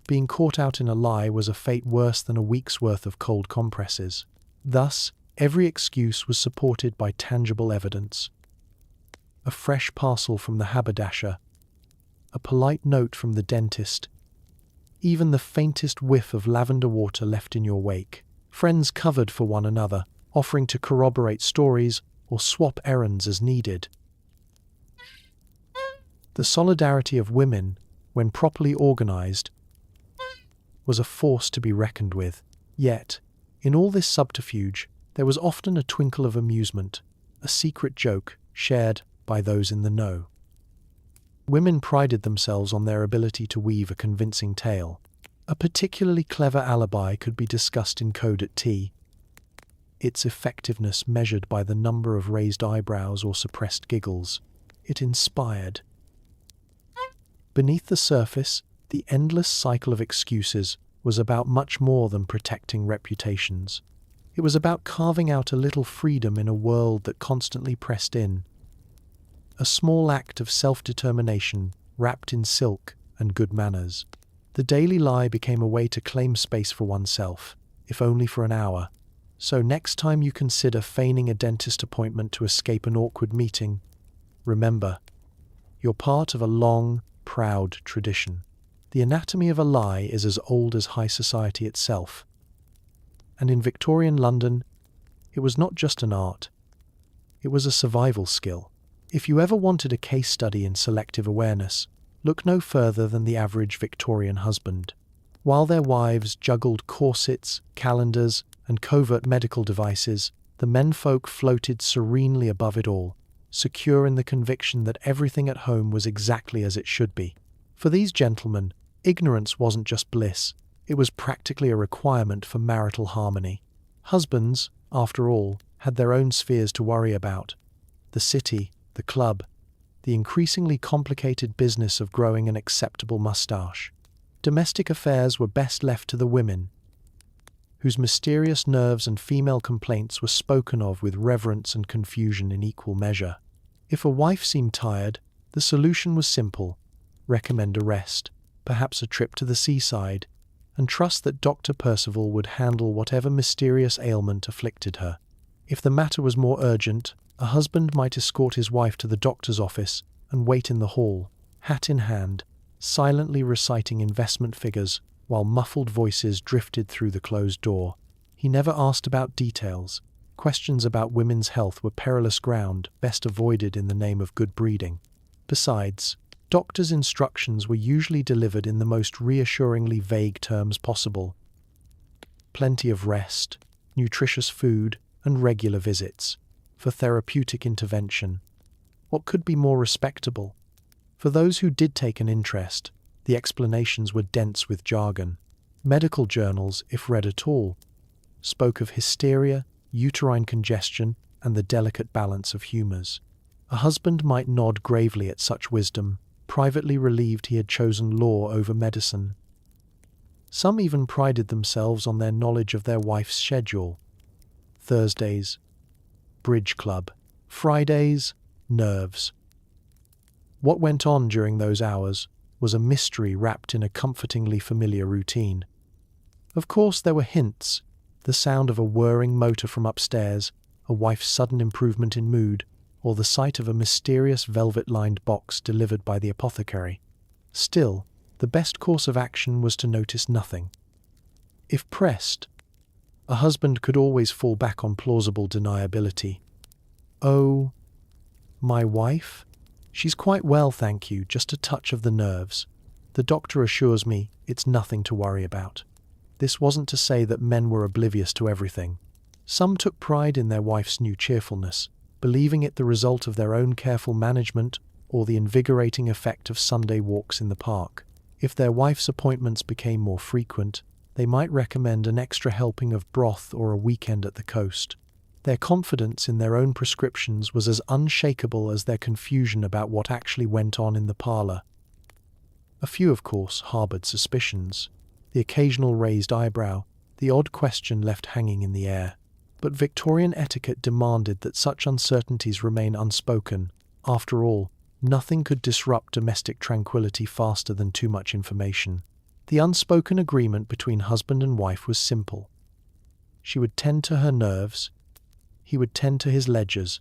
[SPEAKER 1] being caught out in a lie was a fate worse than a week's worth of cold compresses. Thus, every excuse was supported by tangible evidence. A fresh parcel from the haberdasher, a polite note from the dentist, even the faintest whiff of lavender water left in your wake. Friends covered for one another, offering to corroborate stories or swap errands as needed. The solidarity of women, when properly organized, was a force to be reckoned with. Yet, in all this subterfuge, there was often a twinkle of amusement, a secret joke shared by those in the know. Women prided themselves on their ability to weave a convincing tale. A particularly clever alibi could be discussed in code at tea, its effectiveness measured by the number of raised eyebrows or suppressed giggles. It inspired. Beneath the surface, the endless cycle of excuses was about much more than protecting reputations. It was about carving out a little freedom in a world that constantly pressed in. A small act of self-determination wrapped in silk and good manners. The daily lie became a way to claim space for oneself, if only for an hour. So next time you consider feigning a dentist appointment to escape an awkward meeting, remember, you're part of a long, proud tradition. The anatomy of a lie is as old as high society itself. And in Victorian London, it was not just an art, it was a survival skill. If you ever wanted a case study in selective awareness, look no further than the average Victorian husband. While their wives juggled corsets, calendars, and covert medical devices, the menfolk floated serenely above it all, secure in the conviction that everything at home was exactly as it should be. For these gentlemen, ignorance wasn't just bliss, it was practically a requirement for marital harmony. Husbands, after all, had their own spheres to worry about. The city, the club, the increasingly complicated business of growing an acceptable moustache. Domestic affairs were best left to the women. whose mysterious nerves and female complaints were spoken of with reverence and confusion in equal measure. If a wife seemed tired, the solution was simple: recommend a rest, perhaps a trip to the seaside, and trust that Dr. Percival would handle whatever mysterious ailment afflicted her. If the matter was more urgent, a husband might escort his wife to the doctor's office and wait in the hall, hat in hand, silently reciting investment figures while muffled voices drifted through the closed door. He never asked about details. Questions about women's health were perilous ground, best avoided in the name of good breeding. Besides, doctors' instructions were usually delivered in the most reassuringly vague terms possible. Plenty of rest, nutritious food, and regular visits for therapeutic intervention. What could be more respectable? For those who did take an interest, the explanations were dense with jargon. Medical journals, if read at all, spoke of hysteria, uterine congestion, and the delicate balance of humours. A husband might nod gravely at such wisdom, privately relieved he had chosen law over medicine. Some even prided themselves on their knowledge of their wife's schedule. Thursdays, bridge club. Fridays, nerves. What went on during those hours was a mystery wrapped in a comfortingly familiar routine. Of course, there were hints: the sound of a whirring motor from upstairs, a wife's sudden improvement in mood, or the sight of a mysterious velvet-lined box delivered by the apothecary. Still, the best course of action was to notice nothing. If pressed, a husband could always fall back on plausible deniability. "Oh, my wife? She's quite well, thank you, just a touch of the nerves. The doctor assures me it's nothing to worry about." This wasn't to say that men were oblivious to everything. Some took pride in their wife's new cheerfulness, believing it the result of their own careful management or the invigorating effect of Sunday walks in the park. If their wife's appointments became more frequent, they might recommend an extra helping of broth or a weekend at the coast. Their confidence in their own prescriptions was as unshakable as their confusion about what actually went on in the parlor. A few, of course, harbored suspicions. The occasional raised eyebrow, the odd question left hanging in the air. But Victorian etiquette demanded that such uncertainties remain unspoken. After all, nothing could disrupt domestic tranquility faster than too much information. The unspoken agreement between husband and wife was simple. She would tend to her nerves, he would tend to his ledgers,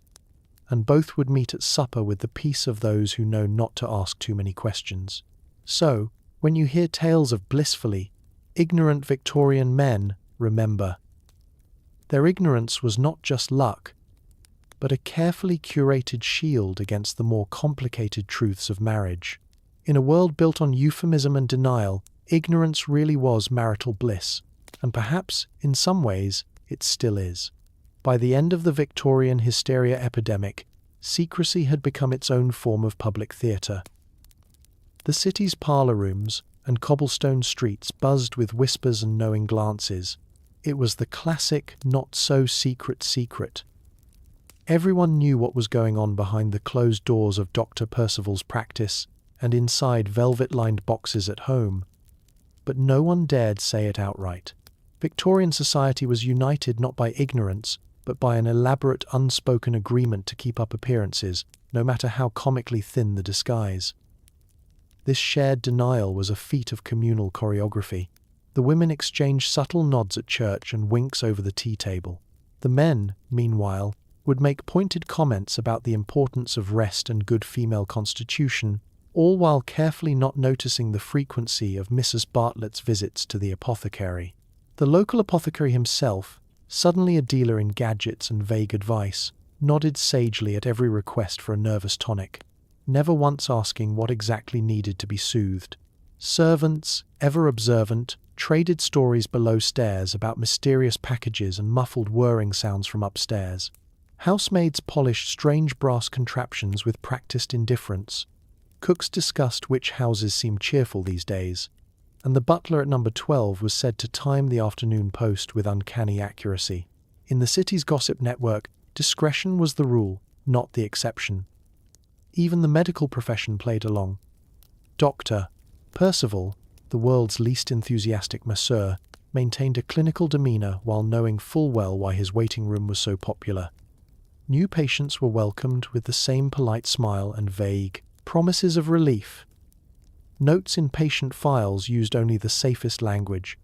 [SPEAKER 1] and both would meet at supper with the peace of those who know not to ask too many questions. So, when you hear tales of blissfully ignorant Victorian men, remember, their ignorance was not just luck, but a carefully curated shield against the more complicated truths of marriage. In a world built on euphemism and denial, ignorance really was marital bliss, and perhaps, in some ways, it still is. By the end of the Victorian hysteria epidemic, secrecy had become its own form of public theatre. The city's parlour rooms and cobblestone streets buzzed with whispers and knowing glances. It was the classic not-so-secret secret. Everyone knew what was going on behind the closed doors of Dr. Percival's practice and inside velvet-lined boxes at home, but no one dared say it outright. Victorian society was united not by ignorance, but by an elaborate unspoken agreement to keep up appearances, no matter how comically thin the disguise. This shared denial was a feat of communal choreography. The women exchanged subtle nods at church and winks over the tea table. The men, meanwhile, would make pointed comments about the importance of rest and good female constitution, all while carefully not noticing the frequency of Mrs. Bartlett's visits to the apothecary. The local apothecary himself, suddenly a dealer in gadgets and vague advice, nodded sagely at every request for a nervous tonic, never once asking what exactly needed to be soothed. Servants, ever observant, traded stories below stairs about mysterious packages and muffled whirring sounds from upstairs. Housemaids polished strange brass contraptions with practiced indifference. Cooks discussed which houses seemed cheerful these days, and the butler at number 12 was said to time the afternoon post with uncanny accuracy. In the city's gossip network, discretion was the rule, not the exception. Even the medical profession played along. Dr. Percival, the world's least enthusiastic masseur, maintained a clinical demeanor while knowing full well why his waiting room was so popular. New patients were welcomed with the same polite smile and vague promises of relief. Notes in patient files used only the safest language.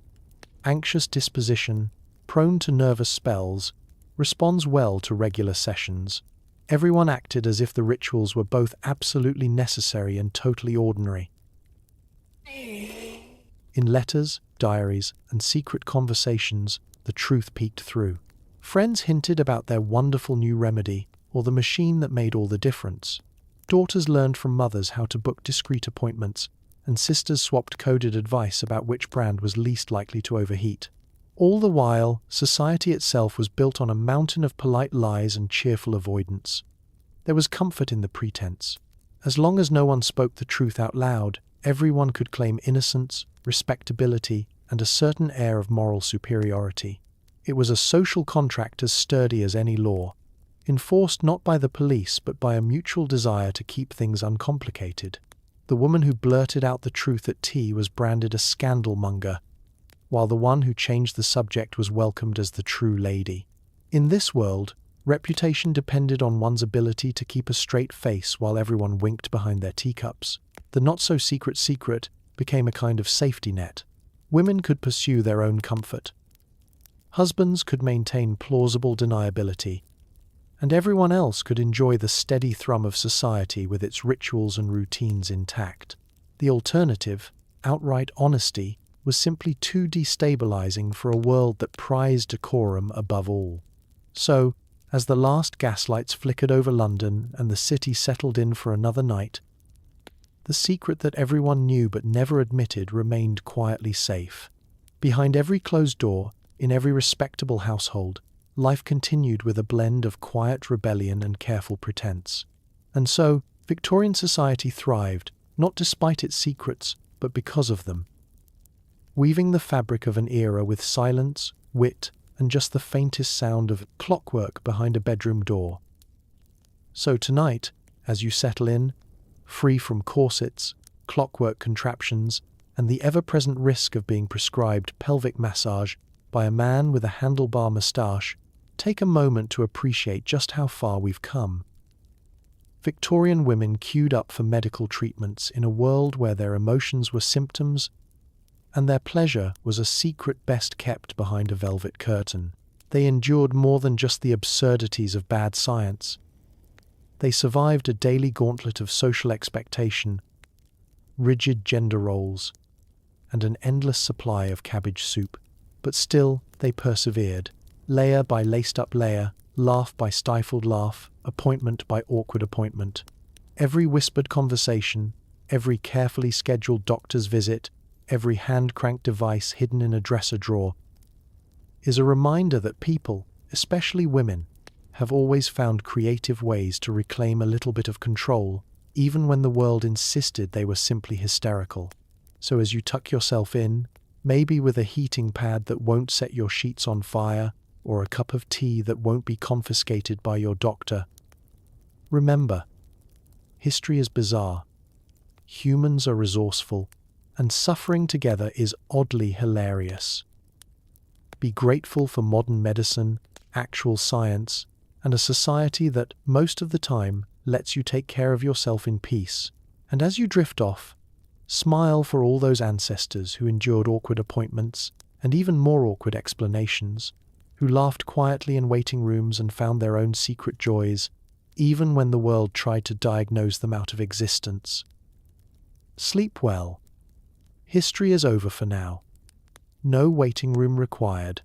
[SPEAKER 1] Anxious disposition, prone to nervous spells, responds well to regular sessions. Everyone acted as if the rituals were both absolutely necessary and totally ordinary. In letters, diaries, and secret conversations, the truth peeked through. Friends hinted about their wonderful new remedy, or the machine that made all the difference. Daughters learned from mothers how to book discreet appointments, and sisters swapped coded advice about which brand was least likely to overheat. All the while, society itself was built on a mountain of polite lies and cheerful avoidance. There was comfort in the pretense. As long as no one spoke the truth out loud, everyone could claim innocence, respectability, and a certain air of moral superiority. It was a social contract as sturdy as any law, enforced not by the police but by a mutual desire to keep things uncomplicated. The woman who blurted out the truth at tea was branded a scandalmonger, while the one who changed the subject was welcomed as the true lady. In this world, reputation depended on one's ability to keep a straight face while everyone winked behind their teacups. The not-so-secret secret became a kind of safety net. Women could pursue their own comfort. Husbands could maintain plausible deniability, and everyone else could enjoy the steady thrum of society with its rituals and routines intact. The alternative, outright honesty, was simply too destabilizing for a world that prized decorum above all. So, as the last gaslights flickered over London and the city settled in for another night, the secret that everyone knew but never admitted remained quietly safe. Behind every closed door, in every respectable household, life continued with a blend of quiet rebellion and careful pretense. And so, Victorian society thrived, not despite its secrets, but because of them, weaving the fabric of an era with silence, wit, and just the faintest sound of clockwork behind a bedroom door. So tonight, as you settle in, free from corsets, clockwork contraptions, and the ever-present risk of being prescribed pelvic massage by a man with a handlebar moustache, take a moment to appreciate just how far we've come. Victorian women queued up for medical treatments in a world where their emotions were symptoms and their pleasure was a secret best kept behind a velvet curtain. They endured more than just the absurdities of bad science. They survived a daily gauntlet of social expectation, rigid gender roles, and an endless supply of cabbage soup. But still, they persevered, layer by laced-up layer, laugh by stifled laugh, appointment by awkward appointment. Every whispered conversation, every carefully scheduled doctor's visit, every hand-cranked device hidden in a dresser drawer, is a reminder that people, especially women, have always found creative ways to reclaim a little bit of control, even when the world insisted they were simply hysterical. So as you tuck yourself in, maybe with a heating pad that won't set your sheets on fire, or a cup of tea that won't be confiscated by your doctor, remember, history is bizarre, humans are resourceful, and suffering together is oddly hilarious. Be grateful for modern medicine, actual science, and a society that, most of the time, lets you take care of yourself in peace. And as you drift off, smile for all those ancestors who endured awkward appointments and even more awkward explanations, who laughed quietly in waiting rooms and found their own secret joys, even when the world tried to diagnose them out of existence. Sleep well. History is over for now. No waiting room required.